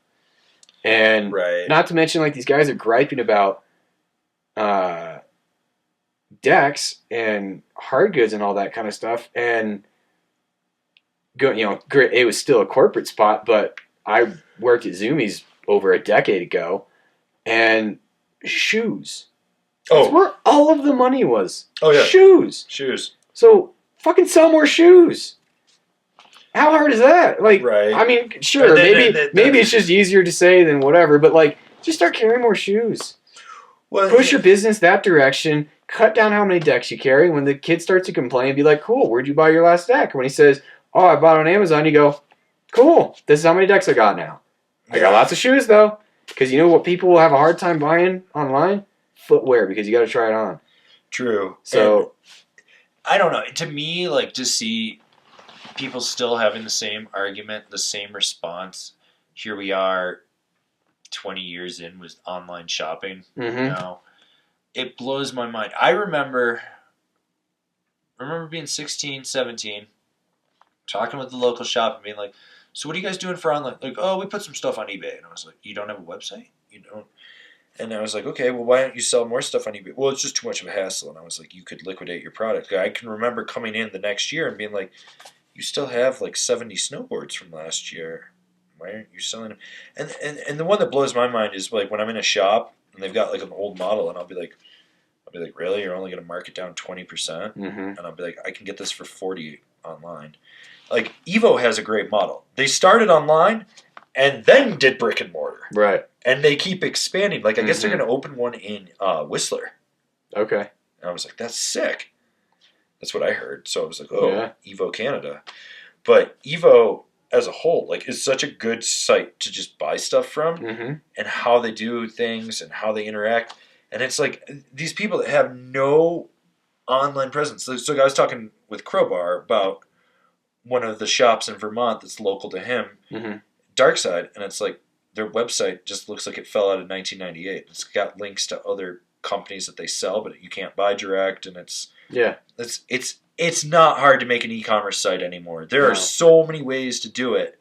And not to mention, like, these guys are griping about decks and hard goods and all that kind of stuff. And, great, it was still a corporate spot, but I worked at Zoomies over a decade ago, and shoes. That's where all of the money was. Oh, yeah. Shoes. So, fucking sell more shoes. How hard is that? Like, I mean, sure, maybe it's just easier to say than whatever, but, like, just start carrying more shoes. Well, push your business that direction. Cut down how many decks you carry. When the kid starts to complain, be like, cool, where'd you buy your last deck? When he says, oh, I bought it on Amazon, you go, cool, this is how many decks I got now. I got lots of shoes, though. Because you know what people will have a hard time buying online? Footwear, because you got to try it on. True. So, and I don't know. To me, like, to see people still having the same argument, the same response. Here we are 20 years in with online shopping now. It blows my mind. I remember being 16, 17, talking with the local shop and being like, so what are you guys doing for online? Like, oh, we put some stuff on eBay. And I was like, you don't have a website? You don't? And I was like, okay, well, why don't you sell more stuff on eBay? Well, it's just too much of a hassle. And I was like, you could liquidate your product. I can remember coming in the next year and being like, you still have like 70 snowboards from last year. Why aren't you selling them? And the one that blows my mind is like when I'm in a shop and they've got like an old model and I'll be like, really? You're only going to mark it down 20%? And I'll be like, I can get this for $40 online. Like, Evo has a great model. They started online and then did brick and mortar. Right. And they keep expanding. Like, I guess they're going to open one in Whistler. Okay. And I was like, that's sick. That's what I heard. So I was like, oh, yeah. Evo Canada. But Evo as a whole, like, is such a good site to just buy stuff from, Mm-hmm. and how they do things and how they interact. And it's like these people that have no online presence. So I was talking with Crowbar about one of the shops in Vermont that's local to him, Mm-hmm. Darkside, and it's like their website just looks like it fell out of 1998. It's got links to other companies that they sell, but you can't buy direct, and it's not hard to make an e-commerce site anymore. There are so many ways to do it.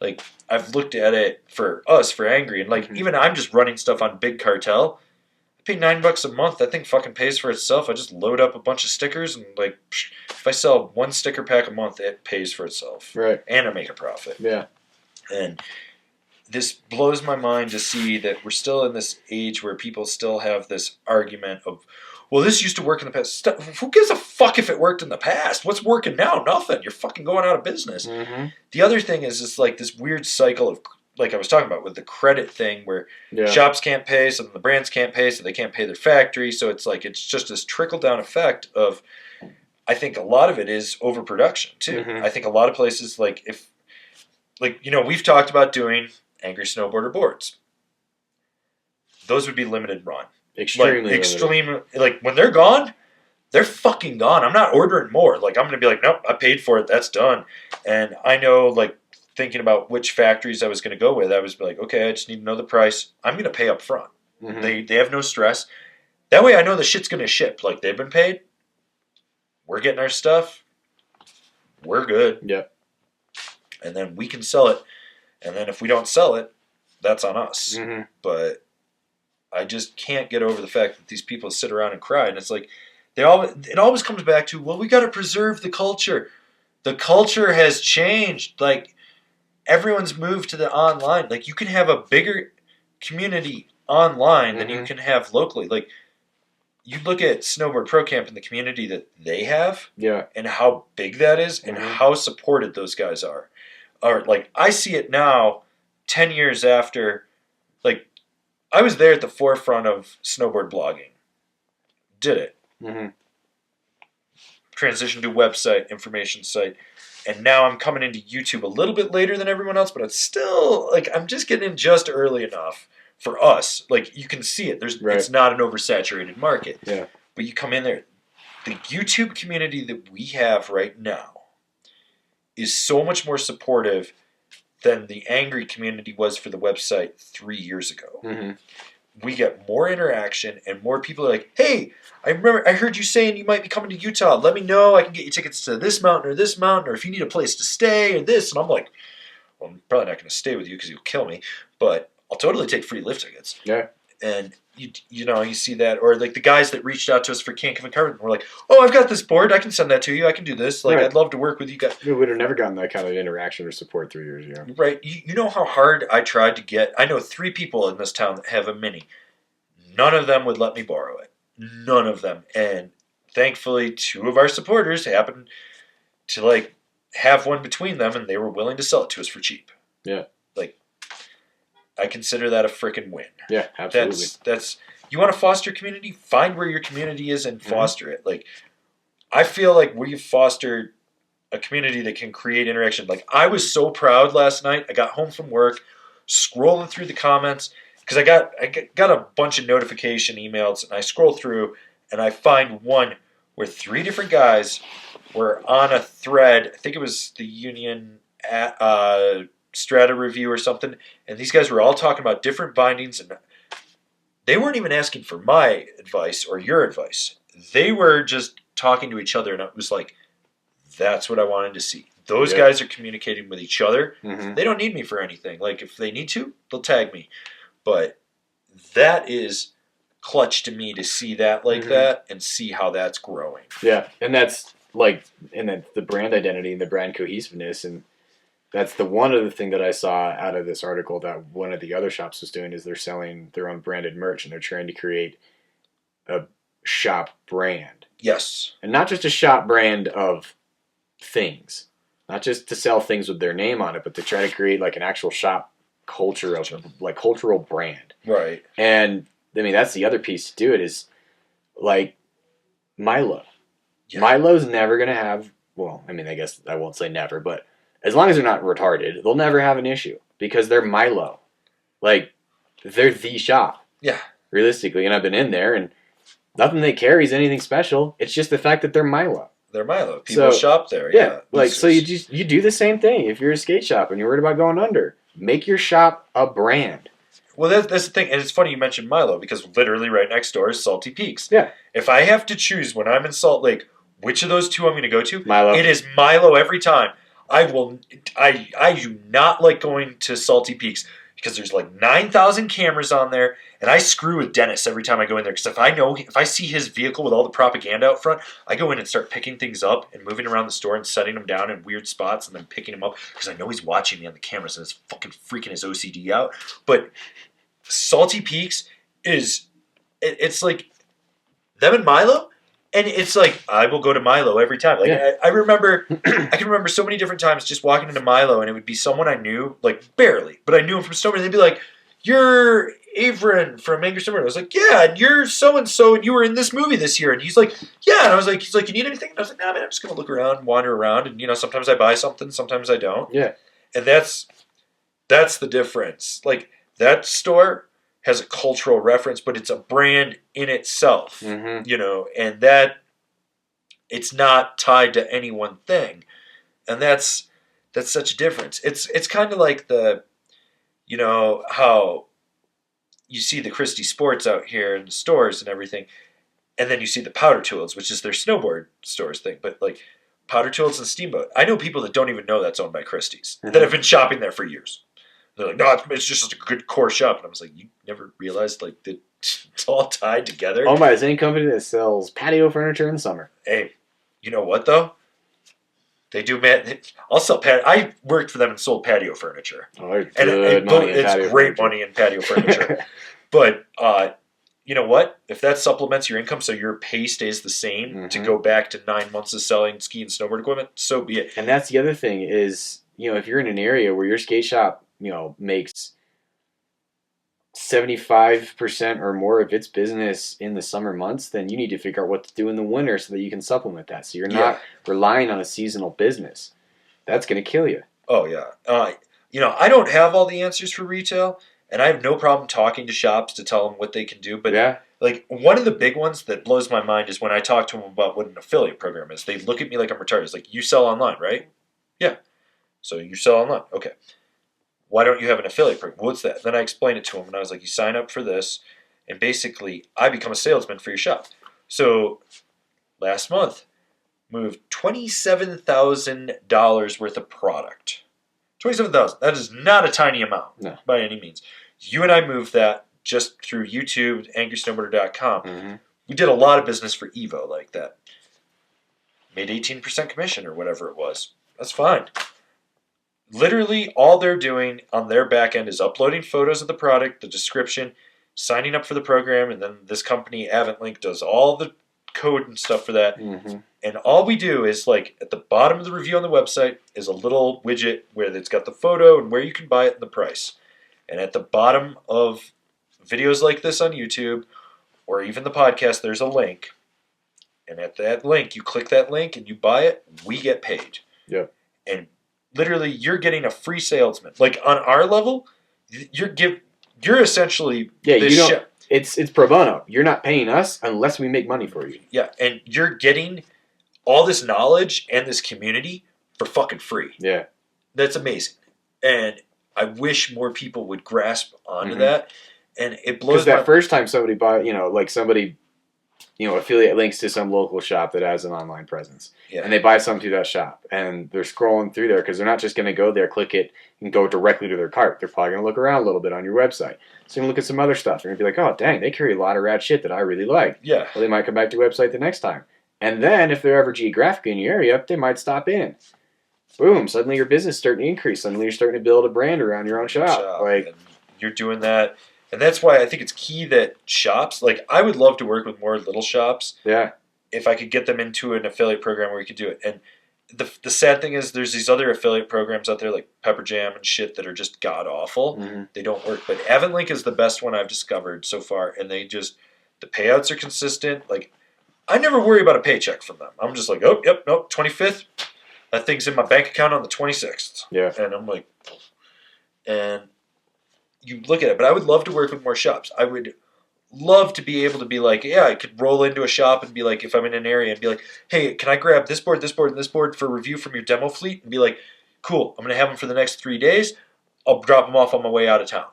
Like, I've looked at it for Angry, and like, even I'm just running stuff on Big Cartel. I pay $9 a month. That thing fucking pays for itself. I just load up a bunch of stickers, and like, if I sell one sticker pack a month, it pays for itself. Right. And I make a profit. Yeah. And this blows my mind to see that we're still in this age where people still have this argument of, well, this used to work in the past. Who gives a fuck if it worked in the past? What's working now? Nothing. You're fucking going out of business. Mm-hmm. The other thing is it's like this weird cycle of, like I was talking about with the credit thing, where shops can't pay, so the brands can't pay, so they can't pay their factory. So it's like, it's just this trickle down effect of, I think a lot of it is overproduction too. Mm-hmm. I think a lot of places, like, if, like, we've talked about doing Angry Snowboarder boards. Those would be limited run. Extreme, like, when they're gone, they're fucking gone. I'm not ordering more. Like, I'm going to be like, nope, I paid for it. That's done. And I know, like, thinking about which factories I was going to go with, I was like, okay, I just need to know the price. I'm going to pay up front. Mm-hmm. They have no stress. That way I know the shit's going to ship. Like, they've been paid. We're getting our stuff. We're good. Yep. And then we can sell it. And then if we don't sell it, that's on us. Mm-hmm. But I just can't get over the fact that these people sit around and cry. And it's like, it always comes back to, well, we got to preserve the culture. The culture has changed. Like, everyone's moved to the online. Like, you can have a bigger community online than you can have locally. Like, you look at Snowboard Pro Camp and the community that they have, and how big that is, and how supported those guys are. Or, like, I see it now, 10 years after. Like, I was there at the forefront of snowboard blogging. Did it. Mm-hmm. Transitioned to website, information site. And now I'm coming into YouTube a little bit later than everyone else, but it's still, like, I'm just getting in just early enough for us. Like, you can see it. It's not an oversaturated market. Yeah. But you come in there. The YouTube community that we have right now is so much more supportive than the angry community was for the website 3 years ago. Mm-hmm. We get more interaction, and more people are like, hey, I heard you saying you might be coming to Utah. Let me know. I can get you tickets to this mountain, or if you need a place to stay, or this. And I'm like, well, I'm probably not going to stay with you because you'll kill me, but I'll totally take free lift tickets. Yeah. And you see that, or like the guys that reached out to us for Can't Come and Carbon were like, oh, I've got this board, I can send that to you, I can do this. Like, I'd love to work with you guys. We would have never gotten that kind of interaction or support 3 years ago. Right. You know how hard I tried to get. I know 3 people in this town that have a Mini. None of them would let me borrow it. None of them. And thankfully, 2 of our supporters happened to, like, have one between them, and they were willing to sell it to us for cheap. Yeah. Like, I consider that a freaking win. Yeah, absolutely. That's you want to foster community? Find where your community is and foster it. Like, I feel like we've fostered a community that can create interaction. Like, I was so proud last night. I got home from work, scrolling through the comments, because I got a bunch of notification emails, and I scroll through, and I find one where 3 different guys were on a thread. I think it was the Union Strata review or something, and these guys were all talking about different bindings, and they weren't even asking for my advice or your advice. They were just talking to each other, and it was like, that's what I wanted to see. Those guys are communicating with each other. Mm-hmm. They don't need me for anything. Like, if they need to, they'll tag me. But that is clutch to me to see that like that and see how that's growing. Yeah, and that's like, and then the brand identity and the brand cohesiveness, and that's the one other thing that I saw out of this article that one of the other shops was doing is they're selling their own branded merch, and they're trying to create a shop brand. Yes. And not just a shop brand of things, not just to sell things with their name on it, but to try to create like an actual shop culture of like cultural brand. Right. And I mean, that's the other piece to do it is like Milo. Yeah. Milo's never going to have, well, I mean, I guess I won't say never, but as long as they're not retarded, they'll never have an issue because they're Milo. Like, they're the shop. Yeah. Realistically. And I've been in there, and nothing they carry is anything special. It's just the fact that they're Milo. They're Milo. People shop there. Yeah. Like, so you do the same thing. If you're a skate shop and you're worried about going under, make your shop a brand. Well, that's the thing. And it's funny you mentioned Milo because literally right next door is Salty Peaks. Yeah. If I have to choose when I'm in Salt Lake, which of those two I'm going to go to, Milo. It is Milo every time. I do not like going to Salty Peaks because there's like 9,000 cameras on there, and I screw with Dennis every time I go in there because if I see his vehicle with all the propaganda out front, I go in and start picking things up and moving around the store and setting them down in weird spots and then picking them up because I know he's watching me on the cameras and it's fucking freaking his OCD out. But Salty Peaks it's like them and Milo. And it's like, I will go to Milo every time. Like, yeah. I can remember so many different times just walking into Milo, and it would be someone I knew, like, barely. But I knew him from Snowboard, and they'd be like, you're Avran from Angry Snowboarder. I was like, yeah, and you're so-and-so, and you were in this movie this year. And he's like, yeah. And he's like, you need anything? And I was like, nah, man, I'm just going to look around, wander around. And, sometimes I buy something, sometimes I don't. Yeah. And that's the difference. Like, that store has a cultural reference, but it's a brand in itself, and that it's not tied to any one thing. And that's such a difference. It's kind of like how you see the Christie Sports out here in the stores and everything, and then you see the Powder Tools, which is their snowboard stores thing. But like Powder Tools and Steamboat, I know people that don't even know that's owned by Christie's that have been shopping there for years. They're like, no, it's just a good core shop. And I was like, you never realized like that it's all tied together? Owned by the same company that sells patio furniture in the summer. Hey, you know what though? They do, man. I'll sell patio. I worked for them and sold patio furniture. Oh, it's great money in patio furniture. But you know what? If that supplements your income so your pay stays the same to go back to 9 months of selling ski and snowboard equipment, so be it. And that's the other thing is, if you're in an area where your skate shop makes 75% or more of its business in the summer months, then you need to figure out what to do in the winter so that you can supplement that. So you're not relying on a seasonal business. That's going to kill you. Oh, yeah. I don't have all the answers for retail, and I have no problem talking to shops to tell them what they can do. But like one of the big ones that blows my mind is when I talk to them about what an affiliate program is. They look at me like I'm retarded. It's like, you sell online, right? Yeah. So you sell online. Okay. Why don't you have an affiliate program? What's that? Then I explained it to him, and I was like, you sign up for this, and basically I become a salesman for your shop. So last month, moved $27,000 worth of product. $27,000. That is not a tiny amount by any means. You and I moved that just through YouTube, angrysnowboarder.com. We did a lot of business for Evo like that. Made 18% commission or whatever it was. That's fine. Literally, all they're doing on their back end is uploading photos of the product, the description, signing up for the program, and then this company, Avran, does all the code and stuff for that. And all we do is, like, at the bottom of the review on the website is a little widget where it's got the photo and where you can buy it and the price. And at the bottom of videos like this on YouTube, or even the podcast, there's a link. And at that link, you click that link and you buy it, we get paid. Yeah. And literally, you're getting a free salesman. Like, on our level, you're essentially it's pro bono. You're not paying us unless we make money for you. Yeah, and you're getting all this knowledge and this community for fucking free. Yeah. That's amazing. And I wish more people would grasp onto that. And it blows my... Because that first time somebody bought, somebody... affiliate links to some local shop that has an online presence. Yeah. And they buy something through that shop. And they're scrolling through there because they're not just going to go there, click it, and go directly to their cart. They're probably going to look around a little bit on your website. So you can look at some other stuff. They're going to be like, oh, dang, they carry a lot of rad shit that I really like. Yeah. Well, they might come back to your website the next time. And then if they're ever geographically in your area, they might stop in. Boom, suddenly your business is starting to increase. Suddenly you're starting to build a brand around your own shop. Like, and you're doing that. And that's why I think it's key that shops, like, I would love to work with more little shops. Yeah. If I could get them into an affiliate program where we could do it. And the sad thing is there's these other affiliate programs out there like Pepper Jam and shit that are just god-awful. They don't work. But Avran is the best one I've discovered so far. And the payouts are consistent. Like, I never worry about a paycheck from them. I'm just like, oh, yep, nope, 25th. That thing's in my bank account on the 26th. Yeah. And I'm like, and you look at it. But I would love to work with more shops. I would love to be able to be like, yeah, I could roll into a shop and be like, if I'm in an area and be like, hey, can I grab this board, and this board for review from your demo fleet? And be like, cool, I'm going to have them for the next 3 days. I'll drop them off on my way out of town.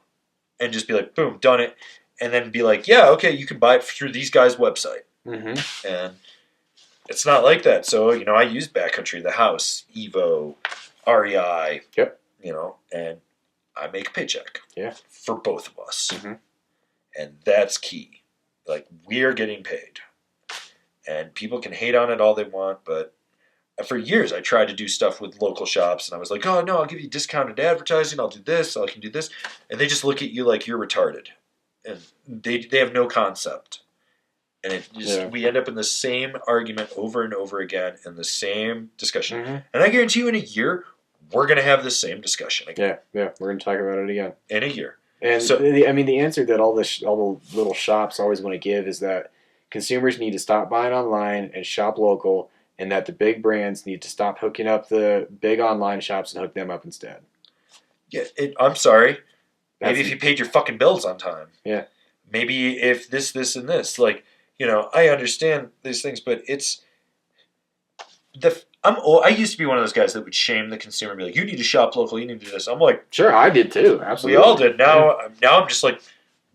And just be like, boom, done it. And then be like, yeah, okay, you can buy it through these guys' website. Mm-hmm. And it's not like that. So, I use Backcountry, The House, Evo, REI. Yep. And I make a paycheck. Yeah. For both of us. Mm-hmm. And that's key. Like, we're getting paid. And people can hate on it all they want, but for years I tried to do stuff with local shops, and I was like, oh, no, I'll give you discounted advertising, I'll do this, I can do this. And they just look at you like you're retarded. And they have no concept. And we end up in the same argument over and over again in the same discussion. Mm-hmm. And I guarantee you in a year, we're going to have the same discussion again. Yeah, we're going to talk about it again. In a year. And so, the answer that all the little shops always want to give is that consumers need to stop buying online and shop local, and that the big brands need to stop hooking up the big online shops and hook them up instead. Yeah, I'm sorry. Maybe if you paid your fucking bills on time. Yeah. Maybe if this, and this. Like, I understand these things, but it's... I used to be one of those guys that would shame the consumer and be like, you need to shop local, you need to do this. I'm like... Sure, I did too, absolutely. We all did. Now I'm just like,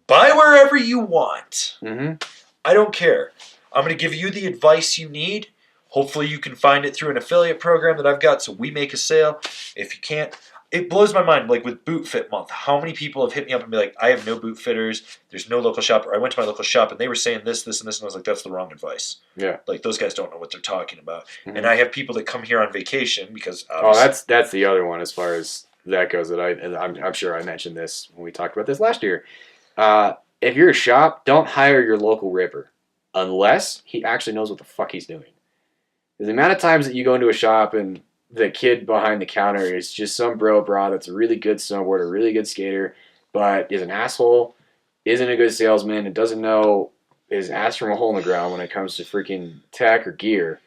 buy wherever you want. Mm-hmm. I don't care. I'm going to give you the advice you need. Hopefully you can find it through an affiliate program that I've got so we make a sale. If you can't... It blows my mind, like with Boot Fit Month, how many people have hit me up and be like, I have no boot fitters, there's no local shop, or I went to my local shop and they were saying this, and this, and I was like, that's the wrong advice. Yeah. Like, those guys don't know what they're talking about. Mm-hmm. And I have people that come here on vacation because... that's the other one as far as that goes. That I'm sure I mentioned this when we talked about this last year. If you're a shop, don't hire your local ripper unless he actually knows what the fuck he's doing. The amount of times that you go into a shop and the kid behind the counter is just some bra that's a really good snowboarder, really good skater, but is an asshole, isn't a good salesman, and doesn't know his ass from a hole in the ground when it comes to freaking tech or gear.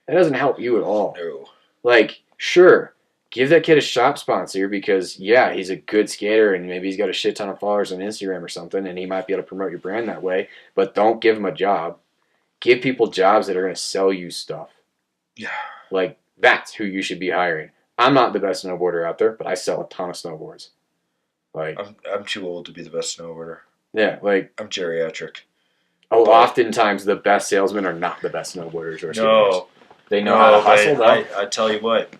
That doesn't help you at all. No. Like, sure, give that kid a shop sponsor because, yeah, he's a good skater and maybe he's got a shit ton of followers on Instagram or something and he might be able to promote your brand that way, but don't give him a job. Give people jobs that are going to sell you stuff. Yeah. Like, that's who you should be hiring. I'm not the best snowboarder out there, but I sell a ton of snowboards. Like, I'm too old to be the best snowboarder. Yeah, like... I'm geriatric. Oh, oftentimes the best salesmen are not the best snowboarders or skaters. No. They know how to hustle, though. I tell you what.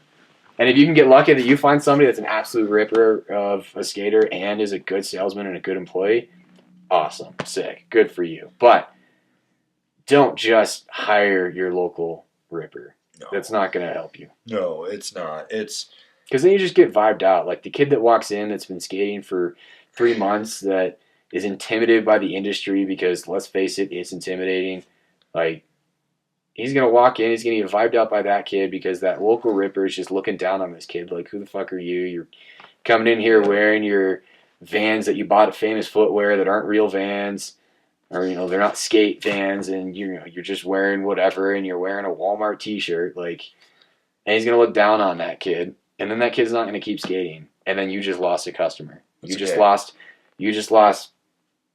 And if you can get lucky that you find somebody that's an absolute ripper of a skater and is a good salesman and a good employee, awesome. Sick. Good for you. But don't just hire your local ripper. No. That's not going to help you. No, it's not. It's because then you just get vibed out. Like the kid that walks in that's been skating for 3 months that is intimidated by the industry because, let's face it, it's intimidating. Like, he's going to walk in, he's going to get vibed out by that kid because that local ripper is just looking down on this kid. Like, who the fuck are you? You're coming in here wearing your Vans that you bought at Famous Footwear that aren't real Vans. Or, they're not skate Vans, and you're just wearing whatever, and you're wearing a Walmart t-shirt, like, and he's going to look down on that kid, and then that kid's not going to keep skating, and then you just lost a customer. You just lost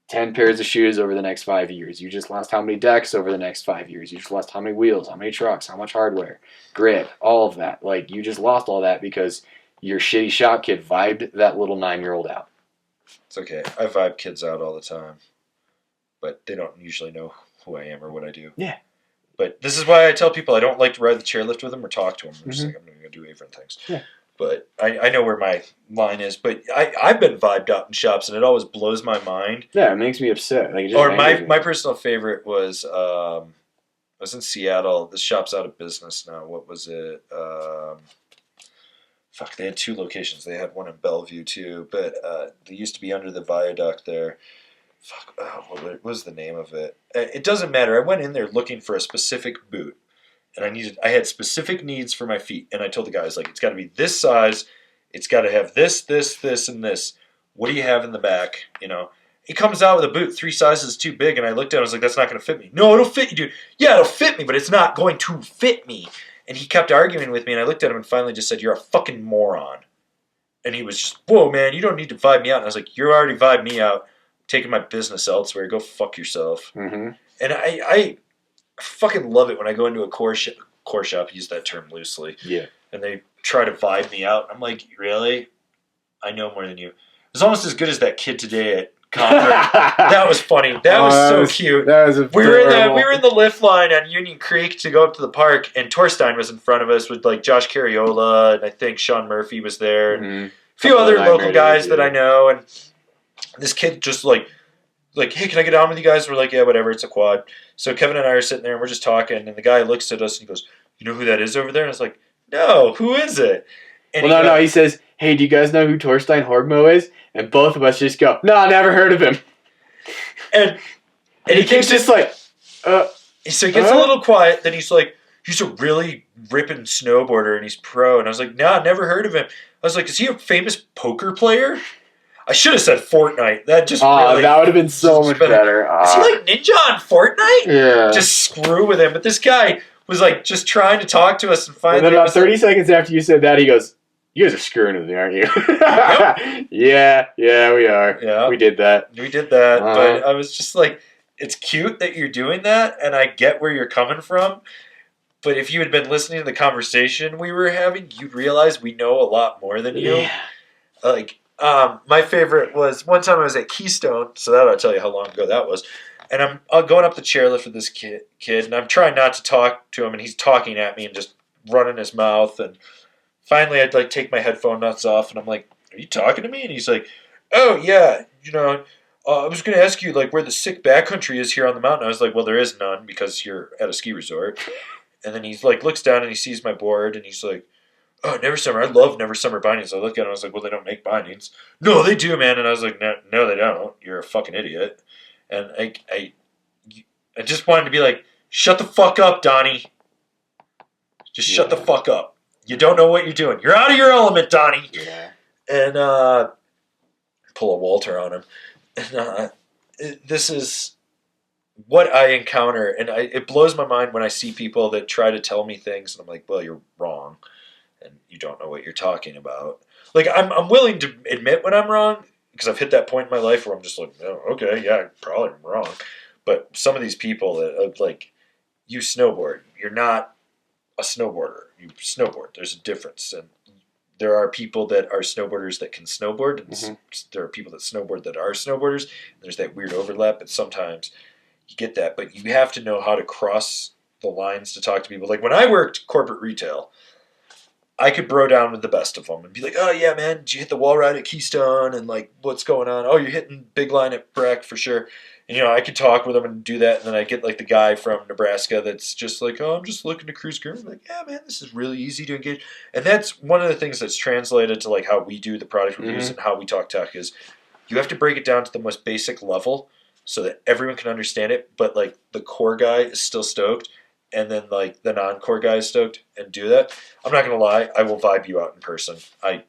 10 pairs of shoes over the next 5 years. You just lost how many decks over the next 5 years. You just lost how many wheels, how many trucks, how much hardware, grip, all of that. Like, you just lost all that because your shitty shop kid vibed that little 9-year-old out. It's okay. I vibe kids out all the time. But they don't usually know who I am or what I do. Yeah. But this is why I tell people I don't like to ride the chairlift with them or talk to them. I'm just like, I'm going to go do Avran things. Yeah. But I know where my line is. But I've been vibed out in shops, and it always blows my mind. Yeah, it makes me upset. Like, my personal favorite was, I was in Seattle. This shop's out of business now. What was it? They had 2 locations. They had one in Bellevue, too. But they used to be under the viaduct there. What was the name of it? It doesn't matter. I went in there looking for a specific boot, and I had specific needs for my feet. And I told the guys, like, it's got to be this size. It's got to have this, and this. What do you have in the back? He comes out with a boot 3 sizes too big, and I looked at it. I was like, that's not going to fit me. No, it'll fit you, dude. Yeah, it'll fit me, but it's not going to fit me. And he kept arguing with me, and I looked at him and finally just said, "You're a fucking moron." And he was just, "Whoa, man, you don't need to vibe me out." And I was like, "You're already vibed me out. I'm taking my business elsewhere. Go fuck yourself." Mm-hmm. And I fucking love it when I go into a core shop, use that term loosely. Yeah. And they try to vibe me out. I'm like, really? I know more than you. It was almost as good as that kid today at Copper. That was funny. That was so cute. That was we were in the lift line on Union Creek to go up to the park, and Torstein was in front of us with like Josh Carriola, and I think Sean Murphy was there, and a few other local guys that I know. And this kid just like, "Hey, can I get on with you guys?" We're like, "Yeah, whatever. It's a quad." So Kevin and I are sitting there, and we're just talking, and the guy looks at us and he goes, "You know who that is over there?" And I was like, "No, who is it?" And he says, "Hey, do you guys know who Torstein Horgmo is?" And both of us just go, "No, I never heard of him." And he keeps just like, so he gets a little quiet. Then he's like, "He's a really ripping snowboarder, and he's pro." And I was like, "No, I never heard of him." I was like, "Is he a famous poker player?" I should have said Fortnite. That just really, that would have been so much better. Is he like Ninja on Fortnite? Yeah. Just screw with him. But this guy was like just trying to talk to us, and finally, and then about 30 seconds after you said that, he goes, "You guys are screwing with me, aren't you?" Yep. Yeah, we are. Yeah, we did that. But I was just like, it's cute that you're doing that, and I get where you're coming from. But if you had been listening to the conversation we were having, you'd realize we know a lot more than you. Yeah. Like, my favorite was one time I was at Keystone, so that'll tell you how long ago that was. And I'm going up the chairlift with this kid, and I'm trying not to talk to him, and he's talking at me and just running his mouth. And finally, I'd like take my headphone nuts off, and I'm like, "Are you talking to me?" And he's like, "Oh yeah, I was going to ask you like where the sick backcountry is here on the mountain." I was like, "Well, there is none because you're at a ski resort." And then he's like, looks down and he sees my board, and he's like, "Oh, Never Summer. I love Never Summer bindings." I look at him, I was like, "Well, they don't make bindings." "No, they do, man." And I was like, No, they don't. You're a fucking idiot." And I just wanted to be like, "Shut the fuck up, Donnie. Just shut the fuck up. You don't know what you're doing. You're out of your element, Donnie." Yeah. And pull a Walter on him. And this is what I encounter, and it blows my mind when I see people that try to tell me things, and I'm like, "Well, you're wrong, and you don't know what you're talking about." Like, I'm willing to admit when I'm wrong, because I've hit that point in my life where I'm just like, "Oh, okay, yeah, probably I'm wrong." But some of these people that like, you snowboard, you're not a snowboarder. You snowboard. There's a difference, and there are people that are snowboarders that can snowboard, and there are people that snowboard that are snowboarders. And there's that weird overlap, and sometimes you get that, but you have to know how to cross the lines to talk to people. Like when I worked corporate retail, I could bro down with the best of them and be like, "Oh yeah, man, did you hit the wall ride at Keystone? And like, what's going on? Oh, you're hitting big line at Breck for sure." And I could talk with them and do that. And then I get like the guy from Nebraska that's just like, "Oh, I'm just looking to cruise girl." I'm like, "Yeah, man, this is really easy to engage." And that's one of the things that's translated to like how we do the product reviews and how we talk tech is you have to break it down to the most basic level so that everyone can understand it. But like the core guy is still stoked, and then like the non-core guy is stoked, and do that. I'm not gonna lie, I will vibe you out in person. I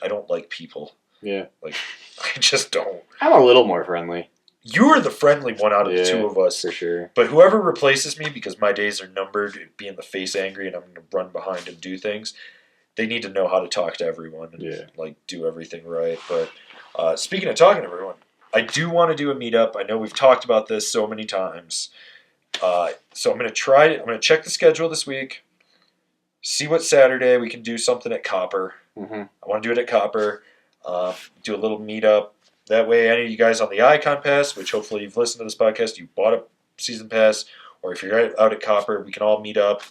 don't like people. Yeah. Like, I just don't. I'm a little more friendly. You are the friendly one out of the two of us. For sure. But whoever replaces me, because my days are numbered, being the face angry and I'm going to run behind and do things, they need to know how to talk to everyone and like do everything right. But speaking of talking to everyone, I do want to do a meetup. I know we've talked about this so many times. So I'm going to try it. I'm going to check the schedule this week, see what Saturday we can do something at Copper. I want to do it at Copper, do a little meetup. That way, any of you guys on the Icon Pass, which hopefully you've listened to this podcast, you bought a season pass, or if you're out at Copper, we can all meet up,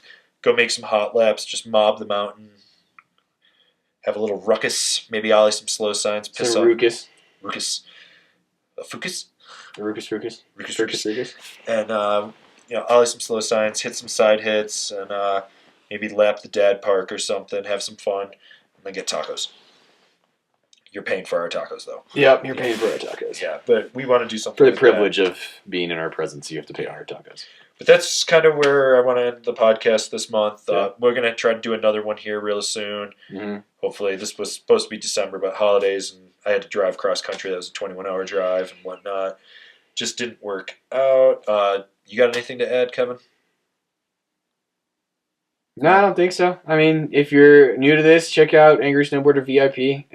go make some hot laps, just mob the mountain, have a little ruckus, maybe ollie some slow signs, piss off. Ruckus. Fucus? Ruckus. And, ollie some slow signs, hit some side hits, and maybe lap the dad park or something, have some fun, and then get tacos. You're paying for our tacos, though. Yep, you're paying for our tacos. Yeah, but we want to do something for the like privilege of being in our presence. You have to pay our tacos. But that's kind of where I want to end the podcast this month. We're going to try to do another one here real soon. Hopefully, this was supposed to be December, but holidays, and I had to drive cross country. That was a 21-hour drive and whatnot. Just didn't work out. You got anything to add, Kevin? No, I don't think so. I mean, if you're new to this, check out Angry Snowboarder VIP.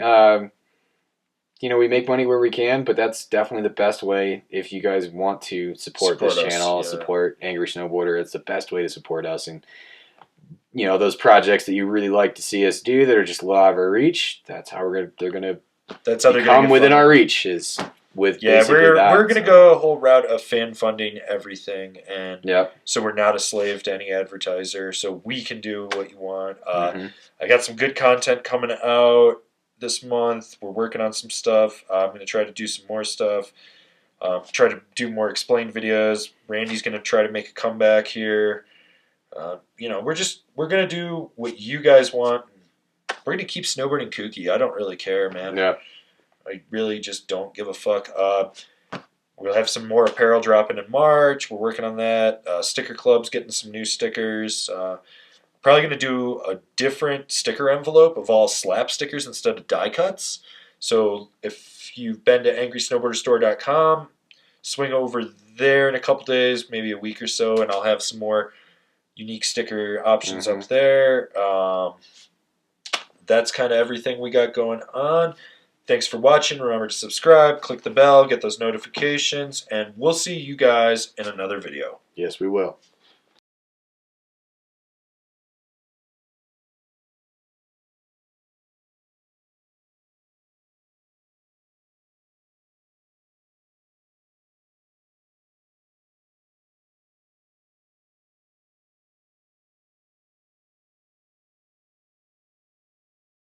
We make money where we can, but that's definitely the best way if you guys want to support this channel, support Angry Snowboarder. It's the best way to support us. And, those projects that you really like to see us do that are just low out of our reach, that's how they're going to come within our reach is with we're going to go a whole route of fan funding everything. And so we're not a slave to any advertiser. So we can do what you want. I got some good content coming out this month. We're working on some stuff. I'm going to try to do some more stuff. Try to do more explained videos. Randy's going to try to make a comeback here. We're going to do what you guys want. We're going to keep snowboarding kooky. I don't really care, man. Yeah. I really just don't give a fuck. We'll have some more apparel dropping in March. We're working on that. Sticker Club's getting some new stickers. Probably going to do a different sticker envelope of all slap stickers instead of die cuts. So if you've been to angrysnowboarderstore.com, swing over there in a couple days, maybe a week or so, and I'll have some more unique sticker options up there. That's kind of everything we got going on. Thanks for watching. Remember to subscribe, click the bell, get those notifications, and we'll see you guys in another video. Yes, we will.